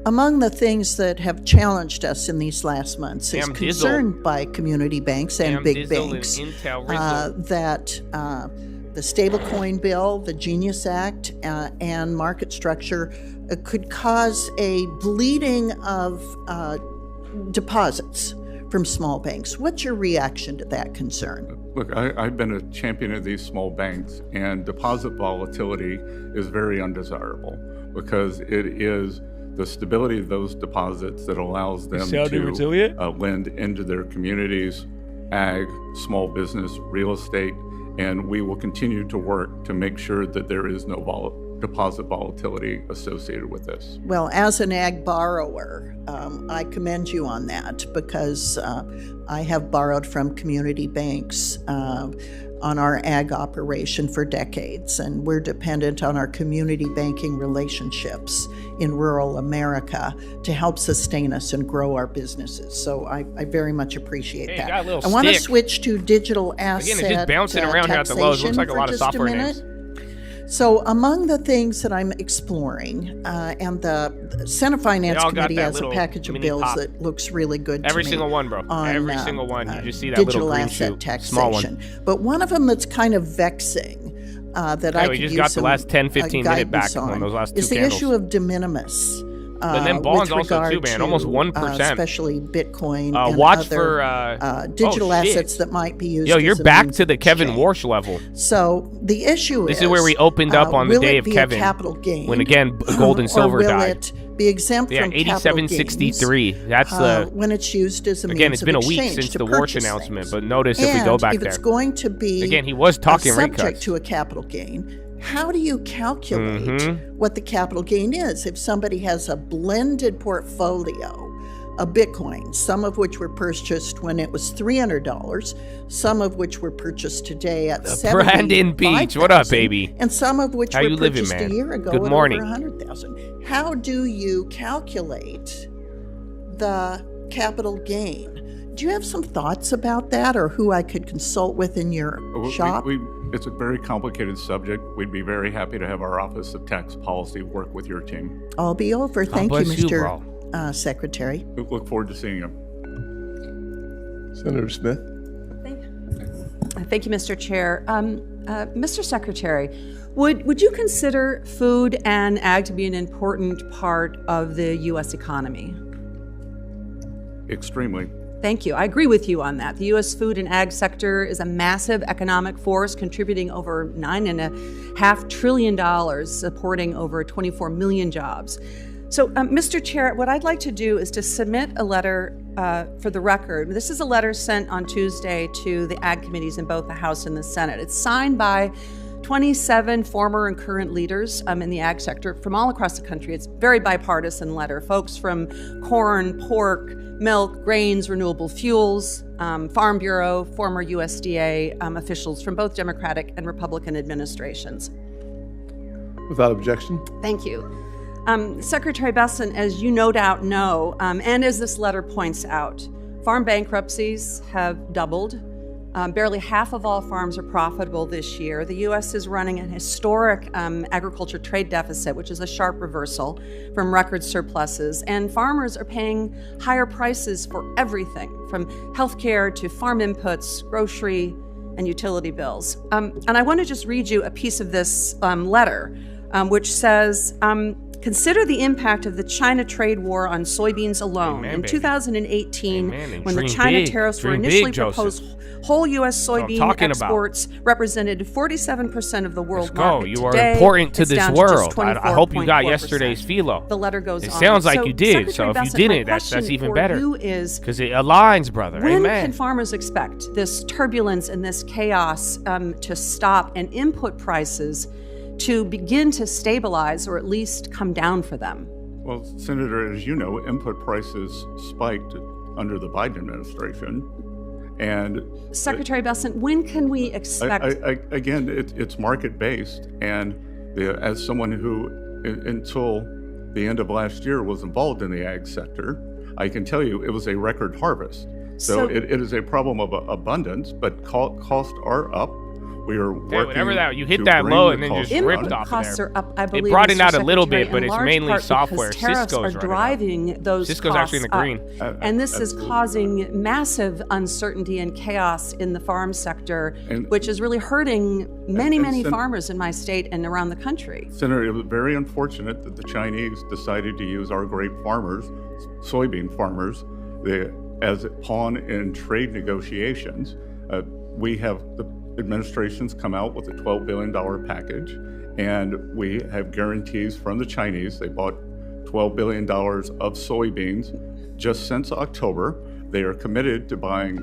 Among the things that have challenged us in these last months is concern by community banks and big banks that the stablecoin bill, the Genius Act, and market structure could cause a bleeding of deposits from small banks. What's your reaction to that concern? Look, I've been a champion of these small banks, and deposit volatility is very undesirable because it is the stability of those deposits that allows them to lend into their communities, ag, small business, real estate, and we will continue to work to make sure that there is no deposit volatility associated with this. Well, as an ag borrower, I commend you on that because I have borrowed from community banks on our ag operation for decades, and we're dependent on our community banking relationships in rural America to help sustain us and grow our businesses. So I very much appreciate that. I want to switch to digital asset Again, it's just bouncing around here at the lows. Looks like a lot of software names. So among the things that I'm exploring, and the Senate Finance Committee has a package of bills that looks really good to me. Every single one, bro. Every single one. You just see that digital little green asset shoe. taxation. Small one. But one of them that's kind of vexing that I could use we just got the last 10, 15 minute back on those last two is the candles. issue of de minimis. And then bonds also too, man. Almost 1%. Especially Bitcoin and watch other digital assets that might be used. Yo, you're back to the Kevin Warsh level. So the issue this is where we opened up on the day of Kevin. Capital gain, when again gold and silver died. It be exempt from 87.63. That's the when it's used as a means again. It's been a of week exchange since to the Warsh purchase announcement, things. but notice if we go back if there, it's going to be again, he was talking rate subject cuts. to a capital gain. How do you calculate what the capital gain is if somebody has a blended portfolio of Bitcoin, some of which were purchased when it was $300, some of which were purchased today at $75,000, Brandon Beach, what up, baby? And some of which were purchased a year ago Good at morning. over $100,000. How do you calculate the capital gain? Do you have some thoughts about that, or who I could consult with in your shop? It's a very complicated subject. We'd be very happy to have our Office of Tax Policy work with your team. I'll be over. Thank you, Mr. Secretary. We look forward to seeing you. Senator Smith. Thank you, Mr. Chair. Mr. Secretary, would you consider food and ag to be an important part of the U.S. economy? Extremely. Thank you. I agree with you on that. The U.S. food and ag sector is a massive economic force, contributing over $9.5 trillion, supporting over 24 million jobs. So, Mr. Chair, what I'd like to do is to submit a letter for the record. This is a letter sent on Tuesday to the ag committees in both the House and the Senate. It's signed by 27 former and current leaders in the ag sector from all across the country. It's a very bipartisan letter. Folks from corn, pork, milk, grains, renewable fuels, Farm Bureau, former USDA officials from both Democratic and Republican administrations. Without objection. Thank you. Secretary Besson, as you no doubt know, and as this letter points out, farm bankruptcies have doubled. Barely half of all farms are profitable this year. The U.S. is running an historic agriculture trade deficit, which is a sharp reversal from record surpluses. And farmers are paying higher prices for everything, from healthcare to farm inputs, grocery, and utility bills. And I want to just read you a piece of this letter, which says, Consider the impact of the China trade war on soybeans alone. In 2018, when the China tariffs were initially proposed, whole U.S. soybean exports represented 47% of the world market. You are Today, important to it's this down to world. just I hope you got 24%. yesterday's philo. The letter goes on. It sounds like you did. Secretary So if you Bessent, my didn't, that's question even for better. you is, because it aligns, brother. when Amen. can farmers expect this turbulence and this chaos to stop and input prices to begin to stabilize or at least come down for them? Well, Senator, as you know, input prices spiked under the Biden administration. And Secretary Bessent, when can we expect? Again, it's market-based. And as someone who, until the end of last year, was involved in the ag sector, I can tell you it was a record harvest. So it is a problem of abundance, but costs are up. We are working. Whatever that you hit that low and then just ripped off costs there. are up, I believe. It brought it Mr. out a little Secretary, bit, but in it's large mainly part software. because tariffs Cisco's are driving those Cisco's costs actually in the green. up. And this is causing massive uncertainty and chaos in the farm sector, which is really hurting many farmers in my state and around the country. Senator, it was very unfortunate that the Chinese decided to use our great farmers, soybean farmers, as a pawn in trade negotiations. We have the administration's come out with a $12 billion package, and we have guarantees from the Chinese. They bought $12 billion of soybeans just since October. They are committed to buying,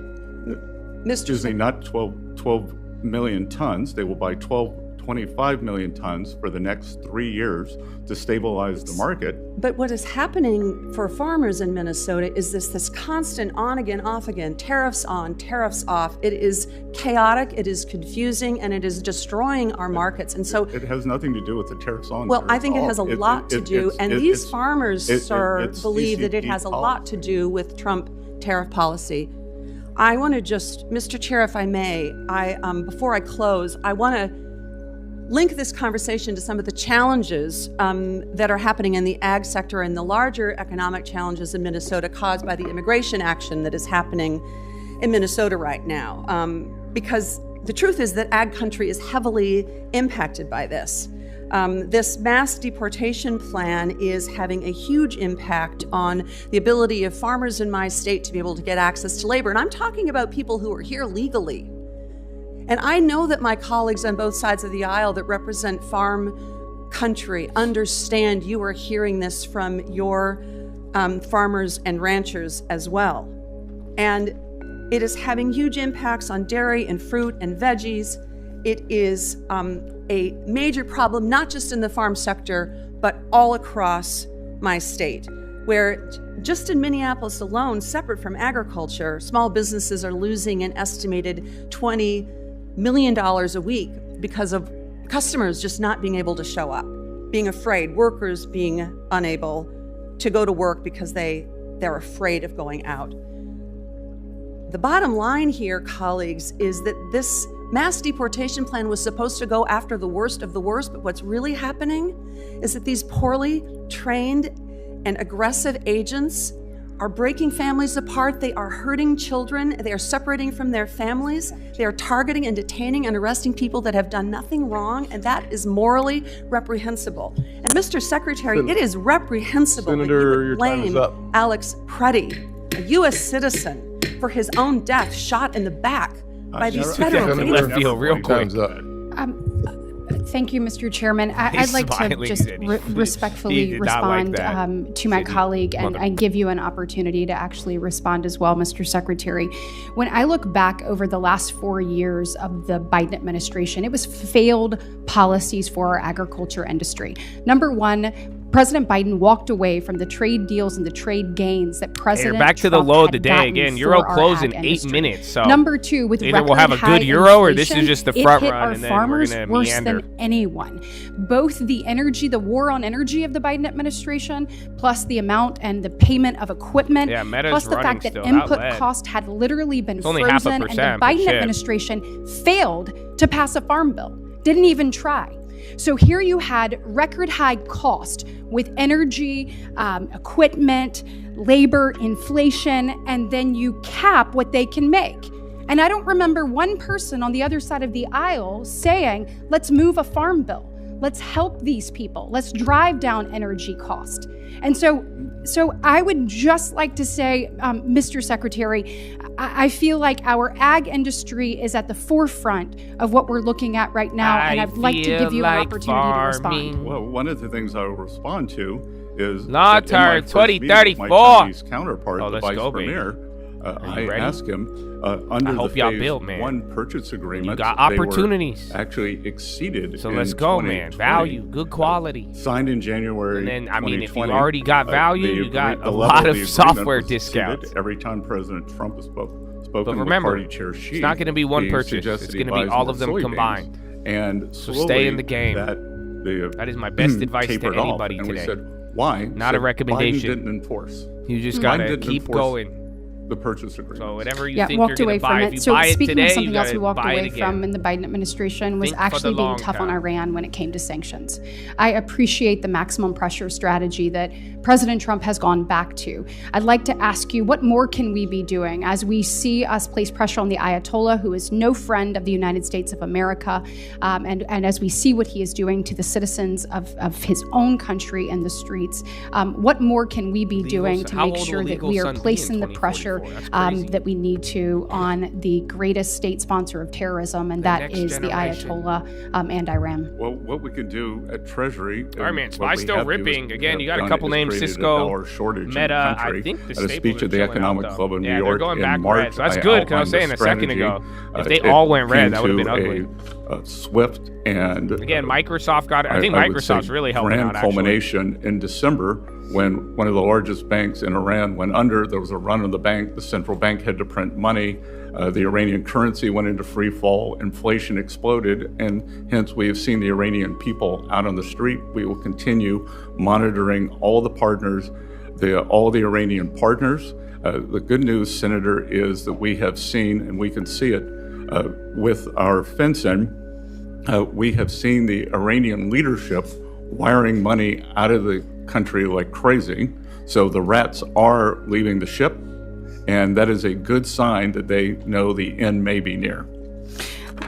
not 12 million tons. They will buy 25 million tons for the next 3 years to stabilize the market. But what is happening for farmers in Minnesota is this constant on again, off again, tariffs on, tariffs off. It is chaotic, it is confusing, and it is destroying our markets. And so it has nothing to do with the tariffs on. Well, I think it has a lot to do, and these farmers, sir, believe that it has a lot to do with Trump tariff policy. I want to just, Mr. Chair, if I may, before I close, I want to link this conversation to some of the challenges that are happening in the ag sector and the larger economic challenges in Minnesota caused by the immigration action that is happening in Minnesota right now. Because the truth is that ag country is heavily impacted by this. This mass deportation plan is having a huge impact on the ability of farmers in my state to be able to get access to labor. And I'm talking about people who are here legally. And I know that my colleagues on both sides of the aisle that represent farm country understand you are hearing this from your farmers and ranchers as well. And it is having huge impacts on dairy and fruit and veggies. It is a major problem, not just in the farm sector, but all across my state, where just in Minneapolis alone, separate from agriculture, small businesses are losing an estimated $20 million a week because of customers just not being able to show up, being afraid, workers being unable to go to work because they're afraid of going out. The bottom line here, colleagues, is that this mass deportation plan was supposed to go after the worst of the worst, but what's really happening is that these poorly trained and aggressive agents are breaking families apart. They are hurting children. They are separating from their families. They are targeting and detaining and arresting people that have done nothing wrong, and that is morally reprehensible. And Mr. Secretary, it is reprehensible that you would blame Alex Preddy, a U.S. citizen, for his own death, shot in the back by these federal agents. Real quick. Thank you, Mr. Chairman. I'd like to just respectfully respond to my colleague and give you an opportunity to actually respond as well, Mr. Secretary. When I look back over the last 4 years of the Biden administration, it was failed policies for our agriculture industry. Number one, President Biden walked away from the trade deals and the trade gains that President Trump back to the low today again. Euro closed in 8 minutes. So number two, with either we'll have a good euro or this is just the front run, our and then farmers we're worse meander. than anyone. Both the war on energy of the Biden administration, plus the amount and the payment of equipment, plus the fact that input cost had literally been frozen, and the Biden administration failed to pass a farm bill. Didn't even try. So here you had record high cost with energy, equipment, labor, inflation, and then you cap what they can make. And I don't remember one person on the other side of the aisle saying, let's move a farm bill. Let's help these people. Let's drive down energy cost. And so I would just like to say, Mr. Secretary, I feel like our ag industry is at the forefront of what we're looking at right now, and I'd like to give you an opportunity to respond. Well, one of the things I will respond to is not 2034. My Chinese counterpart, the Vice Premier, I asked him under the Phase 1 purchase agreement, you got opportunities. Actually exceeded. So let's go, man. Value, good quality. Signed in January. And then, I mean, if you already got value, you got a lot of software discounts. Every time President Trump has spoken but remember, with Party Chair Xi, it's not going to be one purchase. It's going to be all of them combined. And so stay in the game. That is my best advice to anybody and today. We said, why? Not a recommendation. Biden didn't enforce. You just got to keep going. The purchase agreement. So whatever you think walked you're away going to buy, from it. if you So buy it speaking today, of something you else we walked buy away it from in the Biden administration was Think actually being tough time. on Iran when it came to sanctions. I appreciate the maximum pressure strategy that President Trump has gone back to. I'd like to ask you, what more can we be doing as we see us place pressure on the Ayatollah, who is no friend of the United States of America, and as we see what he is doing to the citizens of his own country and the streets, what more can we be doing to make sure that we are placing the pressure that we need to on the greatest state sponsor of terrorism, and that is the Ayatollah and Iran? Well, what we can do at Treasury. All right, man. Spy's still ripping. Again, you got a couple names: Cisco, Meta. I think the at a speech at the Economic Club in New York going back in March. red. So that's good, because I was saying a second ago, if they all went red, that would have been ugly. Swift and again, Microsoft got it. I think Microsoft's really helping out. Grand culmination in December when one of the largest banks in Iran went under. There was a run on the bank. The central bank had to print money. The Iranian currency went into free fall. Inflation exploded, and hence we have seen the Iranian people out on the street. We will continue monitoring all the partners, all the Iranian partners. The good news, Senator, is that we have seen, and we can see it with our fencing, we have seen the Iranian leadership wiring money out of the country like crazy. So the rats are leaving the ship, and that is a good sign that they know the end may be near.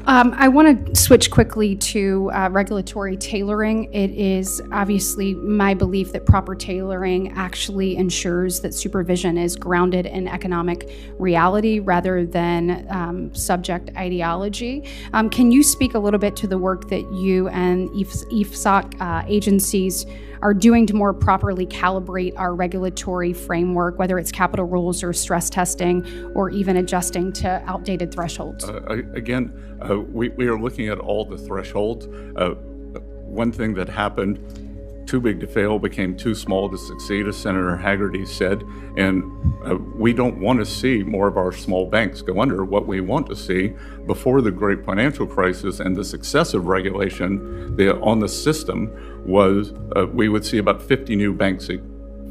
I want to switch quickly to regulatory tailoring. It is obviously my belief that proper tailoring actually ensures that supervision is grounded in economic reality rather than subject ideology. Can you speak a little bit to the work that you and IFSOC agencies are doing to more properly calibrate our regulatory framework, whether it's capital rules or stress testing or even adjusting to outdated thresholds? Again, we are looking at all the thresholds. One thing that happened, too big to fail became too small to succeed, as Senator Hagerty said, and we don't want to see more of our small banks go under. What we want to see before the great financial crisis and this excessive regulation on the system was we would see about 50 new banks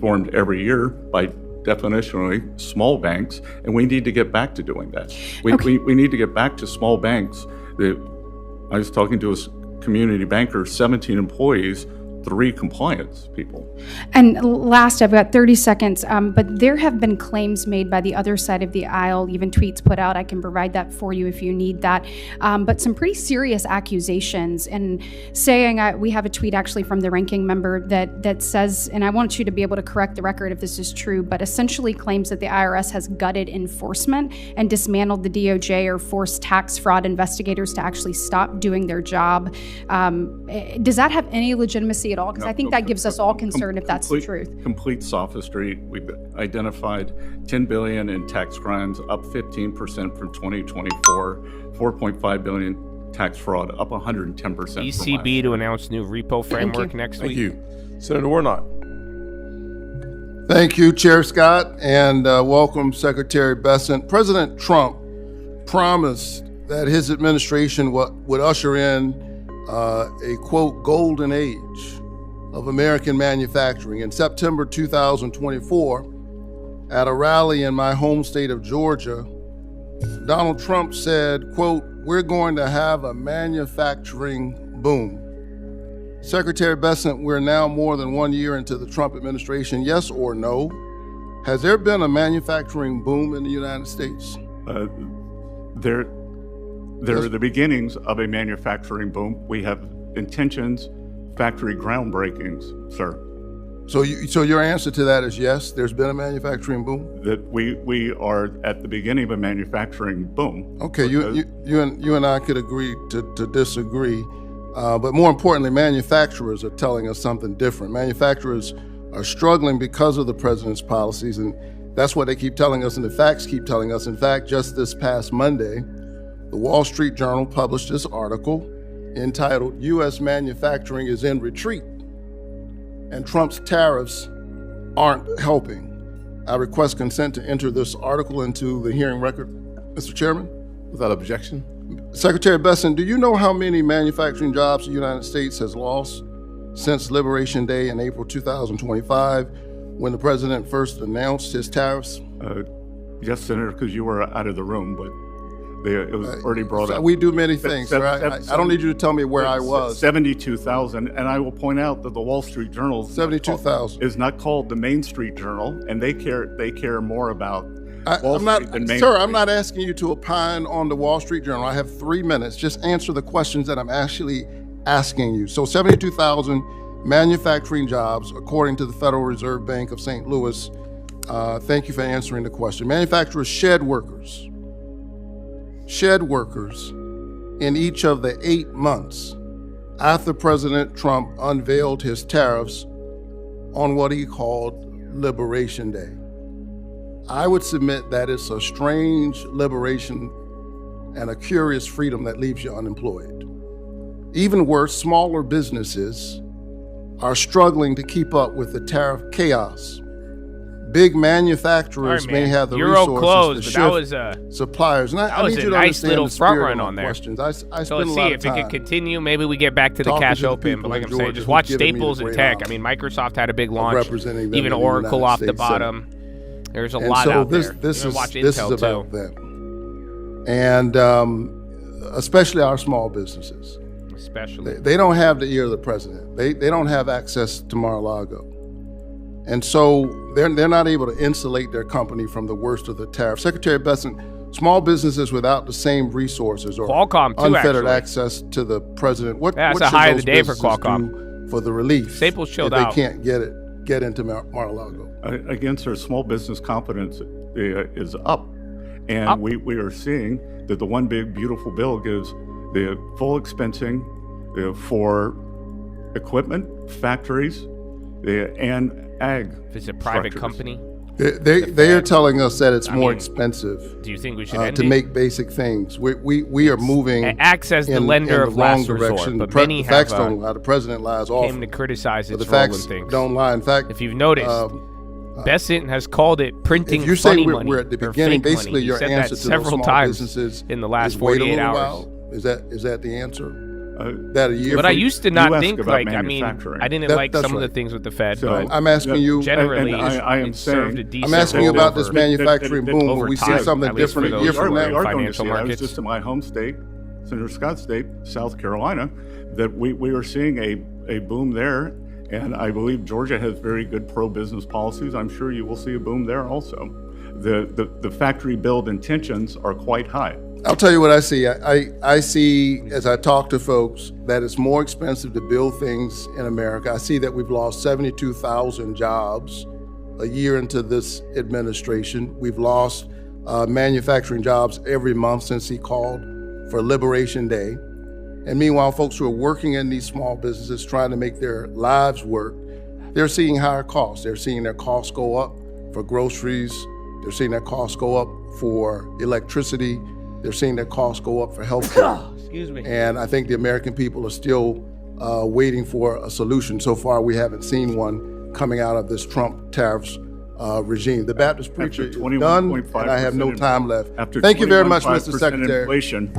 formed every year, by definitionally small banks, and we need to get back to doing that. We need to get back to small banks. I was talking to a community banker, 17 employees, 3 compliance people. And last, I've got 30 seconds, but there have been claims made by the other side of the aisle, even tweets put out. I can provide that for you if you need that. But some pretty serious accusations, and saying, we have a tweet actually from the ranking member that says, and I want you to be able to correct the record if this is true, but essentially claims that the IRS has gutted enforcement and dismantled the DOJ or forced tax fraud investigators to actually stop doing their job. Does that have any legitimacy at all? Because I think that gives us all concern if that's the truth. Complete sophistry. We've identified $10 billion in tax crimes, up 15% from 2024, $4.5 billion tax fraud, up 110%. ECB to announce new repo framework next week. Thank you. Senator Warnock. Thank you, Chair Scott, and welcome, Secretary Bessent. President Trump promised that his administration would usher in a, quote, golden age of American manufacturing. In September 2024, at a rally in my home state of Georgia, Donald Trump said, quote, "We're going to have a manufacturing boom." Secretary Bessent, we're now more than 1 year into the Trump administration. Yes or no? Has there been a manufacturing boom in the United States? There are the beginnings of a manufacturing boom. We have intentions factory groundbreakings, sir. So your answer to that is yes, there's been a manufacturing boom? That we are at the beginning of a manufacturing boom. Okay, you and I could agree to disagree, but more importantly, manufacturers are telling us something different. Manufacturers are struggling because of the president's policies, and that's what they keep telling us, and the facts keep telling us. In fact, just this past Monday, the Wall Street Journal published this article entitled, "U.S. Manufacturing is in Retreat, and Trump's tariffs aren't helping." I request consent to enter this article into the hearing record, Mr. Chairman. Without objection. Secretary Besson, do you know how many manufacturing jobs the United States has lost since Liberation Day in April 2025, when the president first announced his tariffs? Yes, Senator, because you were out of the room, but it was already brought up. We do many things, sir. I don't need you to tell me where I was. 72,000, and I will point out that the Wall Street Journal 72,000 is not called the Main Street Journal, and they care more about Wall Street than Main Sir, Street. I'm not asking you to opine on the Wall Street Journal. I have 3 minutes. Just answer the questions that I'm actually asking you. So 72,000 manufacturing jobs, according to the Federal Reserve Bank of St. Louis. Thank you for answering the question. Manufacturers shed workers in each of the 8 months after President Trump unveiled his tariffs on what he called Liberation Day. I would submit that it's a strange liberation and a curious freedom that leaves you unemployed. Even worse, smaller businesses are struggling to keep up with the tariff chaos. Big manufacturers may have the resources to shift suppliers. And that was a nice little front run on there. Questions. I So spend let's a lot see of if it time can continue. Maybe we get back to the talking cash to the open. people But like in I'm saying, Georgia just who've watch given me the Staples and great Tech. honor I mean, Microsoft had a big of launch. representing them Even in the Oracle United off the States bottom. There's a And lot so out this, there. This Even is watch this Intel is about too. them, and especially our small businesses. Especially they don't have the ear of the president. They don't have access to Mar-a-Lago, and so they're not able to insulate their company from the worst of the tariffs. Secretary Besson, small businesses without the same resources or Qualcomm too, unfettered actually. access to the president. What Yeah, what that's a should high of those the day for businesses Qualcomm. do for the relief Staples chilled if out. they can't get into Mar-a-Lago? Again, sir, small business confidence is up. And we are seeing that the one big beautiful bill gives the full expensing for equipment, factories, and ag. If it's a private structures. company. They are telling us that it's more expensive. Do you think we should end to it? make basic things? We are moving. It acts as the lender of the wrong last direction. resort, but many the facts have, don't lie. The president lies often. came to criticize But its the role facts in things. don't lie. In fact, if you've noticed, Bessent has called it printing if you say funny we're, money we're at the or beginning, fake basically money. He your said answer that to those several small times businesses in the last is wait a 48 little hours. while. Is that the answer? That a year? But I used to not think about like I mean manufacturing. I didn't That- like that's some of right. the things with the Fed, So, but I'm asking you. generally and I am it served a saying- decent I'm asking you about role this manufacturing boom, over but we see time, something at least for different a those year from who are now. in We are going to financial see it. I was markets. just in my home state, Senator Scott's state, South Carolina, that we are seeing a boom there. And I believe Georgia has very good pro-business policies. I'm sure you will see a boom there also. The factory build intentions are quite high. I'll tell you what I see. I see, as I talk to folks, that it's more expensive to build things in America. I see that we've lost 72,000 jobs a year into this administration. We've lost manufacturing jobs every month since he called for Liberation Day. And meanwhile, folks who are working in these small businesses trying to make their lives work, they're seeing higher costs. They're seeing their costs go up for groceries. They're seeing their costs go up for electricity. They're seeing their costs go up for health care. Excuse me. And I think the American people are still waiting for a solution. So far, we haven't seen one coming out of this Trump tariffs regime. The Baptist preacher is done, and I have no time left. Thank you very much, Mr. Secretary. Inflation.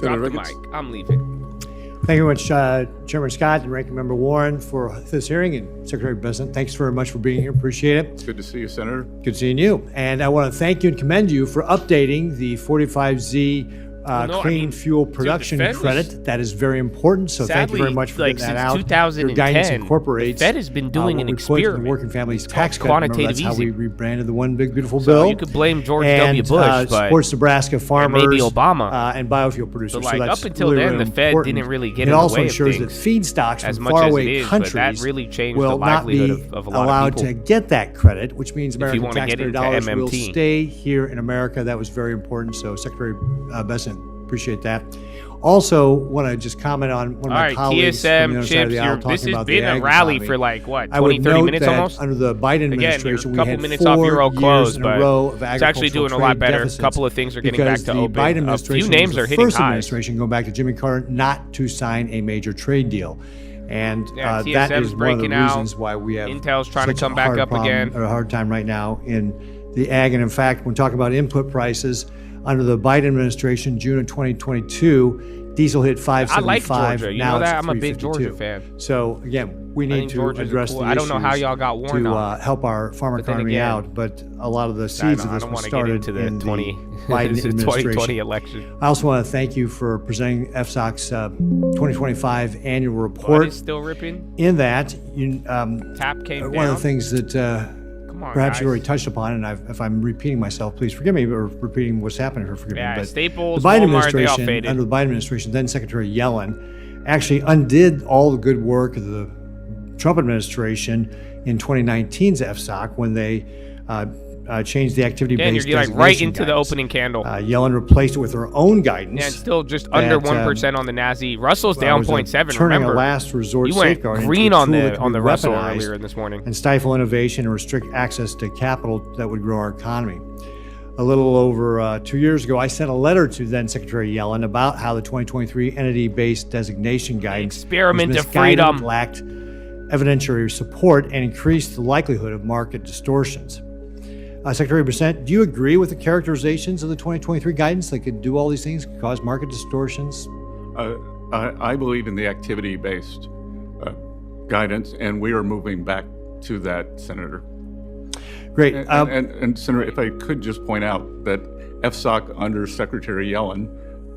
Drop the mic. I'm leaving. Thank you very much, Chairman Scott and Ranking Member Warren, for this hearing, and Secretary Besant. Thanks very much for being here. Appreciate it. It's good to see you, Senator. Good seeing you. And I want to thank you and commend you for updating the 45Z clean fuel production credit. That is very important. So thank you very much for getting that out. Since 2010, your guidance incorporates the Fed has been doing an experiment. The Working Families Tax Cut. Quantitative That's how we rebranded the One Big Beautiful so Bill. You could blame George W. Bush, but supports Nebraska farmers, maybe Obama, and biofuel producers. So, so that's up until really, then, really the Fed important. didn't really get it in the also way of ensures things that feedstocks as from much as faraway it is, countries but that really changed will the livelihood not be of a lot allowed of people. to get that credit, which means American want to get taxpayer into dollars will MMT. stay here in America. That was very important. So Secretary Bessent, appreciate that. Also, want to just comment on one of my colleagues from the other side of the aisle this talking has about been the ag a rally economy. for like, what, I would 20, 30 note minutes that almost? under the Biden administration, Again, you're a couple we had minutes 4 off your old years clothes, in but a row of it's actually doing a lot agricultural better. A deficits couple of things are getting back because to the open. Biden A few administration names was the are hitting first highs. administration, going back to Jimmy Carter, not to sign a major trade deal. And that TSM's is one of the breaking out. reasons why we have Intel's trying to such come a back hard up problem, again. or a hard time right now in the ag. And in fact, when talking about input prices under the Biden administration, June of 2022, diesel hit 575. I like Georgia. You now know that? it's I'm a big 352. Georgia fan. So again, we I need think to Georgia's address cool. the I don't know how issues y'all got warned to on. help our farmer But then economy again, out. But a lot of the seeds of I this don't were want to get started into the in 20 the Biden this is administration. 2020 election. I also want to thank you for presenting FSOC's 2025 annual report. What is still ripping? In that, you, Tap came one down. of the things that on, perhaps guys. you already touched upon, and if I'm repeating myself, please forgive me, or repeating what's happening here, forgive me. But Staples, the Biden Walmart, they all administration, faded. under the Biden administration, then Secretary Yellen, actually undid all the good work of the Trump administration in 2019's FSOC when they changed the activity-based you're like right into the opening candle. Yellen replaced it with her own guidance. Yeah, it's still just under 1% on the NASI. Russell's down 0.7. Turning Remember, a last resort you went safeguard green into a on tool that the can be Russell weaponized earlier this morning. and stifle innovation and restrict access to capital that would grow our economy. A little over 2 years ago, I sent a letter to then Secretary Yellen about how the 2023 entity-based designation guidance Experiment was of misguided, freedom. lacked evidentiary support, and increased the likelihood of market distortions. Secretary Bessent, do you agree with the characterizations of the 2023 guidance that could do all these things, could cause market distortions? I believe in the activity-based guidance, and we are moving back to that, Senator. Great. And Senator, if I could just point out that FSOC under Secretary Yellen,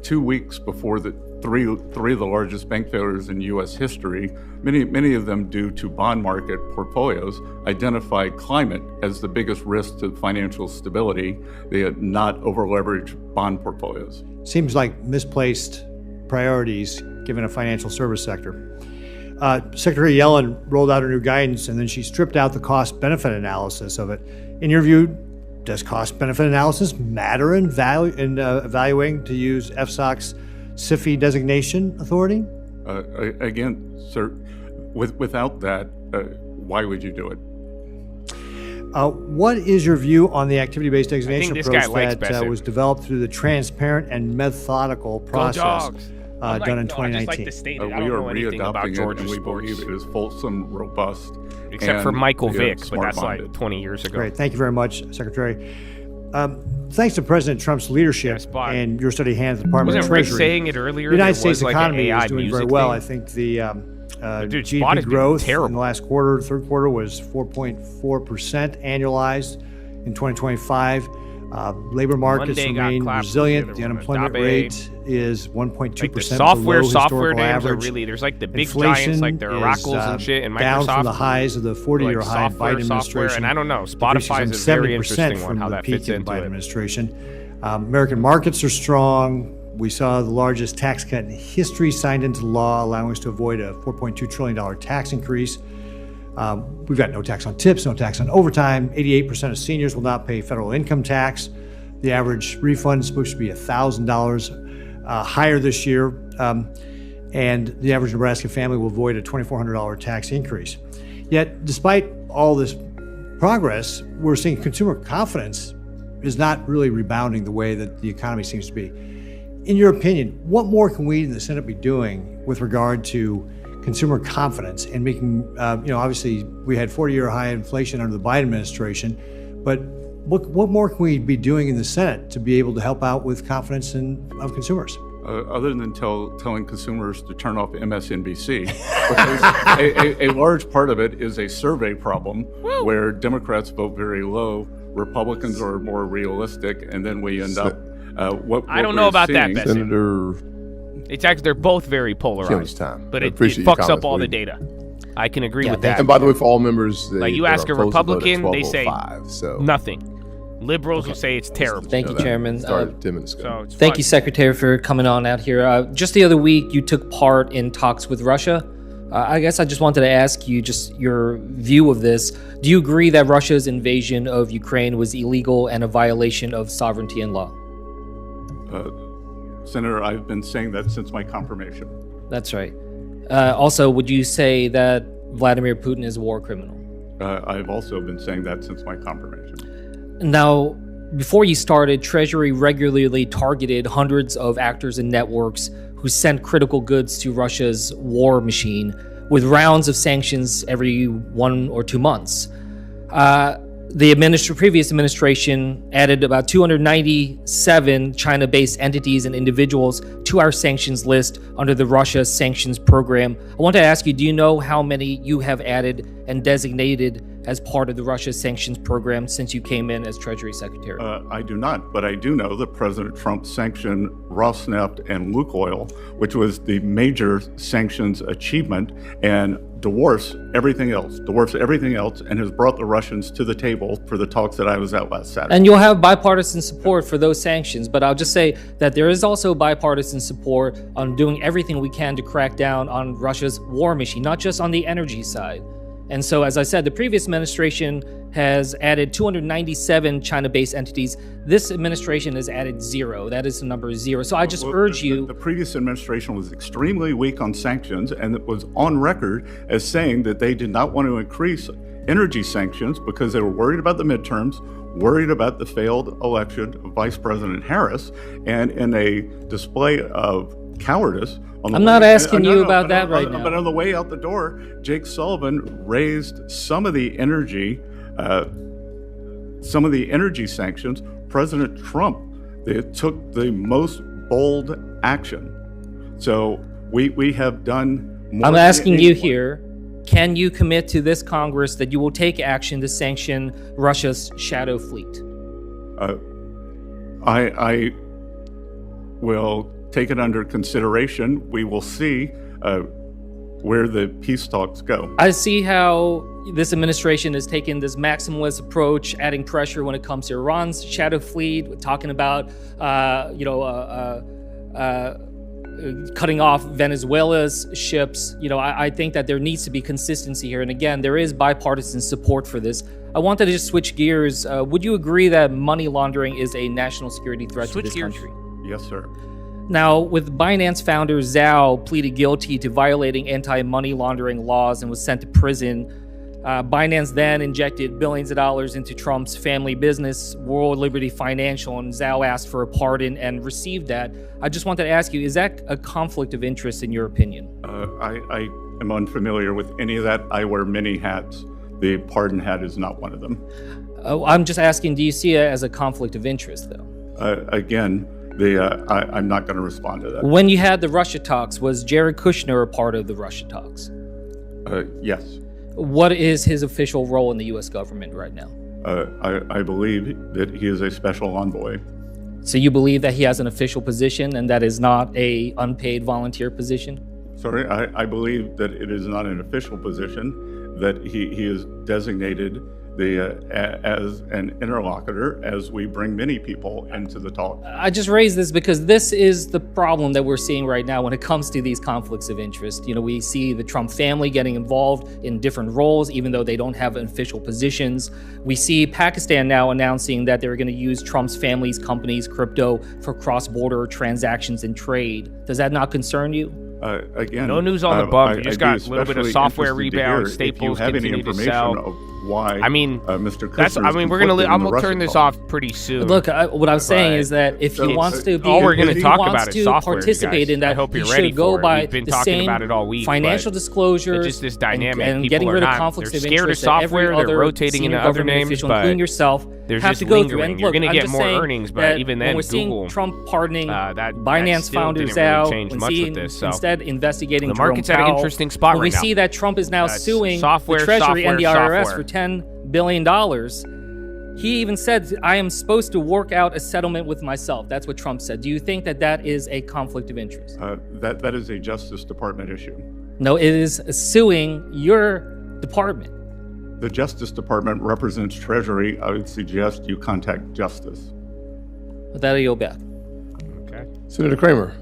2 weeks before the three of the largest bank failures in U.S. history, many of them due to bond market portfolios, identified climate as the biggest risk to financial stability. They had not over-leveraged bond portfolios. Seems like misplaced priorities given a financial service sector. Secretary Yellen rolled out her new guidance, and then she stripped out the cost-benefit analysis of it. In your view, does cost-benefit analysis matter in evaluating to use FSOC's SIFI designation authority? Again, sir, without that, why would you do it? What is your view on the activity-based designation this guy approach likes that Bessent. was developed through the transparent and methodical process done in 2019? I just like to state it. I We don't are know anything about readopting it, Georgia and we sports. believe it is fulsome, robust, Except for and, Michael yeah, Vick, but smart that's like minded. 20 years ago. Great. Thank you very much, Secretary. Thanks to President Trump's leadership and your steady hands at the Department of Wasn't Rick Treasury, saying it earlier? the United that it was States like an economy AI is doing very music well. thing? I think the Dude, Spot has GDP been growth terrible. in the last quarter, third quarter, was 4.4% annualized in 2025. Labor markets Monday got remain clapped resilient. with The the other one, unemployment Dabe. rate is 1.2%. Like the software historical names are average. really, there's like the big Inflation giants like their is, Oracles and shit and Microsoft. down from the highs of the 40-year like high software, Biden software, administration. and I don't know, Spotify is decreasing a very 70% interesting one, from how the that peak fits of the into Biden it. administration. American markets are strong. We saw the largest tax cut in history signed into law, allowing us to avoid a $4.2 trillion tax increase. We've got no tax on tips, no tax on overtime. 88% of seniors will not pay federal income tax. The average refund is supposed to be $1,000 higher this year, and the average Nebraska family will avoid a $2,400 tax increase. Yet, despite all this progress, we're seeing consumer confidence is not really rebounding the way that the economy seems to be. In your opinion, what more can we in the Senate be doing with regard to consumer confidence and making, obviously we had 40-year high inflation under the Biden administration, but what more can we be doing in the Senate to be able to help out with confidence of consumers? Other than telling consumers to turn off MSNBC, because a large part of it is a survey problem where Democrats vote very low, Republicans are more realistic, and then we end up I don't know about that, Besson. Senator. It's actually, they're both very polarized. But it fucks up all the data. I can agree with that. And by the way, for all members, like you ask a Republican, they say so. nothing. Liberals will say it's terrible. Thank you, Chairman. 10 minutes ago. Thank you, Secretary, for coming on out here. Just the other week, you took part in talks with Russia. I guess I just wanted to ask you just your view of this. Do you agree that Russia's invasion of Ukraine was illegal and a violation of sovereignty and law? Senator, I've been saying that since my confirmation. That's right. Also, would you say that Vladimir Putin is a war criminal? I've also been saying that since my confirmation. Now, before you started, Treasury regularly targeted hundreds of actors and networks who sent critical goods to Russia's war machine with rounds of sanctions every 1 or 2 months. The previous administration added about 297 China-based entities and individuals to our sanctions list under the Russia sanctions program. I want to ask you, do you know how many you have added and designated as part of the Russia sanctions program since you came in as Treasury Secretary? I do not, but I do know that President Trump sanctioned Rosneft and Lukoil, which was the major sanctions achievement, and dwarfs everything else, and has brought the Russians to the table for the talks that I was at last Saturday. And you'll have bipartisan support for those sanctions, but I'll just say that there is also bipartisan support on doing everything we can to crack down on Russia's war machine, not just on the energy side. And so, as I said, the previous administration has added 297 China-based entities. This administration has added 0. That is the number 0. So I just urge you... The previous administration was extremely weak on sanctions, and it was on record as saying that they did not want to increase energy sanctions because they were worried about the midterms, worried about the failed election of Vice President Harris, and in a display of cowardice... I'm not asking you about that right now. But on the way out the door, Jake Sullivan raised some of the energy sanctions. President Trump took the most bold action. So we have done more. I'm asking you here, can you commit to this Congress that you will take action to sanction Russia's shadow fleet? I will take it under consideration. We will see where the peace talks go. I see how this administration has taken this maximalist approach, adding pressure when it comes to Iran's shadow fleet, talking about cutting off Venezuela's ships. I think that there needs to be consistency here. And again, there is bipartisan support for this. I wanted to just switch gears. Would you agree that money laundering is a national security threat to this country? Yes, sir. Now, with Binance founder Zhao pleaded guilty to violating anti-money laundering laws and was sent to prison, Binance then injected billions of dollars into Trump's family business, World Liberty Financial, and Zhao asked for a pardon and received that. I just wanted to ask you, is that a conflict of interest in your opinion? I am unfamiliar with any of that. I wear many hats. The pardon hat is not one of them. I'm just asking, do you see it as a conflict of interest, though? Again, I'm not going to respond to that. When you had the Russia talks, was Jared Kushner a part of the Russia talks? Yes. What is his official role in the U.S. government right now? I believe that he is a special envoy. So you believe that he has an official position and that is not a unpaid volunteer position? Sorry, I believe that it is not an official position, that he is designated as an interlocutor as we bring many people into the talk. I just raise this because this is the problem that we're seeing right now when it comes to these conflicts of interest. We see the Trump family getting involved in different roles, even though they don't have official positions. We see Pakistan now announcing that they're going to use Trump's family's company's crypto for cross-border transactions and trade. Does that not concern you? Again, no news on the bump. You just got a little bit of software rebound. Staples continue to sell. Why? Mr. Kushner we're gonna. I'm gonna turn this off pretty soon. Look, what I'm saying is that if he wants to be, all we're gonna talk about is software. Participate in that, I hope you're he ready should go for by it. We've been the talking same about it all week. Financial disclosures, just this dynamic, and getting rid of conflicts of interest. They're scared of software. They're rotating into other names, but including yourself, have to go through. And look, you're gonna get more earnings, but even then, when we're seeing Trump pardoning Binance founder Zhao, instead investigating the market's at an interesting spot right now. We see that Trump is now suing the Treasury and the IRS for $10 billion. He even said, I am supposed to work out a settlement with myself. That's what Trump said. Do you think that that is a conflict of interest? That is a Justice Department issue. No, it is suing your department. The Justice Department represents Treasury. I would suggest you contact Justice. With that, I yield back. Okay. Senator Kramer.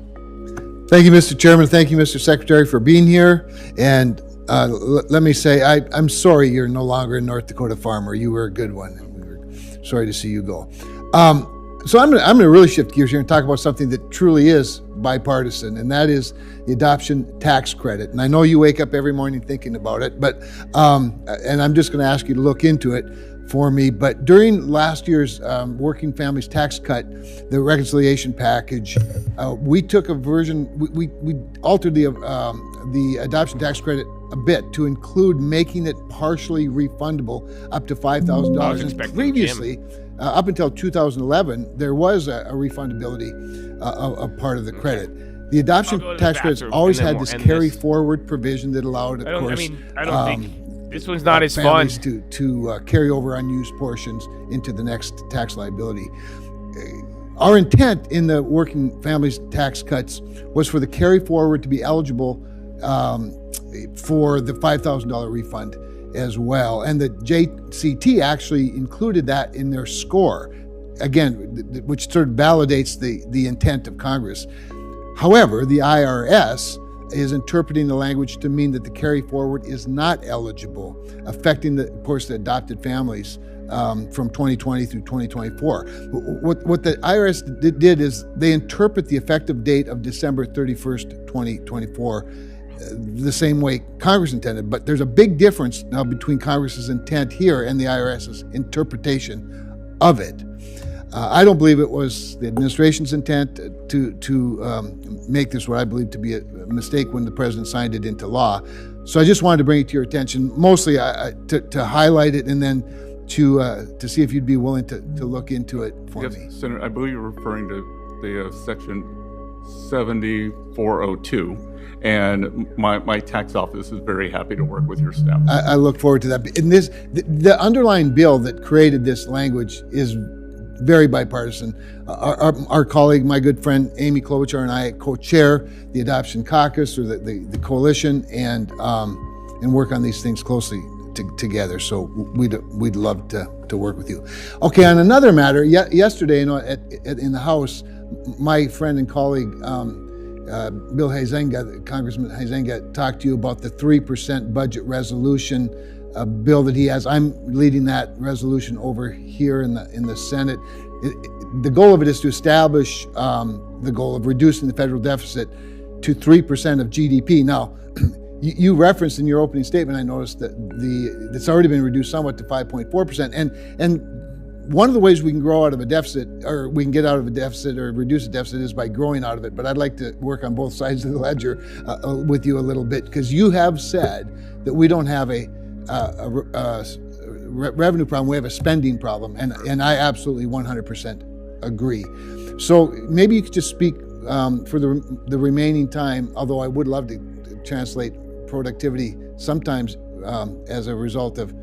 Thank you, Mr. Chairman. Thank you, Mr. Secretary, for being here. And let me say, I'm sorry you're no longer a North Dakota farmer. You were a good one. We were sorry to see you go. So I'm going to really shift gears here and talk about something that truly is bipartisan, and that is the adoption tax credit. And I know you wake up every morning thinking about it, but and I'm just going to ask you to look into it for me. But during last year's Working Families Tax Cut, the reconciliation package, we took a version. We altered the adoption tax credit a bit to include making it partially refundable up to $5,000. Previously, up until 2011, there was a refundability of part of the credit. The adoption tax credits always had this carry forward provision that allowed, of course, I don't think this one's not as fun to carry over unused portions into the next tax liability. Our intent in the Working Families Tax Cuts was for the carry forward to be eligible for the $5,000 refund as well. And the JCT actually included that in their score, again, which sort of validates the intent of Congress. However, the IRS is interpreting the language to mean that the carry forward is not eligible, affecting, of course, the adopted families from 2020 through 2024. What the IRS did is they interpret the effective date of December 31st, 2024 the same way Congress intended, but there's a big difference now between Congress's intent here and the IRS's interpretation of it. I don't believe it was the administration's intent to make this what I believe to be a mistake when the president signed it into law. So I just wanted to bring it to your attention, mostly to highlight it and then to see if you'd be willing to look into it for me. Senator, I believe you're referring to the section 7402. And my tax office is very happy to work with your staff. I look forward to that. And the underlying bill that created this language is very bipartisan. Our colleague, my good friend Amy Klobuchar, and I co-chair the Adoption Caucus, or the coalition, and work on these things closely together. So we'd love to work with you. Okay, on another matter, yesterday, in the House, my friend and colleague, Bill Huizenga, Congressman Huizenga, talked to you about the 3% budget resolution bill that he has. I'm leading that resolution over here in the Senate. The goal of it is to establish the goal of reducing the federal deficit to 3% of GDP. Now, you referenced in your opening statement, I noticed that it's already been reduced somewhat to 5.4%. And one of the ways we can grow out of a deficit, or we can get out of a deficit or reduce a deficit, is by growing out of it. But I'd like to work on both sides of the ledger with you a little bit, because you have said that we don't have a revenue problem, we have a spending problem, and I absolutely 100% agree. So maybe you could just speak for the remaining time, although I would love to translate productivity sometimes as a result of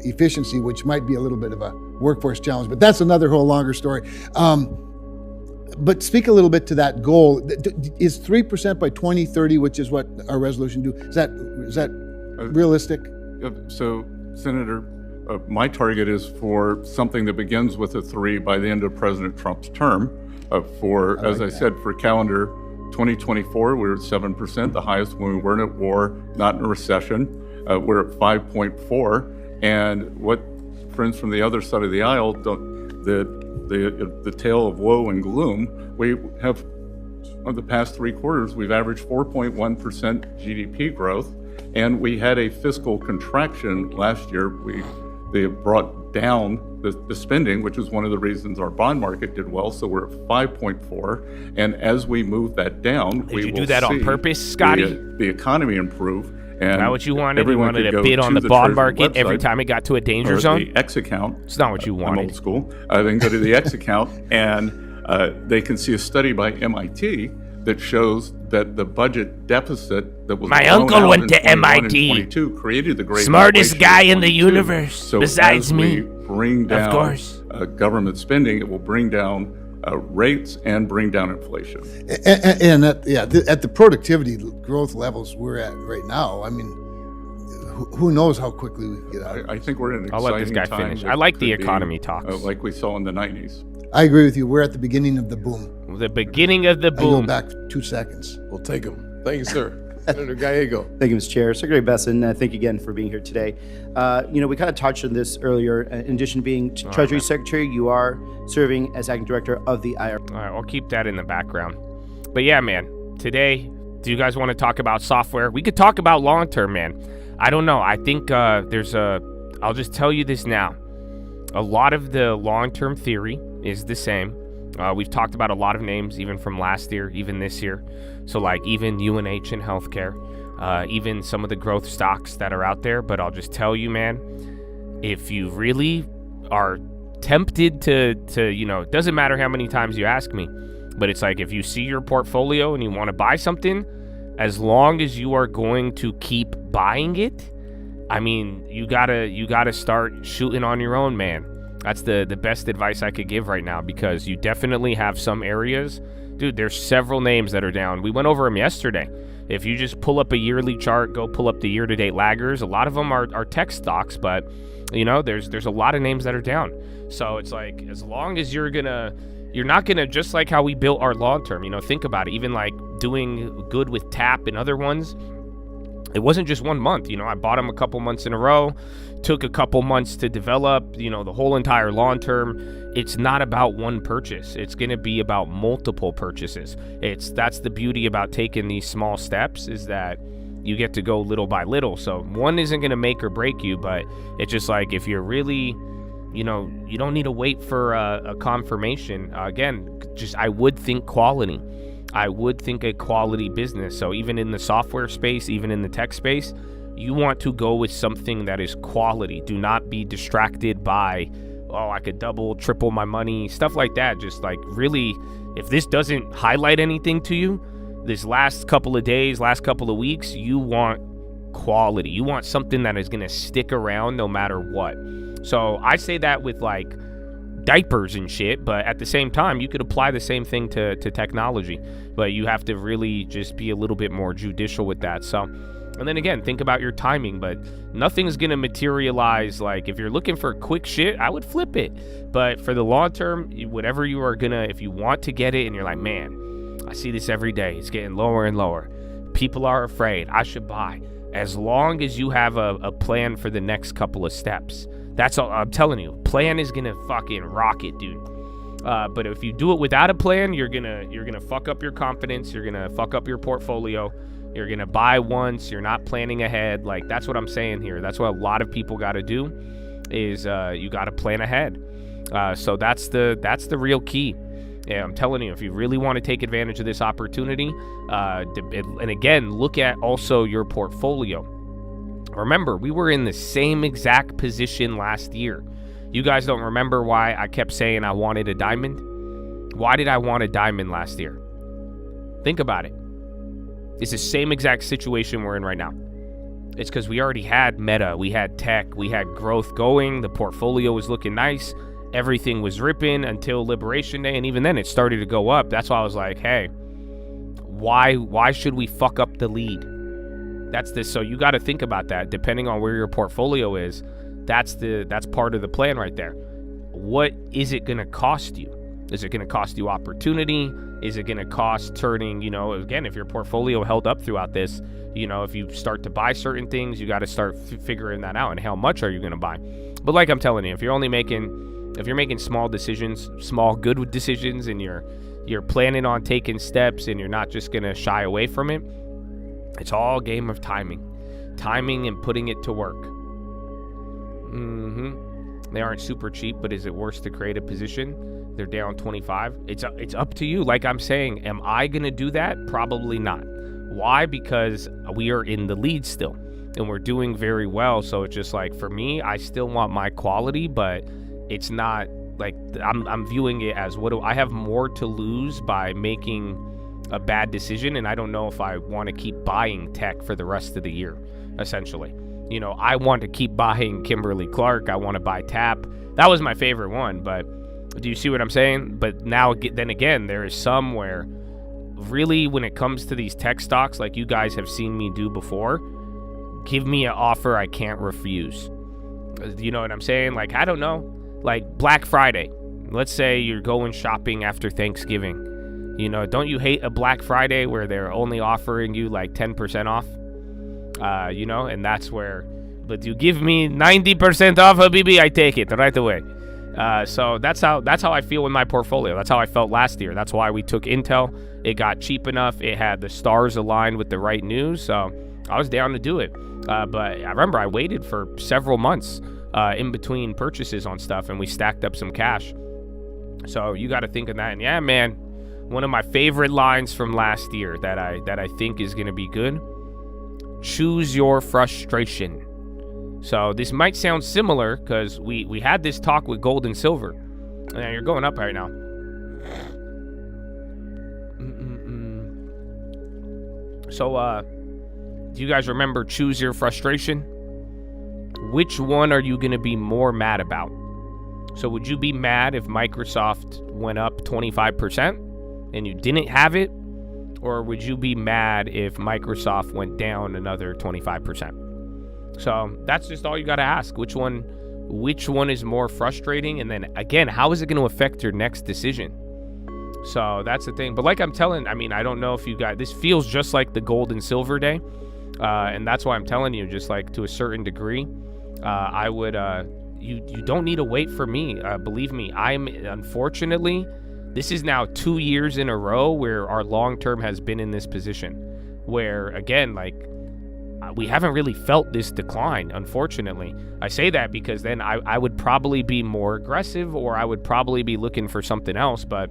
efficiency, which might be a little bit of a workforce challenge, but that's another whole longer story. But speak a little bit to that goal. Is 3% by 2030, which is what our resolution do? Is that realistic? So, Senator, my target is for something that begins with a 3 by the end of President Trump's term. As I said, for calendar 2024, we're at 7%, the highest when we weren't at war, not in a recession. We're at 5.4, and what friends from the other side of the aisle the tale of woe and gloom. We have, on the past 3 quarters, we've averaged 4.1% GDP growth, and we had a fiscal contraction last year. They brought down the spending, which is one of the reasons our bond market did well. So we're at 5.4, and as we move that down, did you do that on purpose, Scotty? The economy improve. And not what you wanted. You wanted to bid on the bond market every time it got to a danger zone. The X account. It's not what you wanted. I'm old school. Then go to the X account, and they can see a study by MIT that shows that the budget deficit that was my uncle went to MIT. Created the great smartest guy in the universe, so besides as me. We bring down government spending. It will bring down rates and bring down inflation. And at the productivity growth levels we're at right now, I mean, who knows how quickly we can get out. I think we're in an I'll exciting let this guy time. finish. I like the economy talks. Like we saw in the 90s. I agree with you. We're at the beginning of the boom. The beginning of the I go boom. back 2 seconds. We'll take them. Thank you, sir. Senator Gallego. Thank you, Mr. Chair. Secretary Besson, thank you again for being here today. We kind of touched on this earlier. In addition to being Treasury Secretary, you are serving as acting director of the IRS. All right, I'll keep that in the background. But yeah, man, today, do you guys want to talk about software? We could talk about long-term, man. I don't know. I think I'll just tell you this now. A lot of the long-term theory is the same. We've talked about a lot of names, even from last year, even this year. So like even UNH in healthcare, even some of the growth stocks that are out there. But I'll just tell you, man, if you really are tempted to it doesn't matter how many times you ask me, but it's like if you see your portfolio and you want to buy something, as long as you are going to keep buying it, I mean, you gotta start shooting on your own, man. That's the best advice I could give right now, because you definitely have some areas. Dude, there's several names that are down. We went over them yesterday. If you just pull up a yearly chart, go pull up the year-to-date laggers. A lot of them are tech stocks, but there's a lot of names that are down. So it's like, as long as you're not gonna, just like how we built our long-term, think about it. Even like doing good with TAP and other ones, it wasn't just 1 month. I bought them a couple months in a row, took a couple months to develop, the whole entire long term. It's not about one purchase. It's going to be about multiple purchases. That's the beauty about taking these small steps, is that you get to go little by little. So one isn't going to make or break you, but it's just like, if you're really, you don't need to wait for a confirmation. Again, I would think quality. I would think a quality business. So even in the software space, even in the tech space, you want to go with something that is quality. Do not be distracted by, I could double, triple my money, stuff like that. Just like, really, if this doesn't highlight anything to you, this last couple of days, last couple of weeks, you want quality. You want something that is going to stick around no matter what. So I say that with like diapers and shit, but at the same time, you could apply the same thing to technology, but you have to really just be a little bit more judicial with that. So, and then again, think about your timing, but nothing's going to materialize. Like, if you're looking for quick shit, I would flip it. But for the long term, whatever you are if you want to get it and you're like, man, I see this every day, it's getting lower and lower, people are afraid, I should buy. As long as you have a plan for the next couple of steps, that's all I'm telling you. Plan is gonna fucking rock it, dude. But if you do it without a plan, you're gonna fuck up your confidence. You're gonna fuck up your portfolio. You're gonna buy once. You're not planning ahead. Like, that's what I'm saying here. That's what a lot of people got to do. Is you got to plan ahead. So that's the real key. Yeah, I'm telling you, if you really want to take advantage of this opportunity, and again, look at also your portfolio. Remember, we were in the same exact position last year. You guys don't remember why I kept saying I wanted a diamond? Why did I want a diamond last year? Think about it. It's the same exact situation we're in right now. It's because we already had Meta, we had tech, we had growth going, the portfolio was looking nice, everything was ripping until Liberation Day, and even then it started to go up. That's why I was like, hey, why should we fuck up the lead? So you got to think about that. Depending on where your portfolio is, that's part of the plan right there. What is it going to cost you? Is it going to cost you opportunity? Is it going to cost turning, again, if your portfolio held up throughout this, if you start to buy certain things, you got to start figuring that out. And how much are you going to buy? But like I'm telling you, if you're making small decisions, small good decisions, and you're planning on taking steps and you're not just going to shy away from it, it's all a game of timing and putting it to work. They aren't super cheap, but is it worse to create a position? They're down 25. It's up to you. Like I'm saying, am I going to do that? Probably not. Why? Because we are in the lead still and we're doing very well. So it's just like, for me, I still want my quality, but it's not like I'm viewing it as, I have more to lose by making a bad decision, and I don't know if I want to keep buying tech for the rest of the year, essentially. I want to keep buying Kimberly-Clark. I want to buy TAP. that was my favorite one. But do you see what I'm saying? But now, then again, there is some where really when it comes to these tech stocks, like you guys have seen me do before, give me an offer I can't refuse. You know what I'm saying? Like, I don't know, like Black Friday. Let's say you're going shopping after Thanksgiving. You know, don't you hate a Black Friday where they're only offering you like 10% off? You know, and that's where, but you give me 90% off, Habibi, I take it right away. So that's how I feel in my portfolio. That's how I felt last year. That's why we took Intel. It got cheap enough. It had the stars aligned with the right news. So I was down to do it. But I remember I waited for several months in between purchases on stuff, and we stacked up some cash. So you got to think of that. And yeah, man, one of my favorite lines from last year that I think is going to be good. Choose your frustration. So this might sound similar because we had this talk with gold and silver. And you're going up right now. So do you guys remember choose your frustration? Which one are you going to be more mad about? So would you be mad if Microsoft went up 25% and you didn't have it? Or would you be mad if Microsoft went down another 25%? So that's just all you got to ask. Which one is more frustrating? And then again, how is it going to affect your next decision? So that's the thing. But like I don't know if you guys, this feels just like the gold and silver day. And that's why I'm telling you, just like to a certain degree, I would, you don't need to wait for me. Believe me, unfortunately, this is now 2 years in a row where our long-term has been in this position where, again, like, we haven't really felt this decline, unfortunately. I say that because then I would probably be more aggressive, or I would probably be looking for something else. But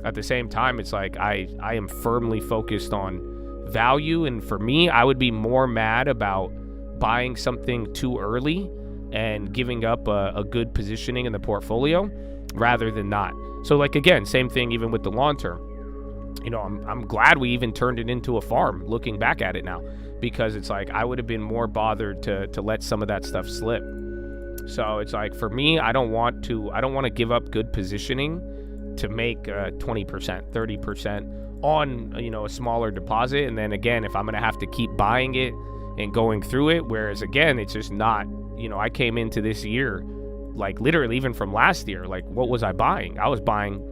at the same time, it's like I am firmly focused on value. And for me, I would be more mad about buying something too early and giving up a good positioning in the portfolio rather than not. So, like, again, same thing even with the long term. You know, I'm glad we even turned it into a farm looking back at it now, because it's like I would have been more bothered to let some of that stuff slip. So it's like, for me, I don't want to give up good positioning to make 20%, 30% on, you know, a smaller deposit. And then again, if I'm going to have to keep buying it and going through it, whereas again, it's just not, you know, I came into this year, like literally even from last year, like what was I buying? I was buying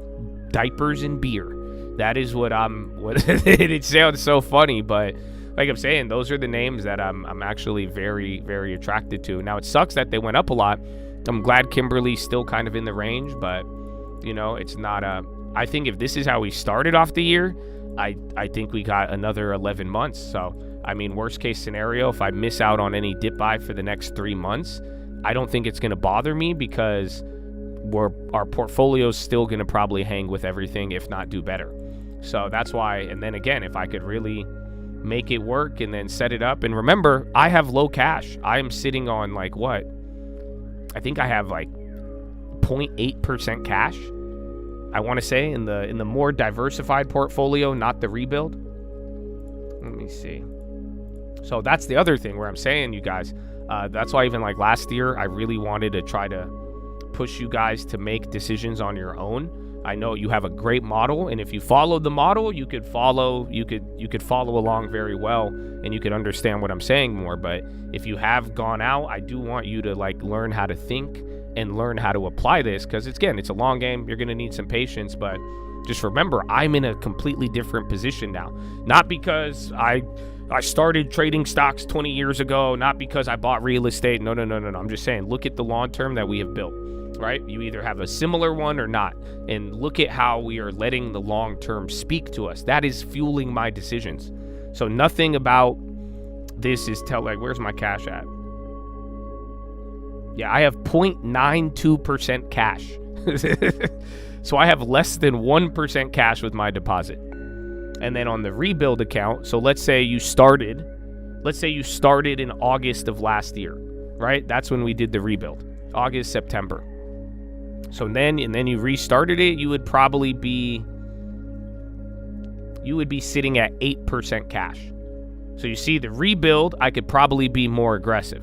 diapers and beer. That is what it sounds so funny, but like I'm saying, those are the names that I'm actually very, very attracted to. Now, it sucks that they went up a lot. I'm glad Kimberly's still kind of in the range, but, you know, it's not I think if this is how we started off the year, I think we got another 11 months. So, I mean, worst case scenario, if I miss out on any dip buy for the next 3 months, I don't think it's going to bother me, because our portfolio's still going to probably hang with everything, if not do better. So that's why, and then again, if I could really make it work and then set it up. And remember, I have low cash. I am sitting on like what? I think I have like 0.8% cash, I want to say, in the more diversified portfolio, not the rebuild. Let me see. So that's the other thing where I'm saying, you guys, that's why even like last year, I really wanted to try to push you guys to make decisions on your own. I know you have a great model, and if you followed the model, you could follow along very well, and you could understand what I'm saying more. But if you have gone out, I do want you to like learn how to think and learn how to apply this, because it's a long game. You're going to need some patience, but just remember, I'm in a completely different position now. Not because I started trading stocks 20 years ago, not because I bought real estate. No. I'm just saying, look at the long term that we have built. Right? You either have a similar one or not. And look at how we are letting the long term speak to us. That is fueling my decisions. So nothing about this is where's my cash at? Yeah, I have 0.92% cash. So I have less than 1% cash with my deposit. And then on the rebuild account, so let's say you started in August of last year, right? That's when we did the rebuild. August, September. So then you restarted it, you would be sitting at 8% cash. So you see, the rebuild, I could probably be more aggressive.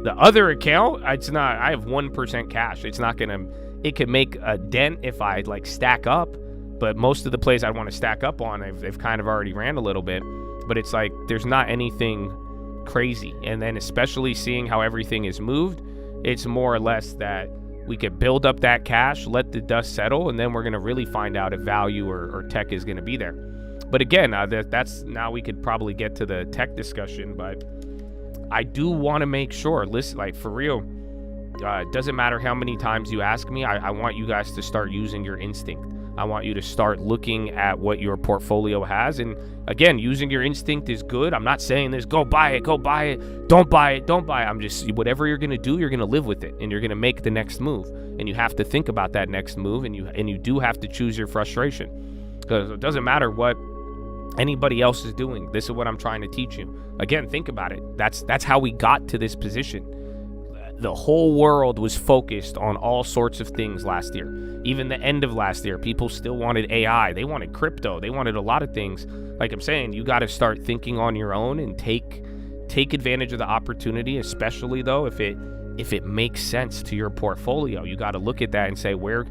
The other account, I have 1% cash. It could make a dent if I like stack up, but most of the plays I want to stack up on, they've kind of already ran a little bit, but it's like, there's not anything crazy. And then especially seeing how everything is moved, it's more or less that we could build up that cash, let the dust settle, and then we're going to really find out if value or tech is going to be there. But again, that's now we could probably get to the tech discussion, but I do want to make sure, listen, like for real, it doesn't matter how many times you ask me, I want you guys to start using your instinct. I want you to start looking at what your portfolio has. And again, using your instinct is good. I'm not saying this, go buy it, don't buy it. I'm just, whatever you're going to do, you're going to live with it and you're going to make the next move. And you have to think about that next move, and you do have to choose your frustration, because it doesn't matter what anybody else is doing. This is what I'm trying to teach you. Again, think about it. That's how we got to this position. The whole world was focused on all sorts of things last year. Even the end of last year, people still wanted AI. They wanted crypto. They wanted a lot of things. Like I'm saying, you got to start thinking on your own and take advantage of the opportunity, especially though if it makes sense to your portfolio. You got to look at that and say, where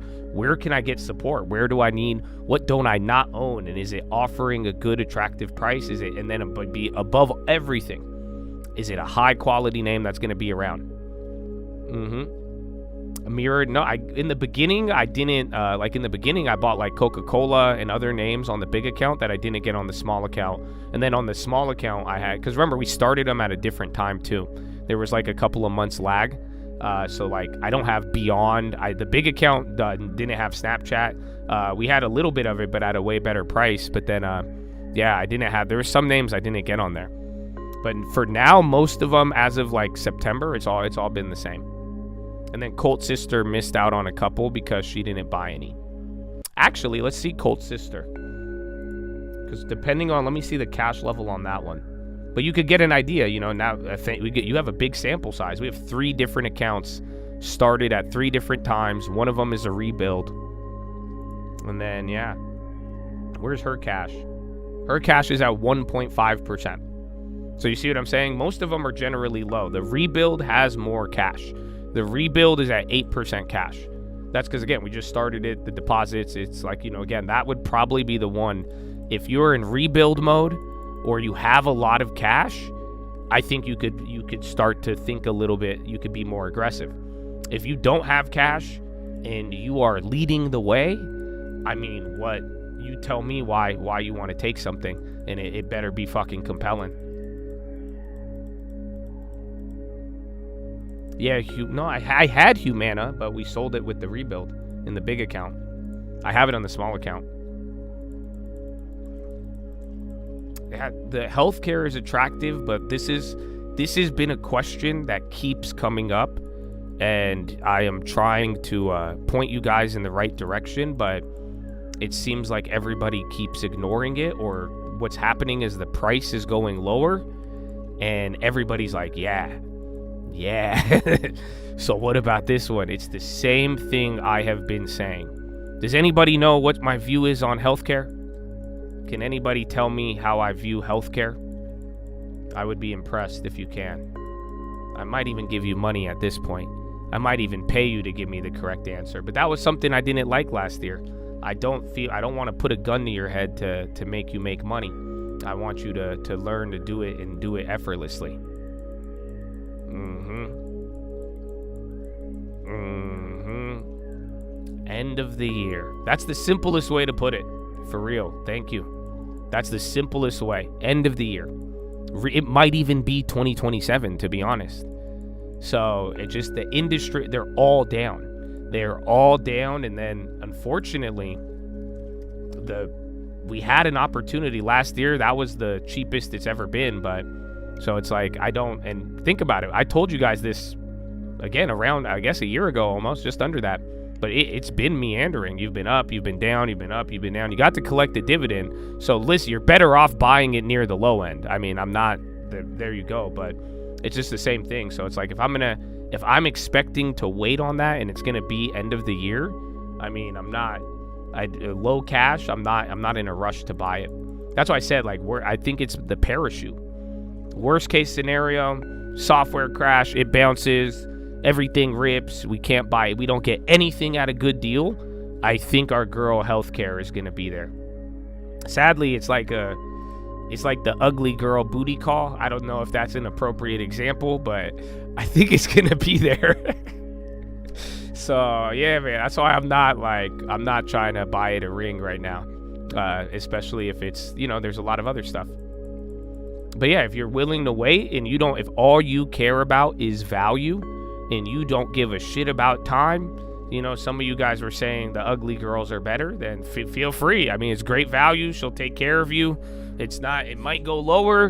can I get support? Where do I need? What don't I not own? And is it offering a good, attractive price? Is it, and then be above everything, is it a high quality name that's going to be around? Mirrored. No, in the beginning I didn't in the beginning I bought like Coca-Cola and other names on the big account that I didn't get on the small account. And then on the small account I had, because remember we started them at a different time too. There was like a couple of months lag. So like I don't have Beyond. The big account didn't have Snapchat. We had a little bit of it, but at a way better price. But then I didn't have, there were some names I didn't get on there. But for now, most of them as of like September, it's all been the same. And then Colt Sister missed out on a couple because she didn't buy any. Actually, let's see Colt Sister. Because depending on, let me see the cash level on that one. But you could get an idea, now I think you have a big sample size. We have 3 different accounts started at 3 different times. One of them is a rebuild. And then, where's her cash? Her cash is at 1.5%. So you see what I'm saying? Most of them are generally low. The rebuild has more cash. The rebuild is at 8% cash. That's because, again, we just started it, the deposits. It's like, again, that would probably be the one. If you're in rebuild mode or you have a lot of cash, I think you could start to think a little bit. You could be more aggressive. If you don't have cash and you are leading the way, I mean, what? You tell me why you want to take something, and it better be fucking compelling. Yeah, I had Humana, but we sold it with the rebuild in the big account. I have it on the small account. The healthcare is attractive, but this has been a question that keeps coming up, and I am trying to point you guys in the right direction, but it seems like everybody keeps ignoring it, or what's happening is the price is going lower, and everybody's like, yeah. So what about this one? It's the same thing I have been saying. Does anybody know what my view is on healthcare? Can anybody tell me how I view healthcare? I would be impressed if you can. I might even give you money at this point. I might even pay you to give me the correct answer. But that was something I didn't like last year. I don't want to put a gun to your head to make you make money. I want you to learn to do it and do it effortlessly. End of the year. That's the simplest way to put it. For real. Thank you. That's the simplest way. End of the year. It might even be 2027, to be honest. So it just, the industry, they're all down. They're all down. And then unfortunately, we had an opportunity last year. That was the cheapest it's ever been. But so it's like, and think about it. I told you guys this again around, I guess, a year ago, almost, just under that. But it's been meandering. You've been up, you've been down, you've been up, you've been down. You got to collect the dividend. So listen, you're better off buying it near the low end. I mean, I'm not, there you go. But it's just the same thing. So it's like, if I'm expecting to wait on that and it's going to be end of the year, I mean, low cash, I'm not in a rush to buy it. That's why I said, like, I think it's the parachute. Worst case scenario, software crash, it bounces, everything rips, we can't buy it, we don't get anything at a good deal, I think our girl healthcare is going to be there. Sadly, it's like the ugly girl booty call. I don't know if that's an appropriate example, but I think it's going to be there. So, yeah, man, that's why I'm not trying to buy it a ring right now, especially if it's, there's a lot of other stuff. But yeah, if you're willing to wait and if all you care about is value and you don't give a shit about time, some of you guys were saying the ugly girls are better, then feel free. I mean, it's great value. She'll take care of you. It might go lower,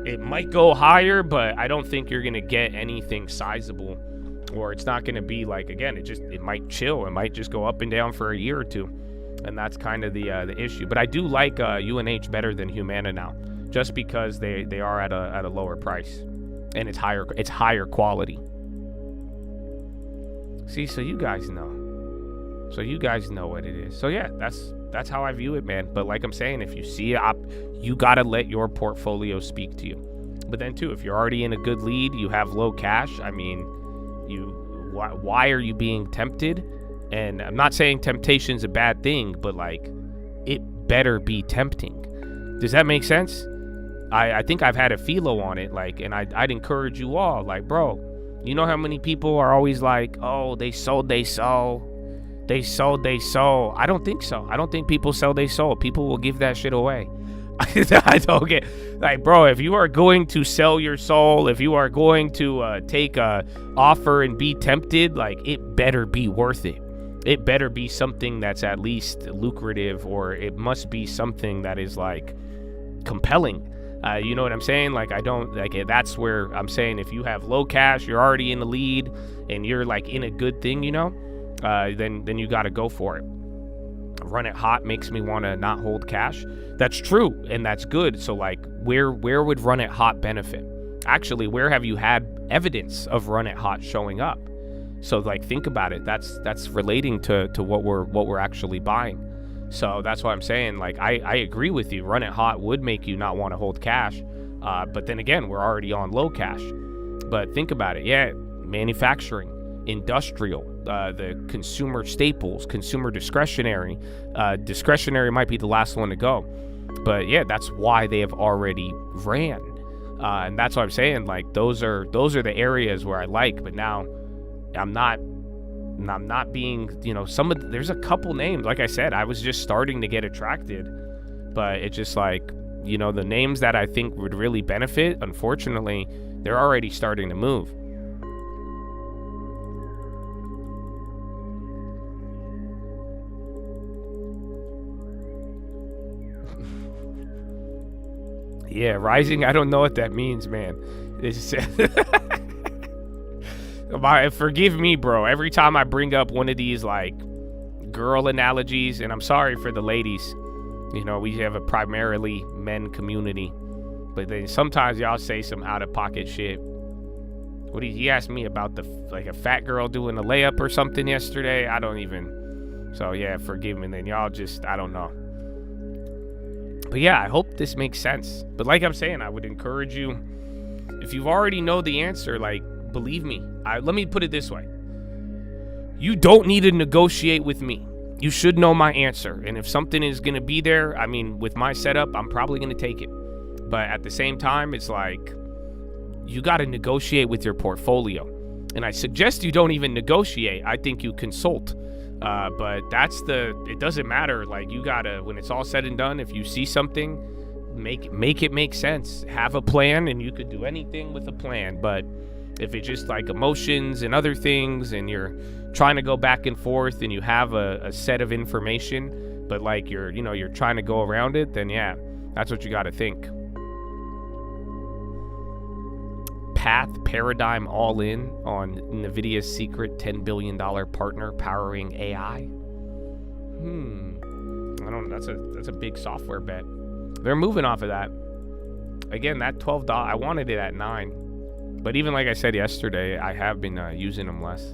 it might go higher, but I don't think you're going to get anything sizable, or it's not going to be like, again, it might chill. It might just go up and down for a year or two. And that's kind of the issue. But I do like UNH better than Humana now, just because they are at a lower price and it's higher quality. See, so you guys know. So you guys know what it is. So yeah, that's how I view it, man. But like I'm saying, if you see it, you got to let your portfolio speak to you. But then too, if you're already in a good lead, you have low cash, I mean, why are you being tempted? And I'm not saying temptation's a bad thing, but like, it better be tempting. Does that make sense? I think I've had a philo on it, like, and I'd encourage you all, like, bro, you know how many people are always like, oh, they sold their soul. They sold their soul. I don't think so. I don't think people sell their soul. People will give that shit away. I don't get, like, bro, if you are going to sell your soul, if you are going to take a offer and be tempted, like, it better be worth it. It better be something that's at least lucrative, or it must be something that is like compelling. You know what I'm saying? Like, I don't like it. That's where I'm saying, if you have low cash, you're already in the lead and you're like in a good thing, then you got to go for it. Run it hot makes me want to not hold cash. That's true, and that's good. So like, where would run it hot benefit? Actually, where have you had evidence of run it hot showing up? So like, think about it. That's relating to what we're actually buying. So that's why I'm saying, like, I agree with you. Run it hot would make you not want to hold cash. But then again, we're already on low cash. But think about it. Yeah, manufacturing, industrial, the consumer staples, consumer discretionary. Discretionary might be the last one to go. But yeah, that's why they have already ran. And that's what I'm saying. Like, those are the areas where I like. But now I'm not being, there's a couple names. Like I said, I was just starting to get attracted, but it's just like, the names that I think would really benefit, unfortunately, they're already starting to move. Yeah, rising, I don't know what that means, man. It's forgive me, bro. Every time I bring up one of these like girl analogies, and I'm sorry for the ladies, we have a primarily men community, but then sometimes y'all say some out of pocket shit. He asked me about a fat girl doing a layup or something yesterday. I don't even. So yeah, forgive me. Then y'all just, I don't know. But yeah, I hope this makes sense. But like I'm saying, I would encourage you, if you already know the answer, like, believe me, let me put it this way. You don't need to negotiate with me. You should know my answer. And if something is going to be there, I mean, with my setup, I'm probably going to take it. But at the same time, it's like, you got to negotiate with your portfolio. And I suggest you don't even negotiate. I think you consult. But it doesn't matter. Like, you got to, when it's all said and done, if you see something, make it make sense. Have a plan, and you could do anything with a plan. But if it's just like emotions and other things, and you're trying to go back and forth, and you have a set of information, but like you're trying to go around it, then yeah, that's what you got to think. Path Paradigm all in on NVIDIA's secret $10 billion partner powering AI. I don't know. That's a big software bet. They're moving off of that. Again, that $12, I wanted it at $9. But even like I said yesterday, I have been using them less.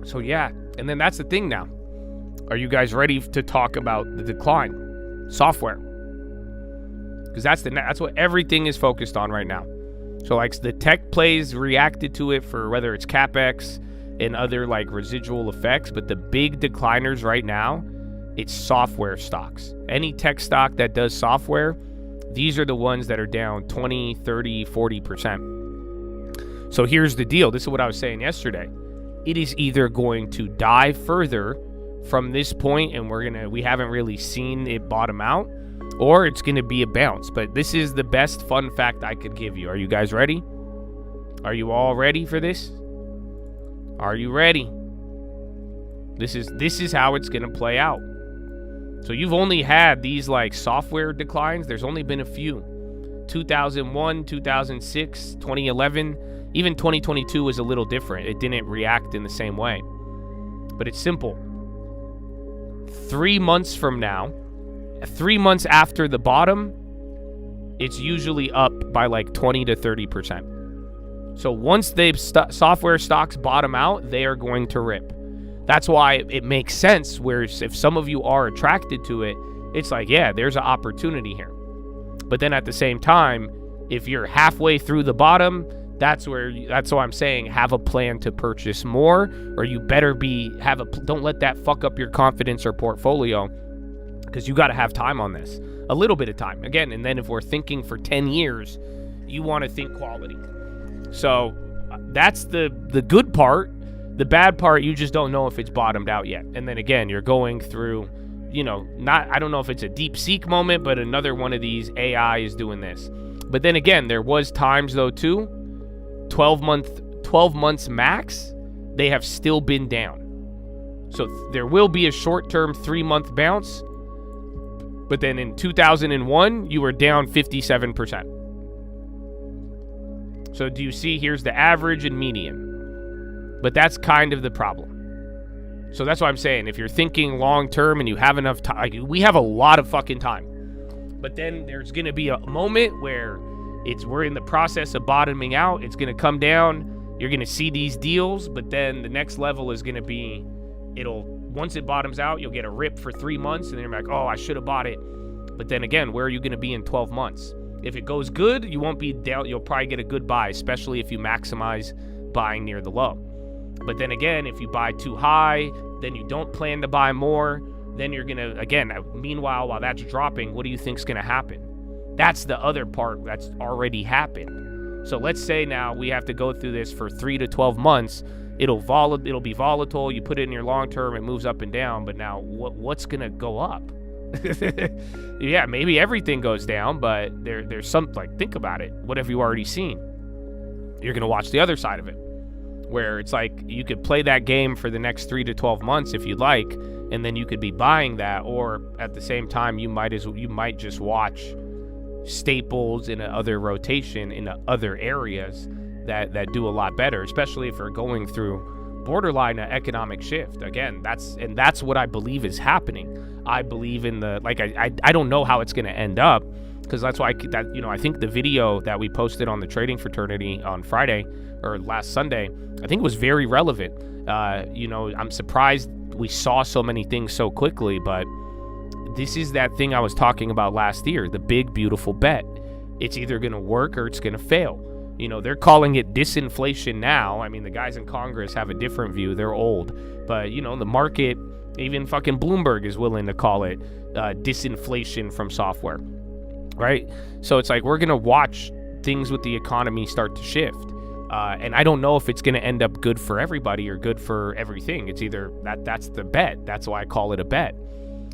So yeah, and then that's the thing now. Are you guys ready to talk about the decline? Software. Because that's what everything is focused on right now. So like the tech plays reacted to it for whether it's CapEx and other like residual effects, but the big decliners right now, it's software stocks. Any tech stock that does software, these are the ones that are down 20, 30, 40%. So here's the deal. This is what I was saying yesterday. It is either going to die further from this point, and we haven't really seen it bottom out, or it's going to be a bounce. But this is the best fun fact I could give you. Are you guys ready? Are you all ready for this? Are you ready? This is how it's going to play out. So you've only had these like software declines. There's only been a few. 2001, 2006, 2011, even 2022 was a little different. It didn't react in the same way. But it's simple. 3 months from now, 3 months after the bottom, it's usually up by like 20 to 30%. So once software stocks bottom out, they are going to rip. That's why it makes sense where if some of you are attracted to it, it's like, yeah, there's an opportunity here. But then at the same time, if you're halfway through the bottom, that's why I'm saying have a plan to purchase more, or you better don't let that fuck up your confidence or portfolio, because you got to have time on this. A little bit of time. Again, and then if we're thinking for 10 years, you want to think quality. So that's the good part. The bad part, you just don't know if it's bottomed out yet. And then again, you're going through, I don't know if it's a deep seek moment, but another one of these AI is doing this. But then again, there was times though too, 12 months max, they have still been down. So there will be a short-term 3-month bounce, but then in 2001, you were down 57%. So do you see, here's the average and median. But that's kind of the problem. So that's why I'm saying, if you're thinking long-term and you have enough time, we have a lot of fucking time. But then there's going to be a moment where we're in the process of bottoming out. It's going to come down. You're going to see these deals, but then the next level is going to be, once it bottoms out, you'll get a rip for 3 months, and then you're like, oh, I should have bought it. But then again, where are you going to be in 12 months? If it goes good, you won't be down. You'll probably get a good buy, especially if you maximize buying near the low. But then again, if you buy too high, then you don't plan to buy more, then you're going to, again, meanwhile, while that's dropping, what do you think is going to happen? That's the other part that's already happened. So let's say now we have to go through this for 3 to 12 months. It'll be volatile. You put it in your long term, it moves up and down. But now what's going to go up? Yeah, maybe everything goes down, but there's something, think about it. What have you already seen? You're going to watch the other side of it, where it's like you could play that game for the next 3 to 12 months if you'd like, and then you could be buying that, or at the same time you might just watch staples in other rotation in other areas that do a lot better, especially if you're going through borderline economic shift. Again, that's what I believe is happening. I believe in I don't know how it's going to end up, because that's why I think the video that we posted on the trading fraternity on Friday or last Sunday, I think it was very relevant. I'm surprised we saw so many things so quickly, but this is that thing I was talking about last year, the big, beautiful bet. It's either going to work or it's going to fail. They're calling it disinflation now. I mean, the guys in Congress have a different view. They're old. But, the market, even fucking Bloomberg is willing to call it disinflation from software, right? So it's like we're going to watch things with the economy start to shift. And I don't know if it's going to end up good for everybody or good for everything. It's either that's the bet. That's why I call it a bet.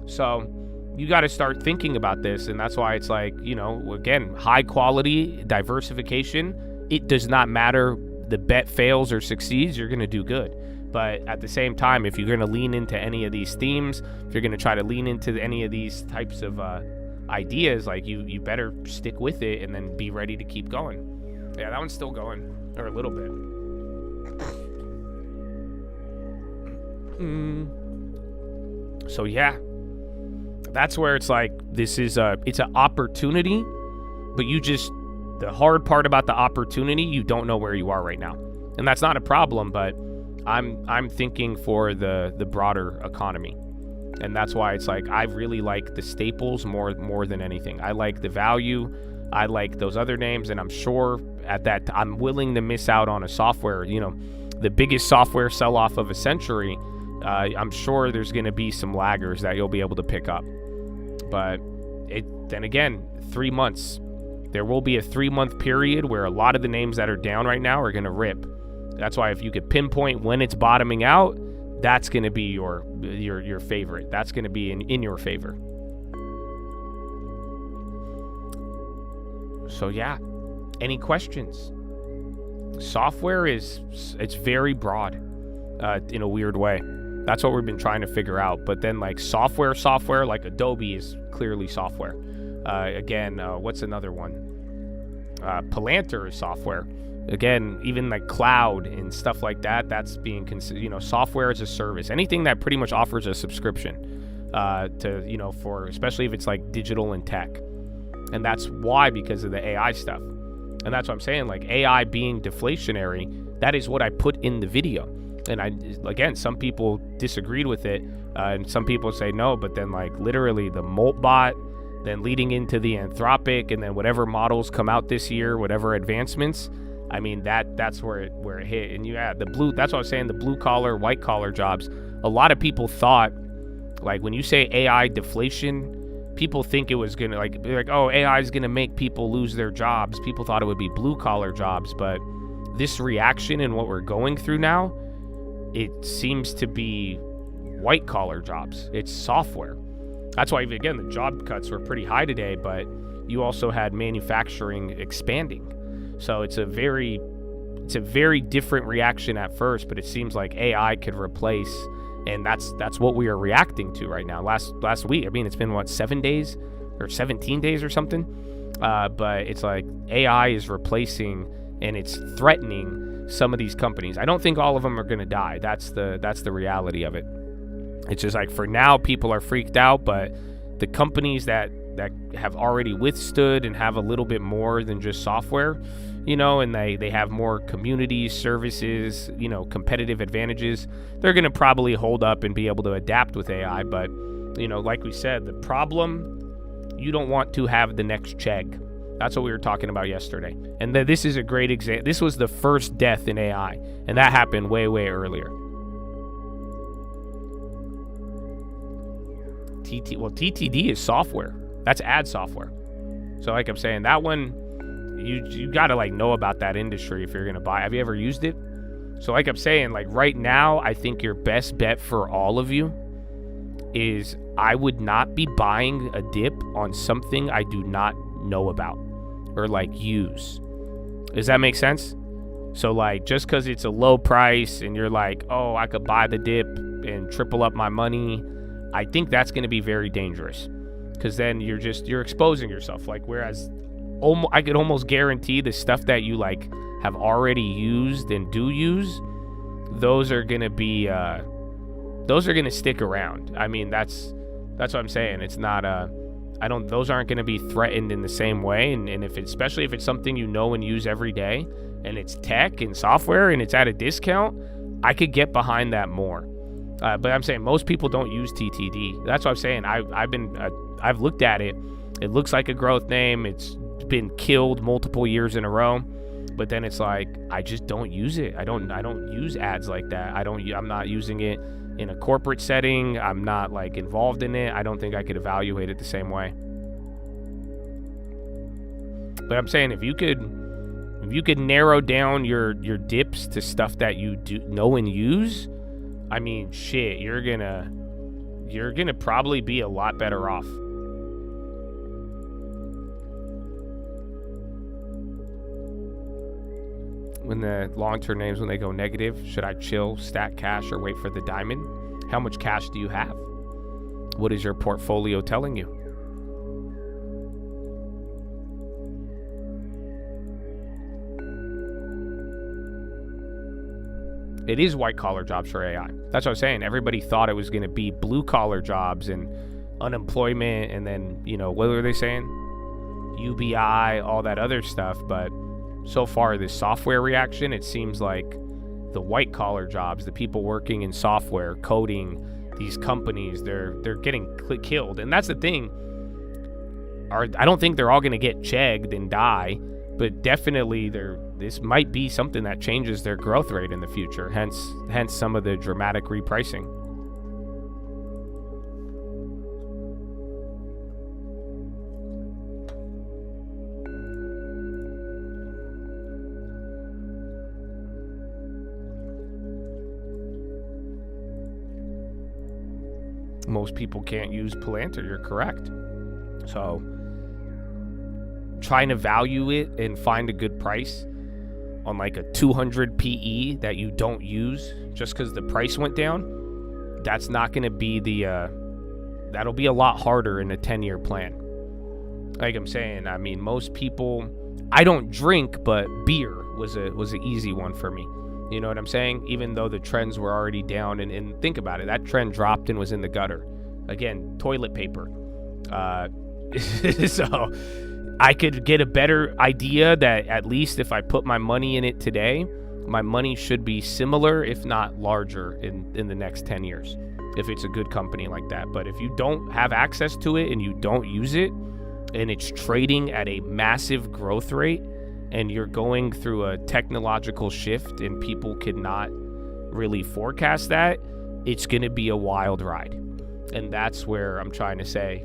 So you got to start thinking about this. And that's why it's like, again, high quality diversification. It does not matter the bet fails or succeeds, you're going to do good. But at the same time, if you're going to lean into any of these themes, if you're going to try to lean into any of these types of ideas, like you better stick with it and then be ready to keep going. Yeah, that one's still going, or a little bit. So yeah, that's where it's like, it's an opportunity, but the hard part about the opportunity, you don't know where you are right now. And that's not a problem, but I'm thinking for the broader economy. And that's why it's like I really like the staples more than anything. I like the value. I like those other names, and I'm sure at that I'm willing to miss out on a software, the biggest software sell-off of a century. I'm sure there's going to be some laggers that you'll be able to pick up. But then again, 3 months. There will be a 3-month period where a lot of the names that are down right now are going to rip. That's why if you could pinpoint when it's bottoming out, that's going to be your favorite. That's going to be in your favor. So yeah, any questions? Software it's very broad in a weird way. That's what we've been trying to figure out. But then like software like Adobe is clearly software. Again, what's another one? Palantir is software. Again, even like cloud and stuff like that, that's being considered, software as a service. Anything that pretty much offers a subscription to, for especially if it's like digital and tech. And that's why, because of the AI stuff. And that's what I'm saying, like AI being deflationary, that is what I put in the video. And again, some people disagreed with it, and some people say no, but then like literally the Moltbot, then leading into the Anthropic, and then whatever models come out this year, whatever advancements, I mean, that's where it hit. And that's what I was saying, the blue collar, white collar jobs. A lot of people thought, like when you say AI deflation, people think it was gonna be like, oh, AI is gonna make people lose their jobs. People thought it would be blue collar jobs, but this reaction and what we're going through now, it seems to be white collar jobs. It's software. That's why, again, the job cuts were pretty high today, but you also had manufacturing expanding. So it's a very different reaction at first, but it seems like AI could replace, and that's what we are reacting to right now. Last week, I mean, it's been 7 days or 17 days or something, but it's like AI is replacing and it's threatening some of these companies. I don't think all of them are going to die. That's the reality of it. It's just like for now, people are freaked out, but the companies that have already withstood and have a little bit more than just software, and they have more communities, services, competitive advantages, they're going to probably hold up and be able to adapt with AI. But, like we said, the problem, you don't want to have the next Chegg. That's what we were talking about yesterday. And this is a great example. This was the first death in AI, and that happened way, way earlier. TTD is software. That's ad software. So like I'm saying, that one, you got to know about that industry if you're going to buy. Have you ever used it? So like I'm saying, right now, I think your best bet for all of you is I would not be buying a dip on something I do not know about or use. Does that make sense? So just because it's a low price and you're like, oh, I could buy the dip and triple up my money, I think that's going to be very dangerous, because then you're exposing yourself. Whereas I could almost guarantee the stuff that you have already used and do use, those are going to be those are going to stick around. I mean, that's what I'm saying. It's not those aren't going to be threatened in the same way. And especially if it's something you know and use every day, and it's tech and software and it's at a discount, I could get behind that more. But I'm saying most people don't use TTD. That's what I'm saying. I've looked at it. It looks like a growth name. It's been killed multiple years in a row. But then it's I just don't use it. I don't use ads like that. I'm not using it in a corporate setting. I'm not involved in it. I don't think I could evaluate it the same way. But I'm saying if you could narrow down your dips to stuff that you do know and use, I mean, shit, you're gonna probably be a lot better off. When the long-term names, when they go negative, should I chill, stack cash, or wait for the diamond? How much cash do you have? What is your portfolio telling you? It is white-collar jobs for AI. That's what I'm saying. Everybody thought it was going to be blue-collar jobs and unemployment, and then, what were they saying? UBI, all that other stuff. But so far, this software reaction, it seems like the white-collar jobs, the people working in software, coding, these companies, they're getting killed. And that's the thing. I don't think they're all going to get chegged and die, but definitely this might be something that changes their growth rate in the future, hence some of the dramatic repricing. Most people can't use Palantir, you're correct. So trying to value it and find a good price on like a 200 PE that you don't use just because the price went down, that's not going to be that'll be a lot harder in a 10-year plan. Like I'm saying, I mean, most people, I don't drink, but beer was an easy one for me. You know what I'm saying? Even though the trends were already down, and think about it, that trend dropped and was in the gutter. Again, toilet paper. So I could get a better idea that at least if I put my money in it today, my money should be similar, if not larger, in the next 10 years, if it's a good company like that. But if you don't have access to it and you don't use it, and it's trading at a massive growth rate, and you're going through a technological shift and people cannot really forecast that, it's going to be a wild ride. And that's where I'm trying to say,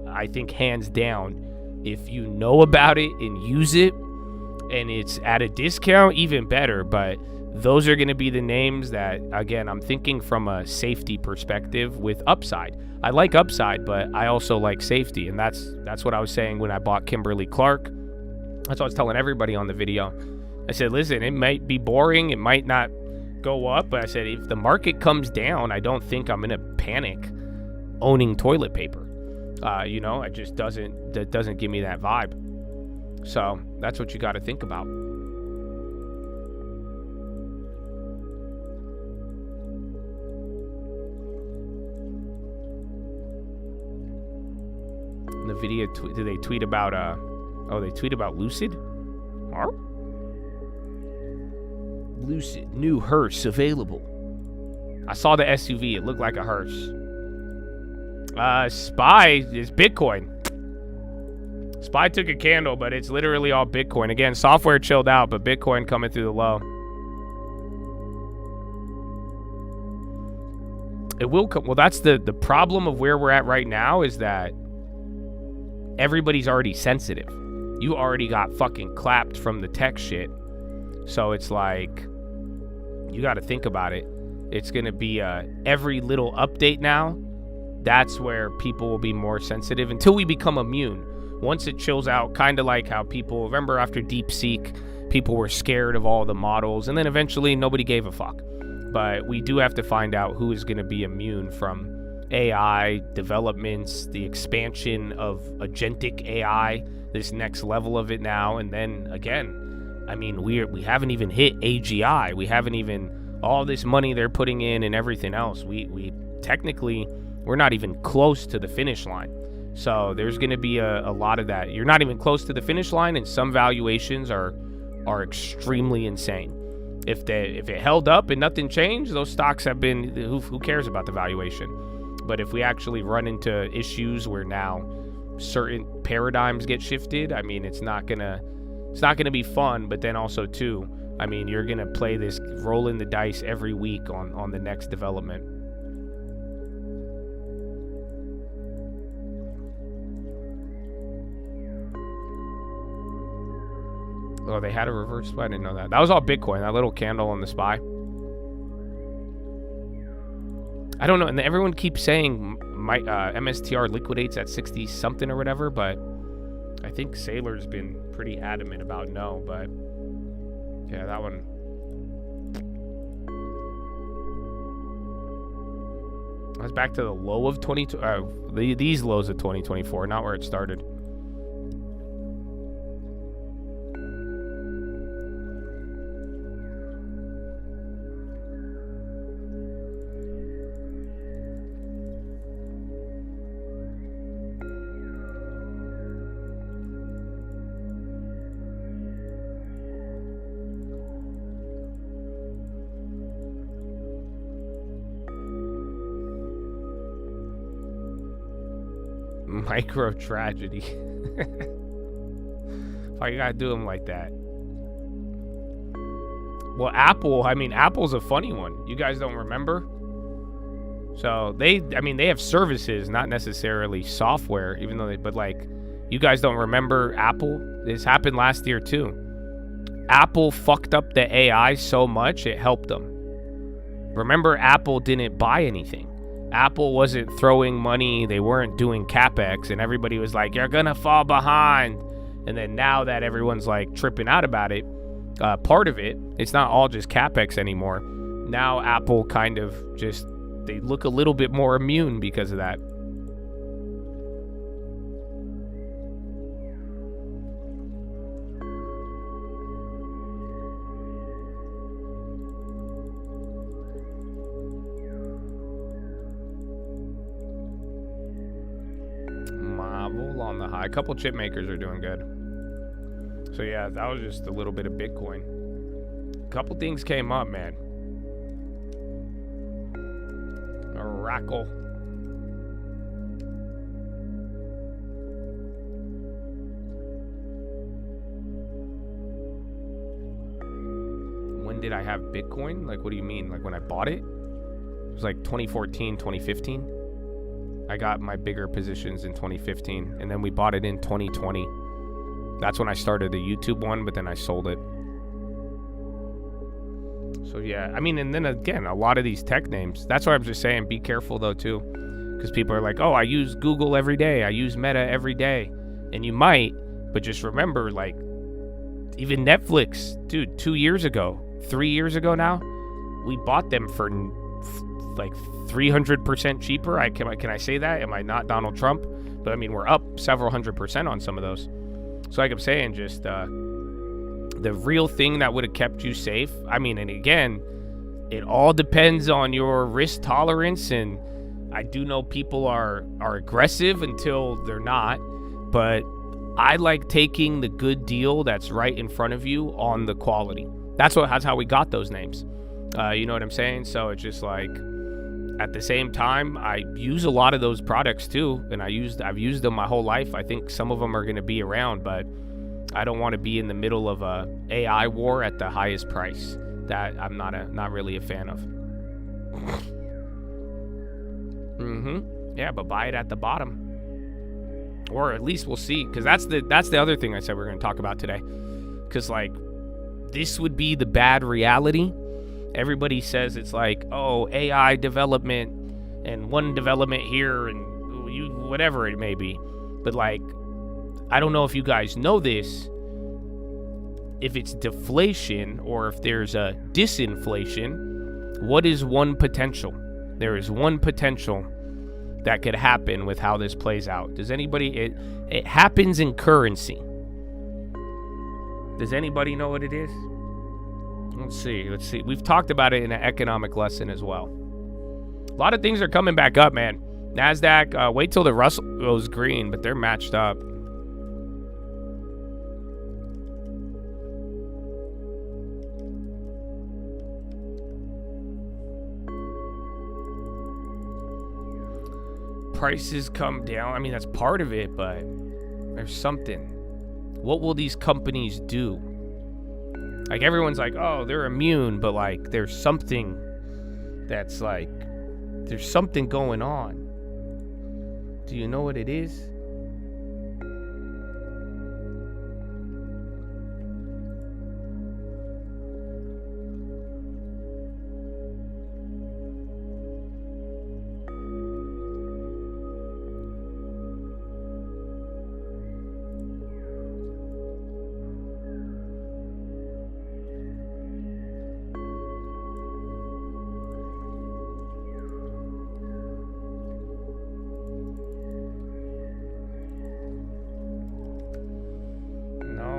I think hands down, if you know about it and use it and it's at a discount, even better. But those are going to be the names that, again, I'm thinking from a safety perspective with upside. I like upside, but I also like safety. And that's what I was saying when I bought Kimberly-Clark. That's what I was telling everybody on the video. I said, listen, it might be boring. It might not go up. But I said, if the market comes down, I don't think I'm going to panic owning toilet paper. It just doesn't give me that vibe. So that's what you got to think about. In the video, do they tweet about they tweet about Lucid? Lucid, new hearse available. I saw the SUV. It looked like a hearse. SPY is Bitcoin. SPY took a candle, but it's literally all Bitcoin. Again, software chilled out, but Bitcoin coming through the low. It will come. Well, that's the problem of where we're at right now, is that everybody's already sensitive. You already got fucking clapped from the tech shit. So it's like, you got to think about it. It's going to be every little update now. That's where people will be more sensitive until we become immune. Once it chills out, kind of like how people, remember after DeepSeek, people were scared of all the models, and then eventually nobody gave a fuck. But we do have to find out who is going to be immune from AI developments, the expansion of agentic AI, this next level of it now. And then again, I mean, we haven't even hit AGI. We haven't even, all this money they're putting in and everything else. We technically, we're not even close to the finish line. So there's going to be a lot of that. You're not even close to the finish line, and some valuations are extremely insane. If it held up and nothing changed, those stocks have been, who cares about the valuation? But if we actually run into issues where now certain paradigms get shifted, I mean, it's not gonna be fun. But then also too, I mean, you're gonna play this, rolling the dice every week on the next development. Oh, they had a reverse SPY. I didn't know that. That was all Bitcoin. That little candle on the SPY. I don't know. And everyone keeps saying my MSTR liquidates at 60 something or whatever, but I think Saylor's been pretty adamant about no. But yeah, that one. I was back to the low of these lows of 2024, not where it started. Micro tragedy. Why you gotta do them like that? Well, Apple's a funny one. You guys don't remember? So they have services, not necessarily software, even though but like, you guys don't remember Apple? This happened last year too. Apple fucked up the AI so much, it helped them. Remember, Apple didn't buy anything. Apple wasn't throwing money. They weren't doing CapEx, and everybody was like, you're gonna fall behind. And then now that everyone's like tripping out about it, part of it, it's not all just CapEx anymore. Now Apple kind of just, they look a little bit more immune because of that. Marvel on the high. A couple chip makers are doing good. So yeah, that was just a little bit of Bitcoin. A couple things came up, man. Oracle. When did I have Bitcoin? Like, what do you mean? Like when I bought it? It was like 2014, 2015. I got my bigger positions in 2015, and then we bought it in 2020. That's when I started the YouTube one, but then I sold it. So yeah, I mean, and then again, a lot of these tech names, that's why I'm just saying, be careful though too, because people are like, oh, I use Google every day, I use Meta every day, and you might, but just remember, like, even Netflix, dude, 2 years ago, 3 years ago now, we bought them for like 300% cheaper. Can I say that? Am I not Donald Trump? But I mean, we're up several 100% on some of those. So like I'm saying, just the real thing that would have kept you safe. I mean, and again, it all depends on your risk tolerance. And I do know people are aggressive until they're not. But I like taking the good deal that's right in front of you on the quality. That's how we got those names. You know what I'm saying? So it's just like, at the same time, I use a lot of those products too, and I've used them my whole life. I think some of them are going to be around, but I don't want to be in the middle of a AI war at the highest price. That I'm not really a fan of. Yeah, but buy it at the bottom, or at least we'll see, because that's the other thing I said we're going to talk about today. Because like, this would be the bad reality. Everybody says it's like, oh, AI development and one development here and whatever it may be. But like, I don't know if you guys know this, if it's deflation or if there's a disinflation. What is one potential? There is one potential that could happen with how this plays out. Does anybody, it happens in currency. Does anybody know what it is? Let's see. We've talked about it in an economic lesson as well. A lot of things are coming back up, man. NASDAQ, wait till the Russell goes green, but they're matched up. Prices come down. I mean, that's part of it, but there's something. What will these companies do? Like, everyone's like, oh, they're immune, but like, there's something that's like, there's something going on. Do you know what it is?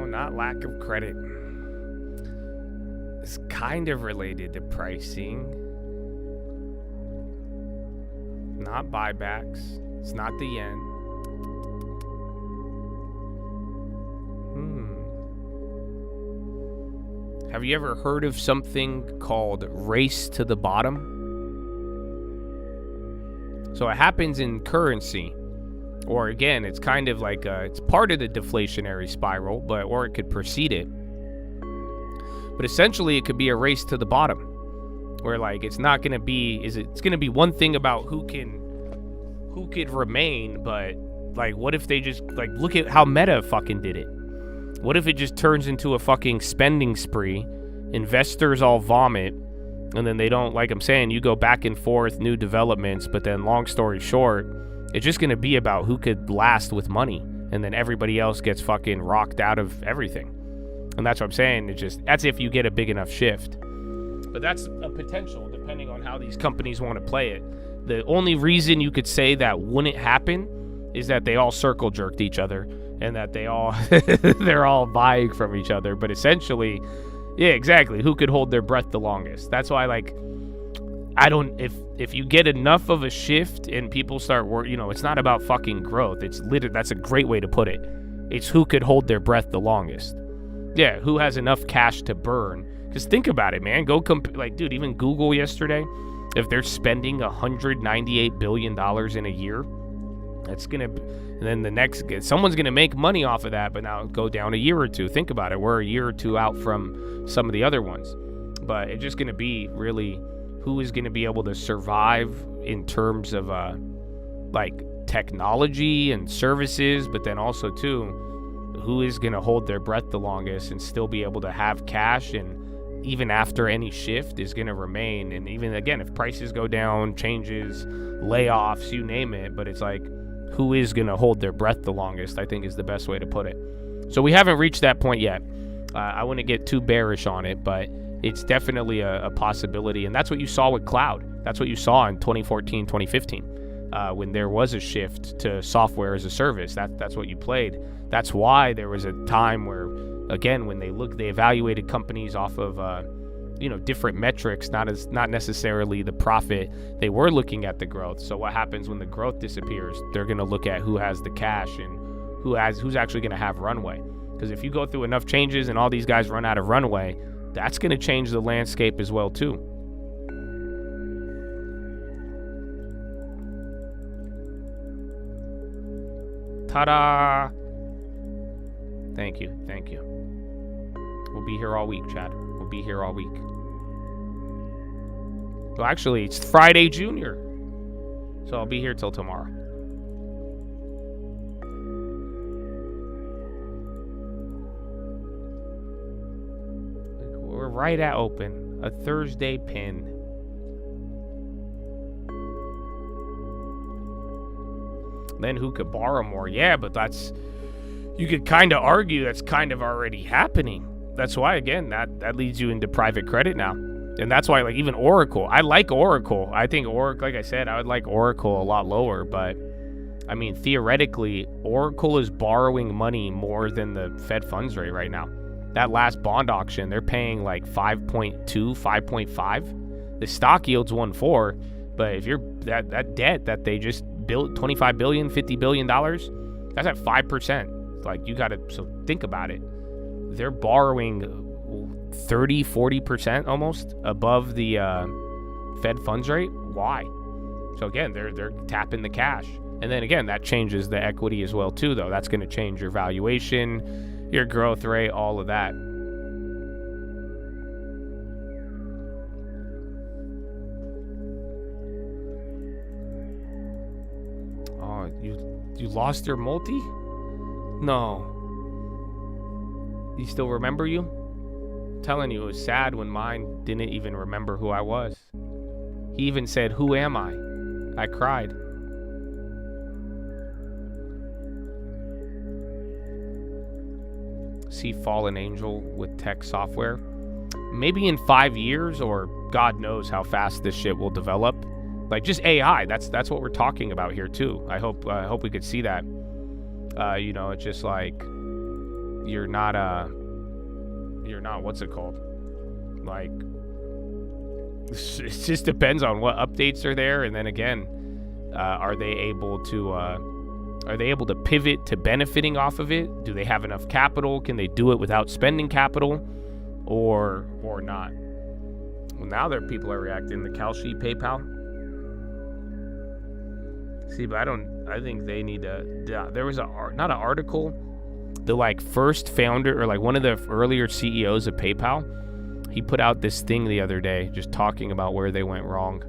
Not lack of credit. It's kind of related to pricing. Not buybacks. It's not the yen. Have you ever heard of something called race to the bottom? So it happens in currency. Or again, it's kind of like it's part of the deflationary spiral, or it could precede it. But essentially, it could be a race to the bottom, where like it's not going to be. It's going to be one thing about who could remain, but like, what if they just like look at how Meta fucking did it? What if it just turns into a fucking spending spree? Investors all vomit, and then they don't, like I'm saying, you go back and forth, new developments, but then long story short, it's just going to be about who could last with money, and then everybody else gets fucking rocked out of everything. And that's what I'm saying. That's if you get a big enough shift. But that's a potential, depending on how these companies want to play it. The only reason you could say that wouldn't happen is that they all circle jerked each other, and that they're all buying from each other. But essentially, yeah, exactly. Who could hold their breath the longest? That's why, like, if you get enough of a shift and people start it's not about fucking growth. That's a great way to put it. It's who could hold their breath the longest. Yeah, who has enough cash to burn? Because think about it, man. Dude, even Google yesterday, if they're spending $198 billion in a year, that's gonna. And then someone's gonna make money off of that, but now go down a year or two. Think about it. We're a year or two out from some of the other ones, but it's just gonna be really who is gonna be able to survive in terms of like technology and services, but then also too, who is gonna hold their breath the longest and still be able to have cash, and even after any shift is gonna remain. And even again, if prices go down, changes, layoffs, you name it, but it's like, who is going to hold their breath the longest, I think is the best way to put it. So we haven't reached that point yet. I wouldn't get too bearish on it, but it's definitely a possibility. And that's what you saw with cloud. That's what you saw in 2014, 2015, when there was a shift to software as a service. That's what you played. That's why there was a time where, again, when they evaluated companies off of different metrics, not necessarily the profit. They were looking at the growth. So what happens when the growth disappears? They're going to look at who has the cash and who's actually going to have runway. Because if you go through enough changes and all these guys run out of runway, that's going to change the landscape as well too. Ta-da! Thank you. We'll be here all week, Chad. We'll be here all week. Well, actually, it's Friday Junior, so I'll be here till tomorrow. We're right at open. A Thursday pin. Then who could borrow more? Yeah, but you could kind of argue that's kind of already happening. That's why, again, that leads you into private credit now. And that's why, like, even Oracle, I like Oracle. I think Oracle, like I said, I would like Oracle a lot lower. But, I mean, theoretically, Oracle is borrowing money more than the Fed funds rate right now. That last bond auction, they're paying like 5.2, 5.5. The stock yield's 1.4. But if you're that debt that they just built, $25 billion, $50 billion, that's at 5%. Like, so think about it. They're borrowing 30, 40% almost above the Fed funds rate. Why? So again, they're tapping the cash. And then again, that changes the equity as well too, though. That's going to change your valuation, your growth rate, all of that. Oh, you lost your multi? No. You still remember you? I'm telling you, it was sad when mine didn't even remember who I was. He even said, "Who am I?" I cried. See Fallen Angel with tech software. Maybe in 5 years, or God knows how fast this shit will develop. Like, just AI. That's what we're talking about here too. I hope we could see that. It's just like you're not what's it called? Like, it just depends on what updates are there, and then again, are they able to pivot to benefiting off of it? Do they have enough capital? Can they do it without spending capital, or not? Well, now people are reacting. The Kalshi PayPal. See, but I think they need to, there was not an article, the like first founder or like one of the earlier CEOs of PayPal, he put out this thing the other day just talking about where they went wrong.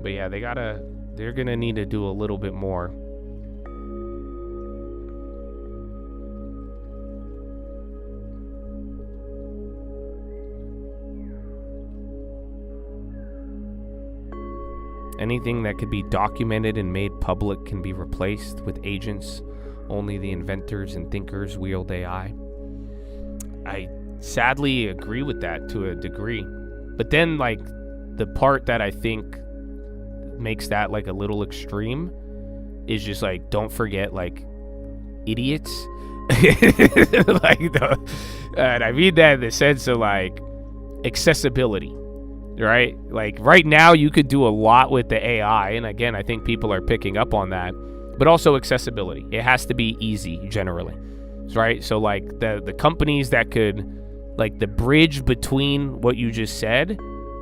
But yeah, they're gonna need to do a little bit more. Anything that could be documented and made public can be replaced with agents. Only the inventors and thinkers wield AI. I sadly agree with that to a degree. But then, like, the part that I think makes that, like, a little extreme is just, like, don't forget, like, idiots. And I mean that in the sense of, like, accessibility. Right? Like right now you could do a lot with the AI, and again, I think people are picking up on that, but also accessibility. It has to be easy generally, right? So like the companies that could, like the bridge between what you just said,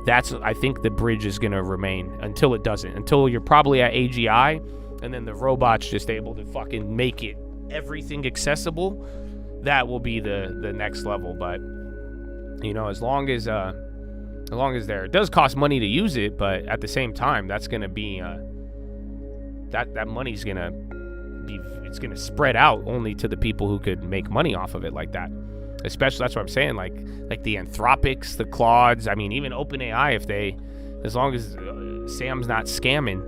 I think the bridge is going to remain until it doesn't, until you're probably at AGI and then the robot's just able to fucking make it everything accessible. That will be the next level. But you know, as long as it does cost money to use it, but at the same time, that's going to be that money's going to be, it's going to spread out only to the people who could make money off of it like that. Especially, that's what I'm saying, like the Anthropics, the Claudes, I mean, even OpenAI, as long as Sam's not scamming,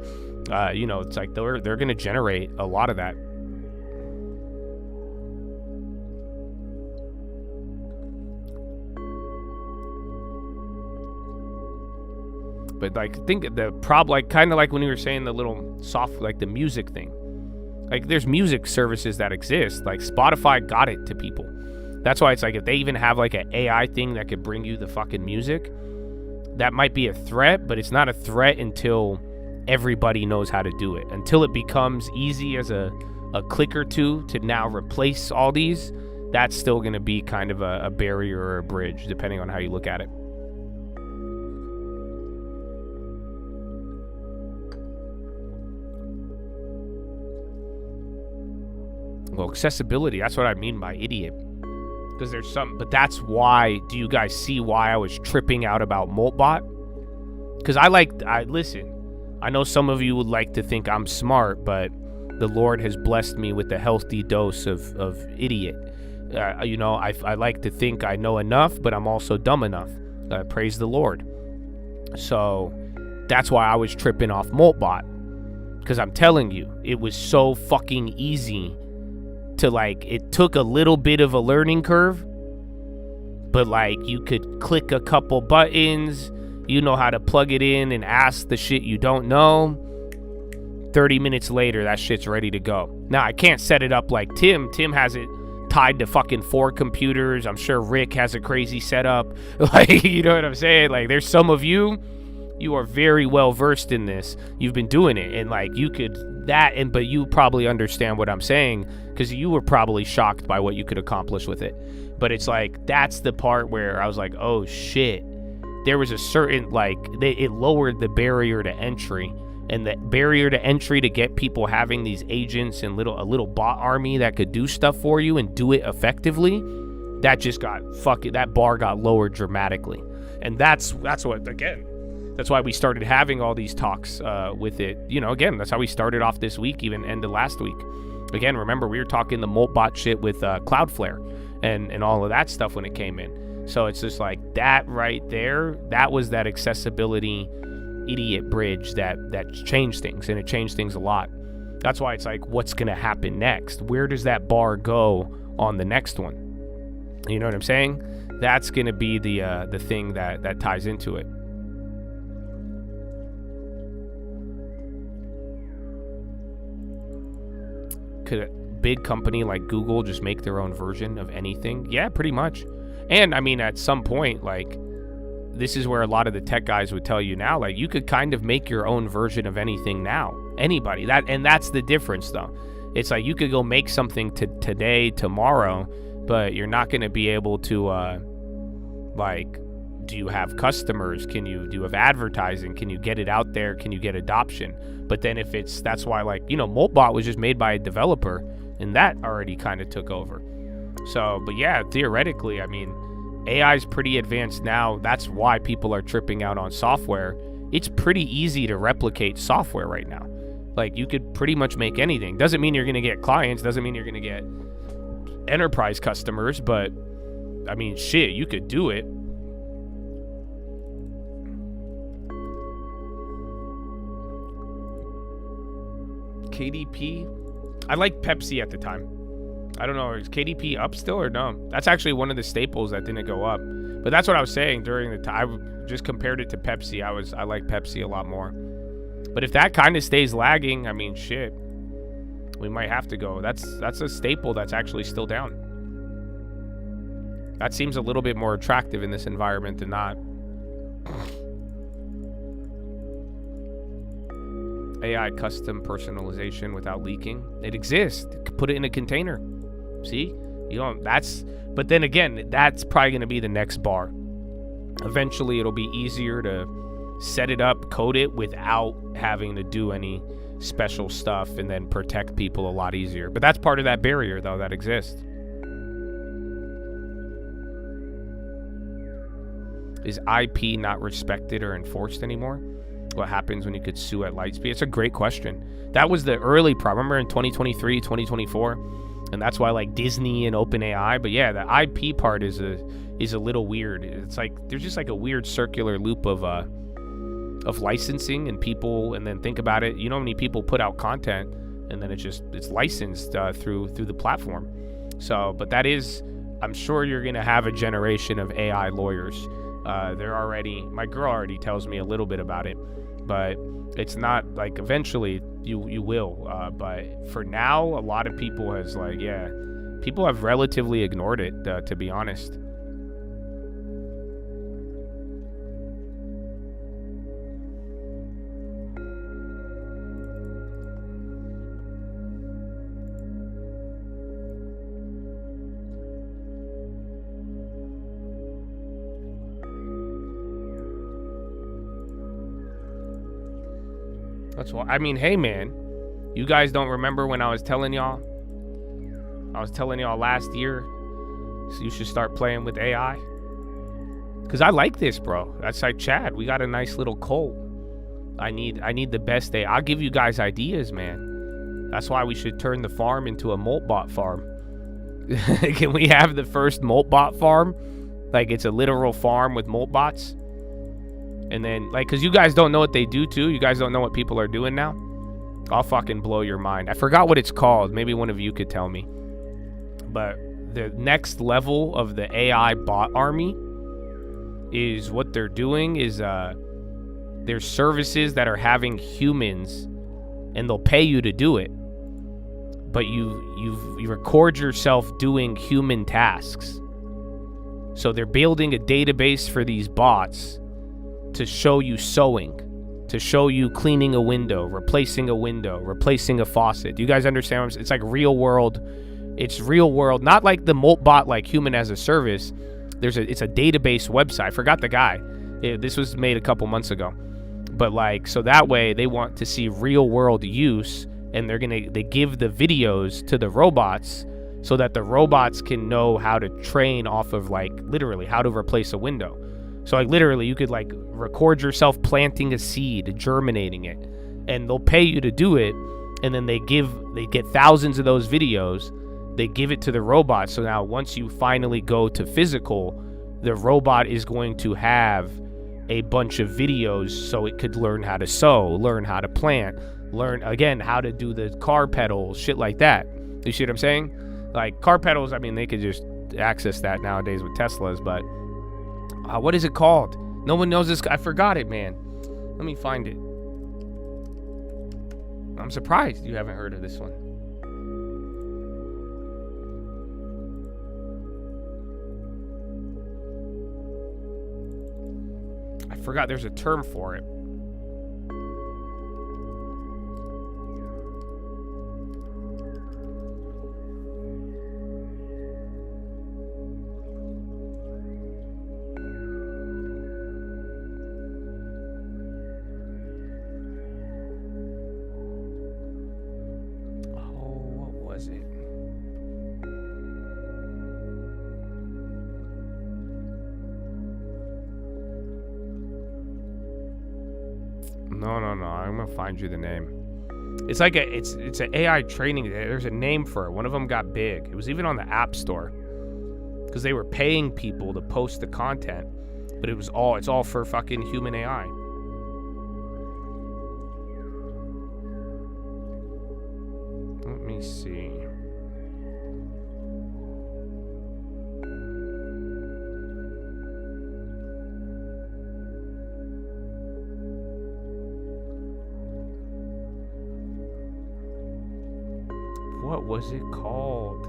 you know, it's like they're going to generate a lot of that. But like, think the problem, like kind of like when you were saying the little soft, like the music thing. Like there's music services that exist. Like Spotify got it to people. That's why it's like if they even have like an AI thing that could bring you the fucking music, that might be a threat, but it's not a threat until everybody knows how to do it. Until it becomes easy as a click or two to now replace all these, that's still going to be kind of a barrier or a bridge, depending on how you look at it. Well, accessibility, that's what I mean by idiot. Because there's some, but that's why, do you guys see why I was tripping out about Moltbot? Because listen, I know some of you would like to think I'm smart, but the Lord has blessed me with a healthy dose of idiot. You know, I like to think I know enough, but I'm also dumb enough. Praise the Lord. So that's why I was tripping off Moltbot. Because I'm telling you, it was so fucking easy to, like, it took a little bit of a learning curve, but like you could click a couple buttons, you know how to plug it in and ask the shit you don't know. 30 minutes later, that shit's ready to go. Now, I can't set it up like Tim. Tim has it tied to fucking 4 computers. I'm sure Rick has a crazy setup. Like, you know what I'm saying? Like, there's some of you are very well versed in this. You've been doing it, and like you could but you probably understand what I'm saying because you were probably shocked by what you could accomplish with it. But it's like, that's the part where I was like, oh shit. There was a certain, like, it lowered the barrier to entry, and the barrier to entry to get people having these agents and a little bot army that could do stuff for you and do it effectively, that just got that bar got lowered dramatically. And that's what, again, that's why we started having all these talks with it. You know, again, that's how we started off this week, even end of last week. Again, remember, we were talking the Moltbot shit with Cloudflare and all of that stuff when it came in. So it's just like that right there, that was that accessibility idiot bridge that changed things, and it changed things a lot. That's why it's like, what's going to happen next? Where does that bar go on the next one? You know what I'm saying? That's going to be the thing that ties into it. Could a big company like Google just make their own version of anything? Yeah, pretty much. And I mean, at some point, like, this is where a lot of the tech guys would tell you now, like, you could kind of make your own version of anything now. Anybody. That's the difference, though. It's like you could go make something today, tomorrow, but you're not going to be able to, like, do you have customers? Do you have advertising? Can you get it out there? Can you get adoption? But then that's why, like, Moltbot was just made by a developer, and that already kind of took over. So, but yeah, theoretically, I mean, AI is pretty advanced now. That's why people are tripping out on software. It's pretty easy to replicate software right now. Like, you could pretty much make anything. Doesn't mean you're going to get clients. Doesn't mean you're going to get enterprise customers. But, I mean, shit, you could do it. KDP? I liked Pepsi at the time. I don't know, is KDP up still or no? That's actually one of the staples that didn't go up. But that's what I was saying during the time. I just compared it to Pepsi. I like Pepsi a lot more. But if that kind of stays lagging, I mean, shit, we might have to go. That's a staple that's actually still down. That seems a little bit more attractive in this environment than not. AI custom personalization without leaking. It exists. Put it in a container. See? But then again, that's probably going to be the next bar. Eventually, it'll be easier to set it up, code it without having to do any special stuff, and then protect people a lot easier. But that's part of that barrier, though, that exists. Is IP not respected or enforced anymore? What happens when you could sue at light speed? It's a great question. That was the early problem. Remember in 2023, 2024? And that's why, like, Disney and OpenAI. But yeah, the IP part is a little weird. It's like there's just like a weird circular loop of licensing and people, and then think about it. You know how many people put out content and then it's licensed through the platform. So, but that is, I'm sure you're gonna have a generation of AI lawyers. My girl already tells me a little bit about it, but it's not like eventually you will. But for now, a lot of people people have relatively ignored it, to be honest. That's why, I mean, hey man, you guys don't remember when I was telling y'all last year, so you should start playing with AI? Because I like this, bro. That's like, Chad, we got a nice little cult. I need the best AI. I'll give you guys ideas, man. That's why we should turn the farm into a Moltbot farm. Can we have the first Moltbot farm? Like, it's a literal farm with Moltbots? And then, like, because you guys don't know what they do, too. You guys don't know what people are doing now. I'll fucking blow your mind. I forgot what it's called. Maybe one of you could tell me. But the next level of the AI bot army is what they're doing is there's services that are having humans, and they'll pay you to do it. But you record yourself doing human tasks. So they're building a database for these bots to show you sewing, to show you cleaning a window, replacing a faucet. Do you guys understand what I'm saying? It's like real world. It's real world, not like the Moltbot, like human as a service. It's a database website. I forgot the guy. This was made a couple months ago. But like, so that way they want to see real world use, and they give the videos to the robots so that the robots can know how to train off of, like, literally how to replace a window. So, like, literally, you could, like, record yourself planting a seed, germinating it, and they'll pay you to do it, and then they get thousands of those videos, they give it to the robot. So now once you finally go to physical, the robot is going to have a bunch of videos so it could learn how to sew, learn how to plant, learn, again, how to do the car pedals, shit like that. You see what I'm saying? Like, car pedals, I mean, they could just access that nowadays with Teslas, but what is it called? No one knows this. I forgot it, man. Let me find it. I'm surprised you haven't heard of this one. I forgot there's a term for it. No. I'm gonna find you the name. It's like it's an AI training. There's a name for it. One of them got big. It was even on the App Store because they were paying people to post the content, but it's all for fucking human AI. Let me see. What was it called?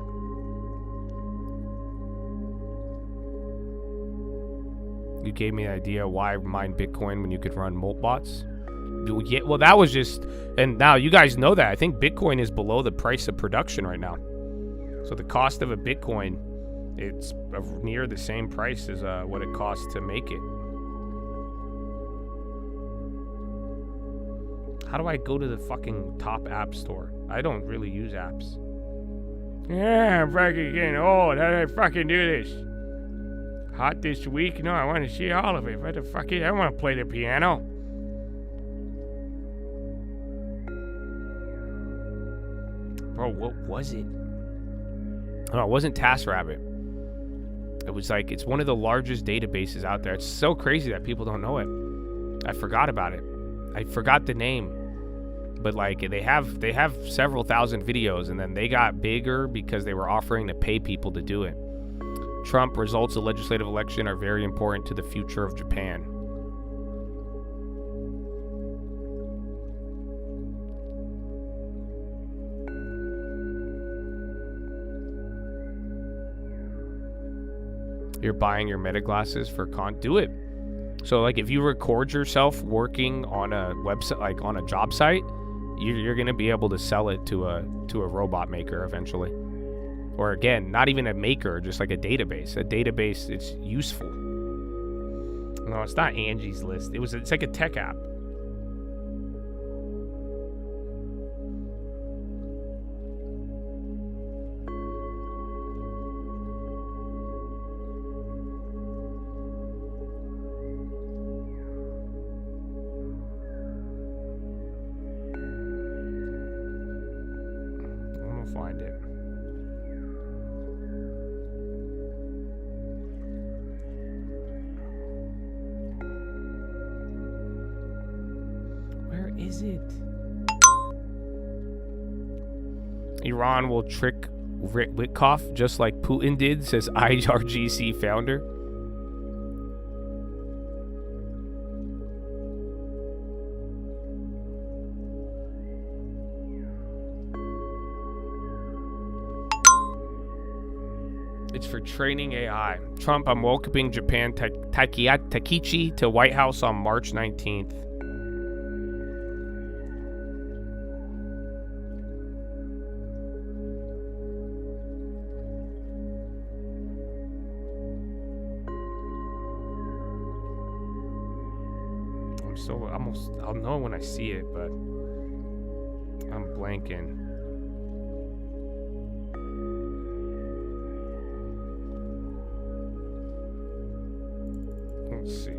You gave me an idea why mine Bitcoin when you could run molt bots. Yeah, well, that was just, and now you guys know that. I think Bitcoin is below the price of production right now. So the cost of a Bitcoin, it's near the same price as what it costs to make it. How do I go to the fucking top app store? I don't really use apps. Yeah, I'm fucking getting old. How do I fucking do this? Hot this week? No, I want to see all of it. What the fuck is? I want to play the piano. Bro, what was it? Oh, it wasn't TaskRabbit. It was like, it's one of the largest databases out there. It's so crazy that people don't know it. I forgot about it. I forgot the name. But like they have several thousand videos, and then they got bigger because they were offering to pay people to do it. Trump results of legislative election are very important to the future of Japan. You're buying your Meta glasses for do it. So like if you record yourself working on a website, like on a job site, you're going to be able to sell it to a robot maker eventually. Or again, not even a maker, just like a database. A database, it's useful. No, it's not Angie's List. It's like a tech app. Find it. Where is it? Iran will trick Rick Witkoff just like Putin did, says IRGC founder. It's for training AI. Trump, I'm welcoming Japan Takichi to White House on March 19th. I'll know when I see it, but I'm blanking. Let's see.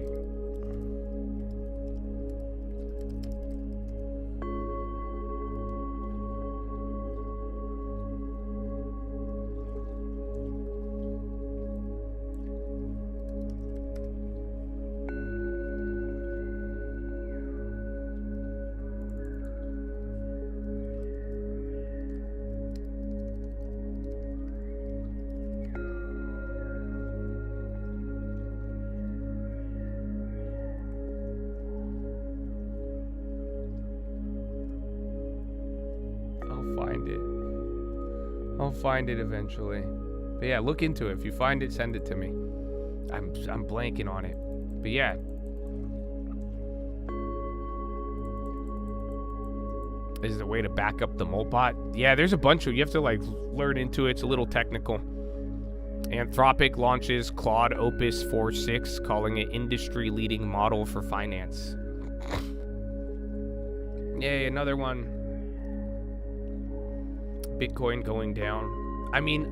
I'll find it eventually. But yeah, look into it. If you find it, send it to me. I'm blanking on it. But yeah. Is the way to back up the Moltbot? Yeah, there's a bunch of, you have to like learn into it. It's a little technical. Anthropic launches Claude Opus 4.6, calling it industry-leading model for finance. Yay, another one. Bitcoin going down. I mean,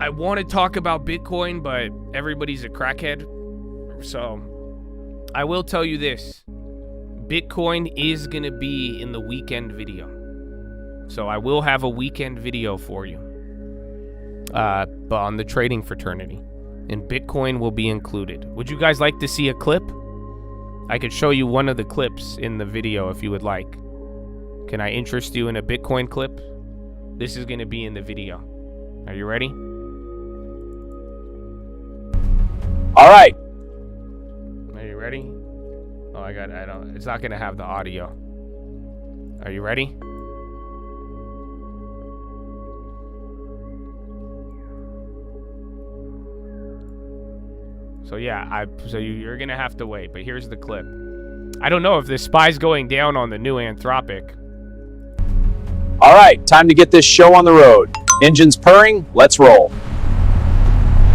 I want to talk about Bitcoin, but everybody's a crackhead. So, I will tell you this. Bitcoin is going to be in the weekend video. So I will have a weekend video for you. But on the trading fraternity. And Bitcoin will be included. Would you guys like to see a clip? I could show you one of the clips in the video if you would like. Can I interest you in a Bitcoin clip? This is going to be in the video. Are you ready? All right. Are you ready? Oh, it's not going to have the audio. Are you ready? So yeah, you're going to have to wait, but here's the clip. I don't know if the spy's going down on the new Anthropic. All right, time to get this show on the road. Engines purring, let's roll.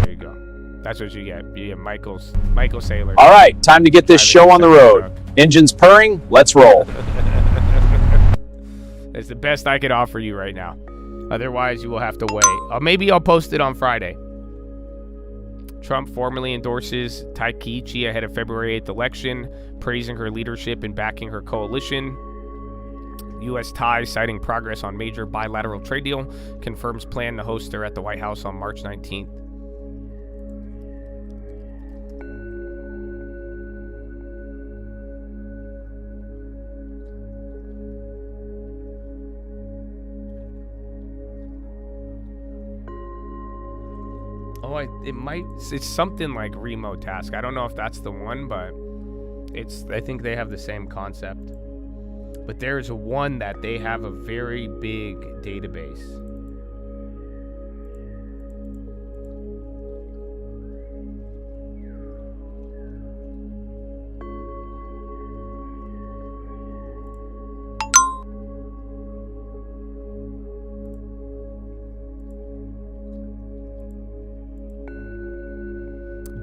There you go. That's what you get. You get Michael Saylor. All right, time to get this show on the road. Engines purring, let's roll. It's the best I could offer you right now. Otherwise, you will have to wait. Maybe I'll post it on Friday. Trump formally endorses Takechi ahead of February 8th election, praising her leadership and backing her coalition. U.S. ties citing progress on major bilateral trade deal, confirms plan to host her at the White House on March 19th. Oh, it's something like remote task. I don't know if that's the one, but I think they have the same concept. But there's one that they have a very big database.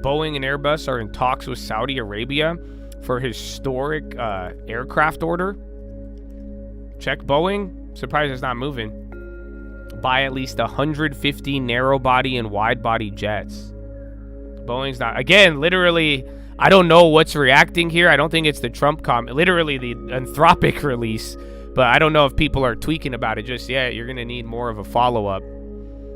Boeing and Airbus are in talks with Saudi Arabia for historic aircraft order. Check Boeing. Surprised it's not moving. Buy at least 150 narrow-body and wide-body jets. Boeing's not... Again, literally, I don't know what's reacting here. I don't think it's the Trump comment. Literally, the Anthropic release. But I don't know if people are tweaking about it just yet. You're going to need more of a follow-up.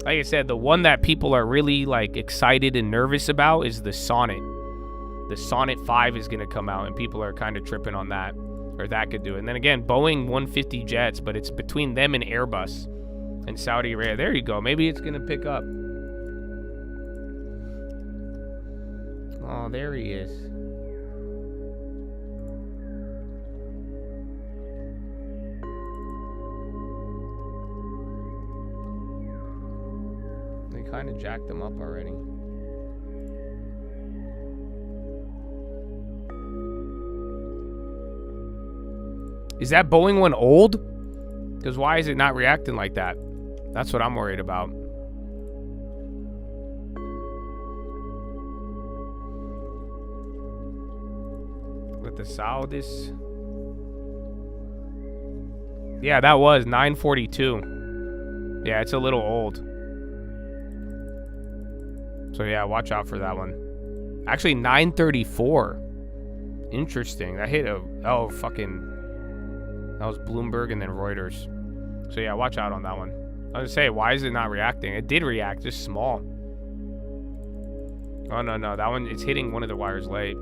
Like I said, the one that people are really excited and nervous about is the Sonnet. The Sonnet 5 is going to come out, and people are kind of tripping on that. Or that could do it. And then again, Boeing 150 jets, but it's between them and Airbus and Saudi Arabia. There you go. Maybe it's going to pick up. Oh, there he is. They kind of jacked them up already. Is that Boeing one old? Because why is it not reacting like that? That's what I'm worried about. With the Saudis. Yeah, that was 942. Yeah, it's a little old. So yeah, watch out for that one. Actually, 934. Interesting. That hit that was Bloomberg and then Reuters. So yeah, watch out on that one. I was gonna say, why is it not reacting? It did react, just small. Oh no, that one, it's hitting one of the wires late.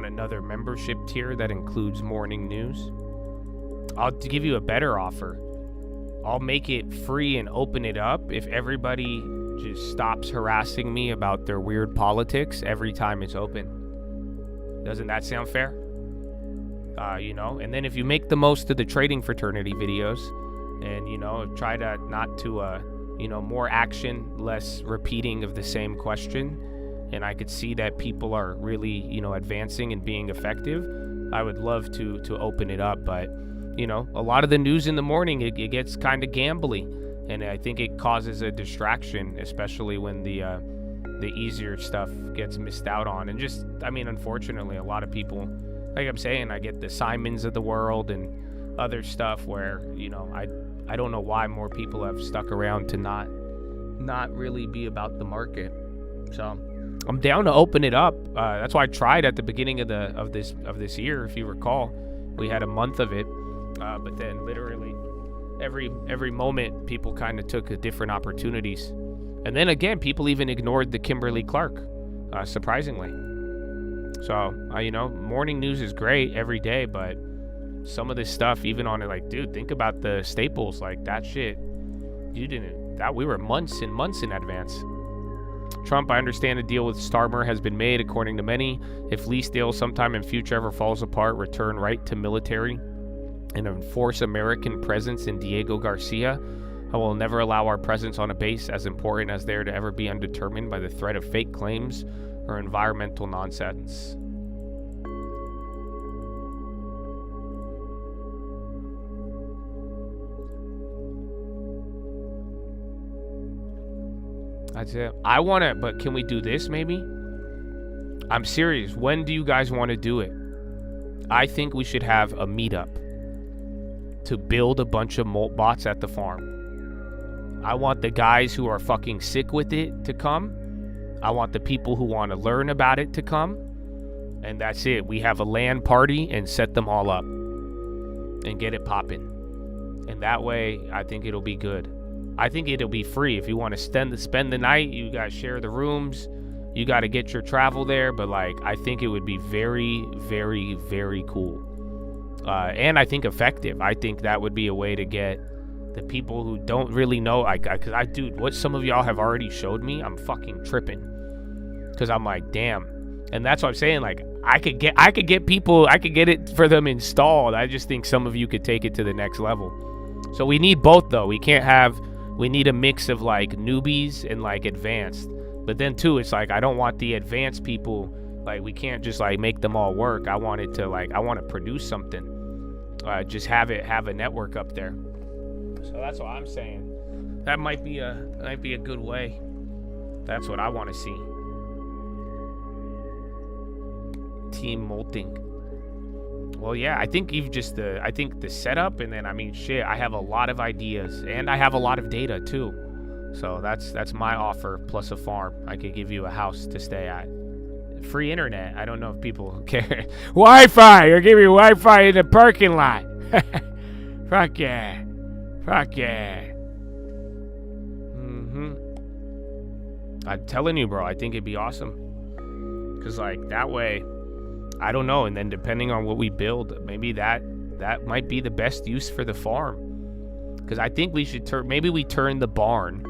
Another membership tier that includes morning news. I'll give you a better offer. I'll make it free and open it up if everybody just stops harassing me about their weird politics every time it's open. Doesn't that sound fair? And then if you make the most of the trading fraternity videos and, try to not to, more action, less repeating of the same question. and I could see that people are really, advancing and being effective, I would love to open it up. But, a lot of the news in the morning, it gets kind of gambly, and I think it causes a distraction, especially when the easier stuff gets missed out on. And just, unfortunately, a lot of people, like I'm saying, I get the Simons of the world and other stuff where, I don't know why more people have stuck around to not really be about the market. So I'm down to open it up. That's why I tried at the beginning of this year. If you recall, we had a month of it, but then literally every moment people kind of took different opportunities, and then again people even ignored the Kimberly-Clark, surprisingly. So morning news is great every day, but some of this stuff, even on it, like, dude, think about the staples, like that shit. We were months and months in advance. Trump, I understand a deal with Starmer has been made, according to many. If lease deal sometime in future ever falls apart, return right to military and enforce American presence in Diego Garcia. I will never allow our presence on a base as important as there to ever be undetermined by the threat of fake claims or environmental nonsense. That's it. I want to, but can we do this maybe? I'm serious. When do you guys want to do it? I think we should have a meetup to build a bunch of molt bots at the farm. I want the guys who are fucking sick with it to come. I want the people who want to learn about it to come. And that's it. We have a LAN party and set them all up and get it popping. And that way, I think it'll be good. I think it'll be free. If you want to spend the night, you got to share the rooms. You got to get your travel there. But, I think it would be very, very, very cool. And I think effective. I think that would be a way to get the people who don't really know. Because dude, what some of y'all have already showed me, I'm fucking tripping. Because I'm like, damn. And that's what I'm saying. I could get people, I could get it for them installed. I just think some of you could take it to the next level. So we need both, though. We need a mix of newbies and advanced. But then too, it's I don't want the advanced people, we can't just make them all work. I want it to I want to produce something. Just have a network up there. So that's what I'm saying. That might be a good way. That's what I want to see. Team molting. Well, yeah, I think I think the setup, and then I have a lot of ideas, and I have a lot of data too. So that's my offer plus a farm. I could give you a house to stay at. Free internet. I don't know if people care. Wi-Fi. You're giving me Wi-Fi in the parking lot. Fuck yeah. Fuck yeah. I'm telling you, bro, I think it'd be awesome. Because that way, I don't know, and then depending on what we build, maybe that might be the best use for the farm. Because I think we should maybe we turn the barn,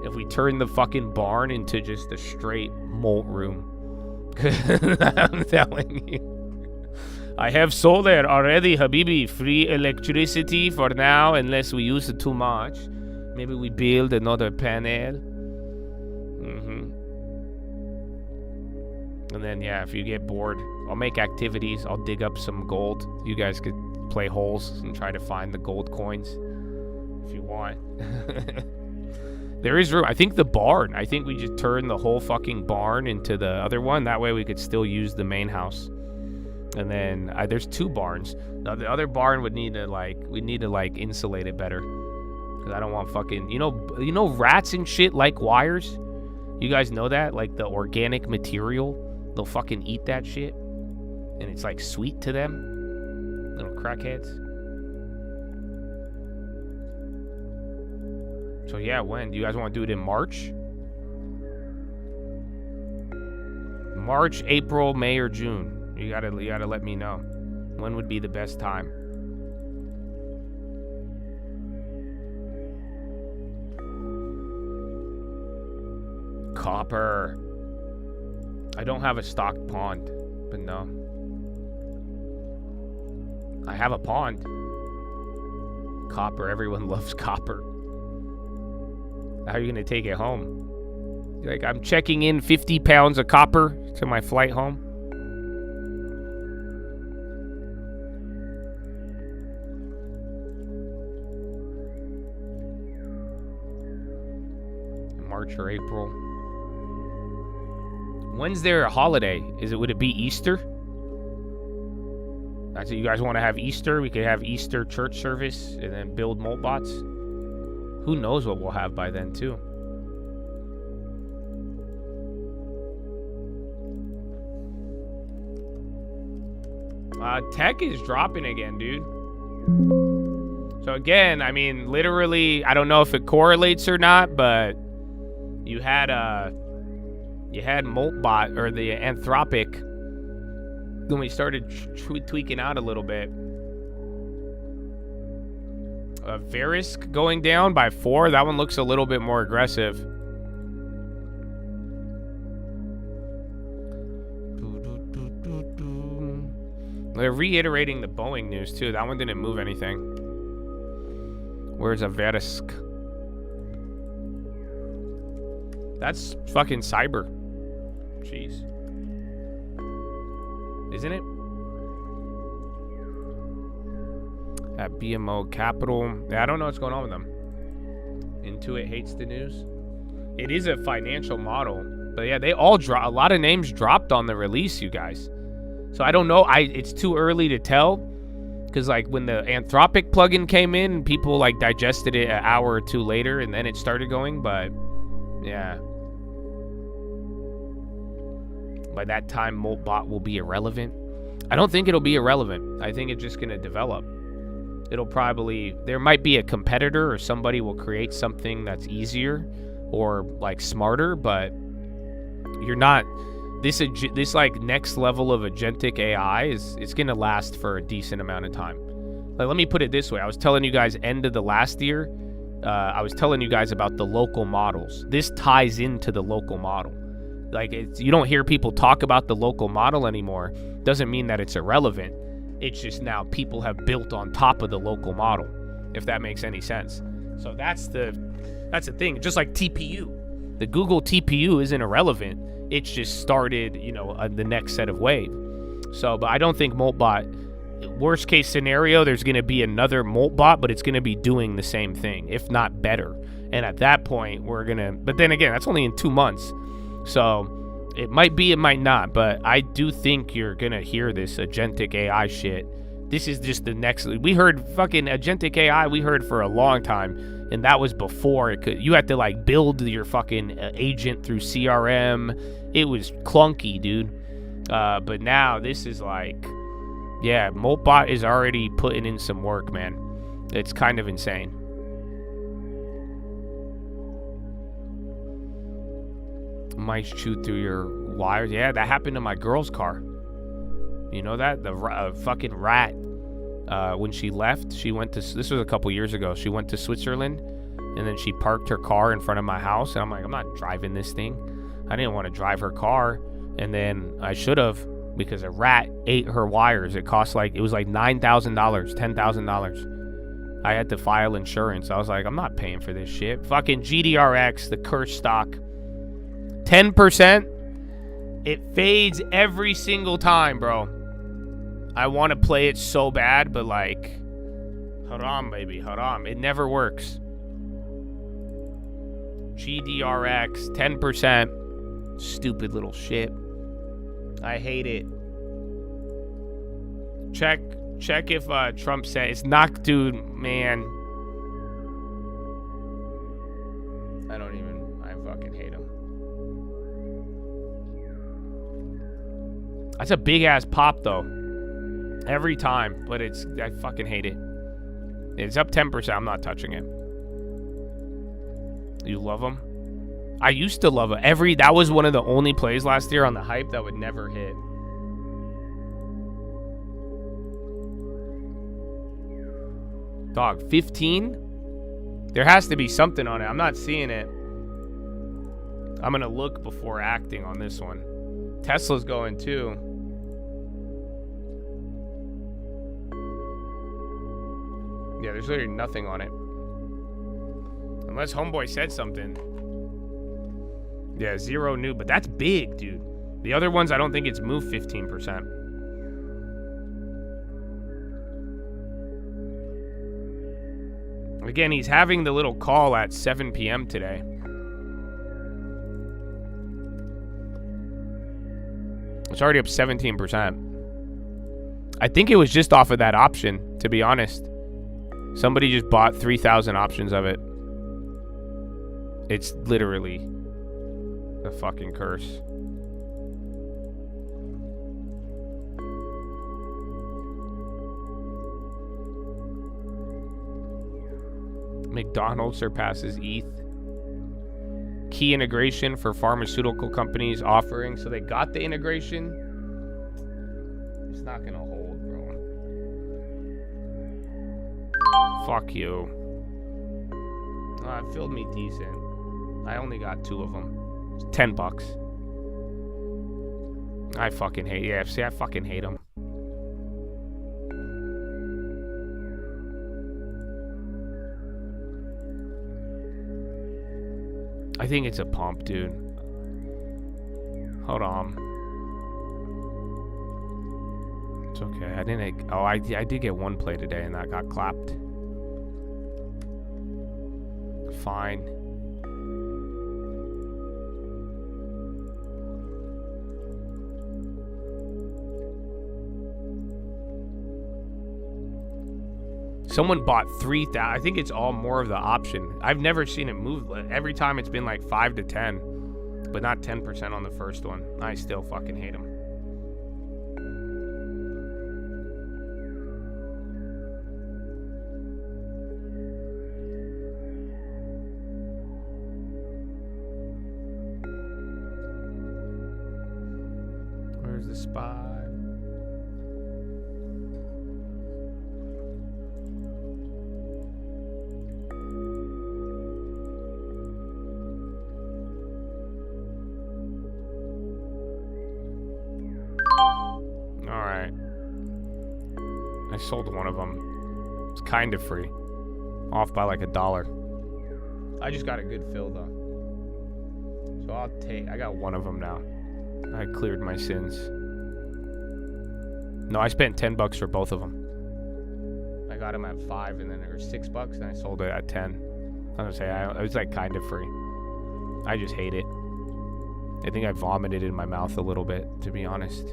if we turn the fucking barn into just a straight molt room. I'm telling you. I have solar already, Habibi. Free electricity for now, unless we use it too much. Maybe we build another panel. And then, yeah, if you get bored, I'll make activities. I'll dig up some gold. You guys could play holes and try to find the gold coins if you want. There is room. I think the barn. I think we just turn the whole fucking barn into the other one. That way we could still use the main house. And then there's two barns. Now, the other barn would need to insulate it better. Because I don't want fucking, you know rats and shit like wires? You guys know that? The organic material. They'll fucking eat that shit. And it's sweet to them. Little crackheads. So yeah, when? Do you guys want to do it in March? March, April, May, or June? You gotta let me know. When would be the best time? Copper. I don't have a stocked pond, but no. I have a pond. Copper. Everyone loves copper. How are you going to take it home? Like, I'm checking in 50 pounds of copper to my flight home. March or April. When's their holiday? Would it be Easter? That's it. You guys want to have Easter? We could have Easter church service and then build Moltbots. Who knows what we'll have by then, too. Tech is dropping again, dude. So again, I mean, literally, I don't know if it correlates or not, but you had Moltbot or the Anthropic when we started tweaking out a little bit. Verisk going down by 4. That one looks a little bit more aggressive. They're reiterating the Boeing news, too. That one didn't move anything. Where's a Verisk? That's fucking cyber. Jeez. Isn't it? At BMO Capital. Yeah, I don't know what's going on with them. Intuit hates the news. It is a financial model. But yeah, they all a lot of names dropped on the release, you guys. So I don't know. It's too early to tell. Because like when the Anthropic plugin came in, people like digested it an hour or two later and then it started going. But yeah. By that time, Moltbot will be irrelevant. I don't think it'll be irrelevant. I think it's just going to develop. It'll probably, there might be a competitor or somebody will create something that's easier or like smarter, but you're not, this like next level of agentic AI it's going to last for a decent amount of time. Like, let me put it this way. I was telling you guys end of the last year, I was telling you guys about the local models. This ties into the local model. Like, you don't hear people talk about the local model anymore. Doesn't mean that it's irrelevant. It's just now people have built on top of the local model, if that makes any sense. So that's the thing. Just like TPU. The Google TPU isn't irrelevant. It's just started, you know, the next set of wave. So, but I don't think Moltbot, worst case scenario, there's going to be another Moltbot, but it's going to be doing the same thing, if not better. And at that point, we're going to, but then again, that's only in 2 months. So it might be, it might not, but I do think you're going to hear this agentic AI shit. This is just the next, we heard fucking agentic AI, we heard for a long time, and that was before it could, you had to like build your fucking agent through CRM. It was clunky, dude. But now this is like, yeah, Moltbot is already putting in some work, man. It's kind of insane. Mice chewed through your wires. Yeah, that happened to my girl's car. You know that? The fucking rat. When she left, she went to, this was a couple years ago, she went to Switzerland, and then she parked her car in front of my house, and I'm like, I'm not driving this thing. I didn't want to drive her car, and then I should have, because a rat ate her wires. It cost like, it was like $9,000, $10,000. I had to file insurance. I was like, I'm not paying for this shit. Fucking GDRX, the cursed stock. 10%, it fades every single time, bro. I want to play it so bad, but like, haram, baby, haram. It never works. GDRX, 10%. Stupid little shit. I hate it. Check if Trump said, it's not, dude, man. I fucking hate him. That's a big ass pop though. Every time, but I fucking hate it. It's up 10%. I'm not touching it. You love them? I used to love it. That was one of the only plays last year on the hype that would never hit. Dog, 15? There has to be something on it. I'm not seeing it. I'm gonna look before acting on this one. Tesla's going too. Yeah, there's literally nothing on it. Unless Homeboy said something. Yeah, 0 new, but that's big, dude. The other ones, I don't think it's moved 15%. Again, he's having the little call at 7 p.m. today. It's already up 17%. I think it was just off of that option, to be honest. Somebody just bought 3,000 options of it. It's literally a fucking curse. McDonald's surpasses ETH. Key integration for pharmaceutical companies offering. So they got the integration. It's not gonna hold, bro. Fuck you. Oh, it filled me decent. I only got 2 of them. It's $10. I fucking hate EFC. I fucking hate them. I think it's a pump, dude. Hold on. It's okay. I didn't. Oh, I did get 1 play today, and that got clapped. Fine. Someone bought 3,000. I think it's all more of the option. I've never seen it move. Every time it's been like 5 to 10, but not 10% on the first one. I still fucking hate them. Where's the spy? I sold one of them. It's kind of free. Off by like $1. I just got a good fill though. So I got 1 of them now. I cleared my sins. No, I spent $10 for both of them. I got them at 5 and then there was $6 and I sold it at 10. I was gonna say, it was like kind of free. I just hate it. I think I vomited in my mouth a little bit, to be honest.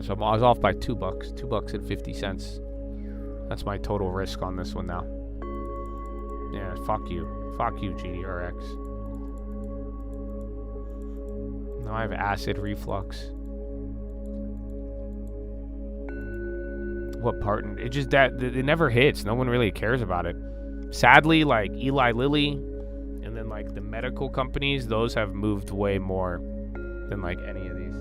So I was off by $2. $2.50. That's my total risk on this one now. Yeah, fuck you. Fuck you, GDRX. Now I have acid reflux. What part? It just that it never hits. No one really cares about it. Sadly, like Eli Lilly and then like the medical companies, those have moved way more than like any of these.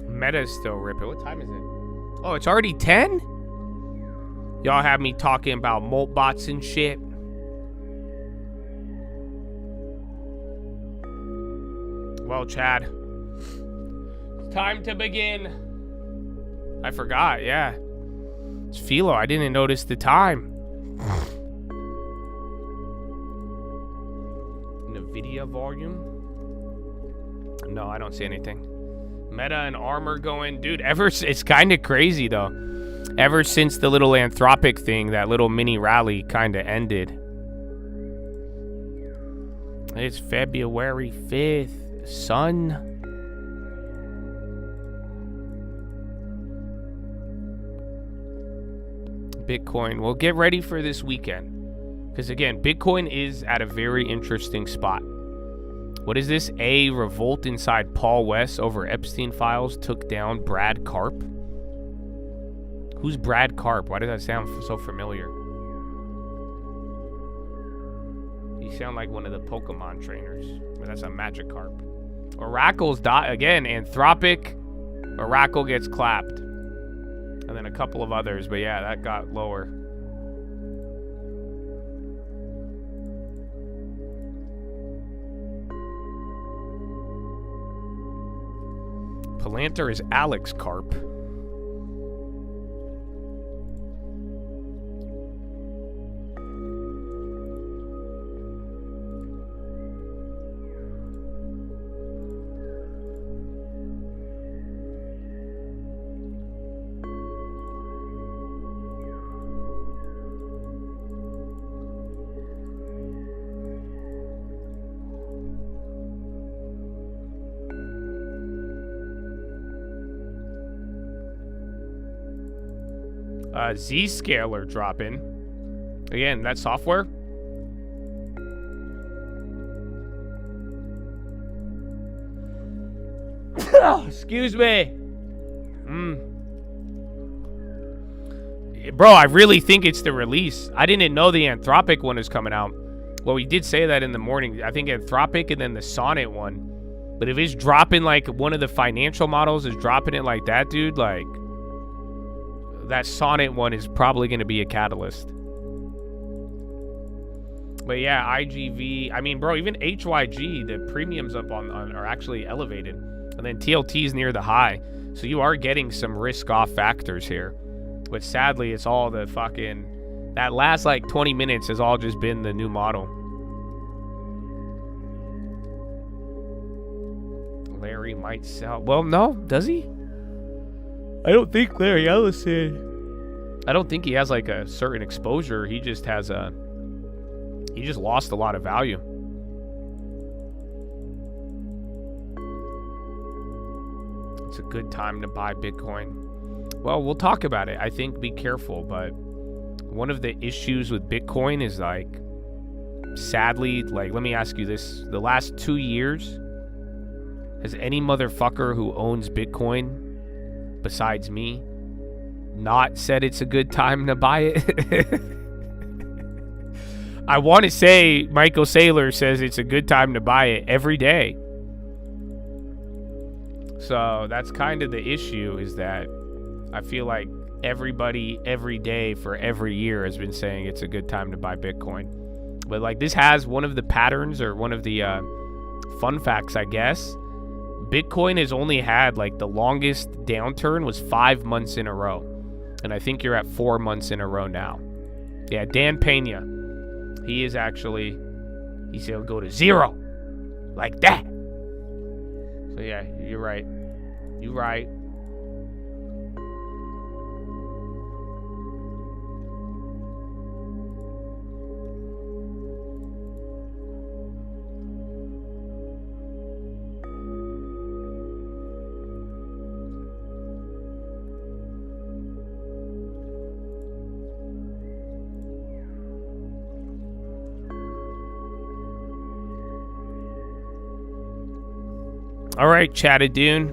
Meta's still ripping. What time is it? Oh, it's already 10? Y'all have me talking about molt bots and shit. Well, Chad, it's time to begin. I forgot, yeah. It's Philo. I didn't notice the time. NVIDIA volume? No, I don't see anything. Meta and Armor going, dude. It's kind of crazy though. Ever since the little Anthropic thing, that little mini rally kind of ended. It's February 5th, son. Bitcoin. Well, get ready for this weekend, Because again, Bitcoin is at a very interesting spot. What is this? A revolt inside Paul West over Epstein files took down Brad Karp. Who's Brad Karp? Why does that sound so familiar? You sound like one of the Pokemon trainers. But that's a Magikarp. Oracle's again, Anthropic. Oracle gets clapped. And then a couple of others, but yeah, that got lower. Palantir is Alex Karp. Zscaler dropping. Again, that software. Excuse me. Bro, I really think it's the release. I didn't know the Anthropic one is coming out. Well, we did say that in the morning. I think Anthropic and then the Sonnet one. But if it's dropping like one of the financial models is dropping it like that, dude, like that Sonnet one is probably going to be a catalyst. But yeah, IGV. I mean, bro, even HYG, the premiums up on are actually elevated. And then TLT's near the high. So you are getting some risk-off factors here. But sadly, it's all the fucking... That last, like, 20 minutes has all just been the new model. Larry might sell... Well, no. Does he? I don't think Larry Ellison... I don't think he has, like, a certain exposure. He just has a... He just lost a lot of value. It's a good time to buy Bitcoin. Well, we'll talk about it. I think be careful, but one of the issues with Bitcoin is like, sadly, like, let me ask you this. The last 2 years, has any motherfucker who owns Bitcoin, besides me, not said it's a good time to buy it? I want to say Michael Saylor says it's a good time to buy it every day. So that's kind of the issue, is that I feel like everybody every day for every year has been saying it's a good time to buy Bitcoin. But like, this has one of the patterns, or one of the fun facts, I guess. Bitcoin has only had, like, the longest downturn was 5 months in a row. And I think you're at 4 months in a row now. Yeah, Dan Pena. He is actually, he said he'll go to 0. Like that. So yeah, you're right. You're right. All right, Chattadoon.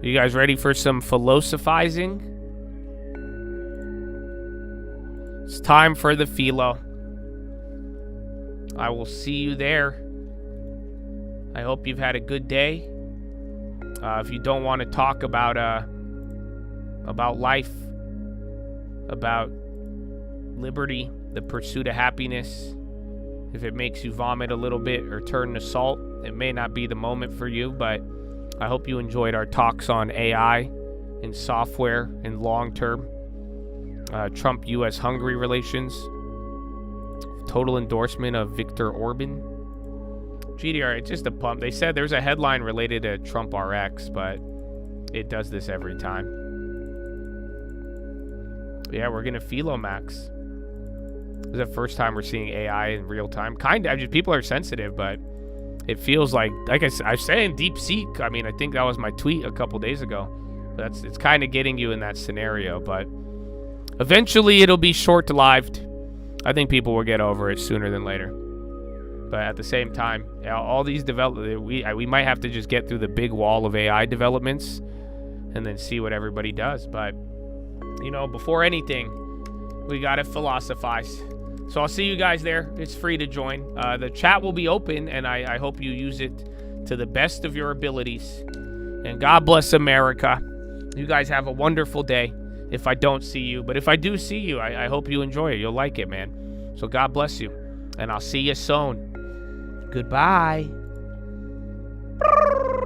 Are you guys ready for some philosophizing? It's time for the philo. I will see you there. I hope you've had a good day. If you don't want to talk about life, about liberty, the pursuit of happiness, if it makes you vomit a little bit or turn to salt, it may not be the moment for you, but I hope you enjoyed our talks on AI and software and long-term. Trump-U.S.-Hungary relations. Total endorsement of Viktor Orban. GDR, it's just a pump. They said there's a headline related to Trump RX, but it does this every time. Yeah, we're going to Philomax. This is the first time we're seeing AI in real time. Kind of, people are sensitive, but it feels like I was saying, DeepSeek. I mean, I think that was my tweet a couple days ago. It's kind of getting you in that scenario, but eventually it'll be short-lived. I think people will get over it sooner than later. But at the same time, all these we might have to just get through the big wall of AI developments and then see what everybody does. But, before anything, we got to philosophize. So I'll see you guys there. It's free to join. The chat will be open, and I hope you use it to the best of your abilities. And God bless America. You guys have a wonderful day if I don't see you. But if I do see you, I hope you enjoy it. You'll like it, man. So God bless you. And I'll see you soon. Goodbye.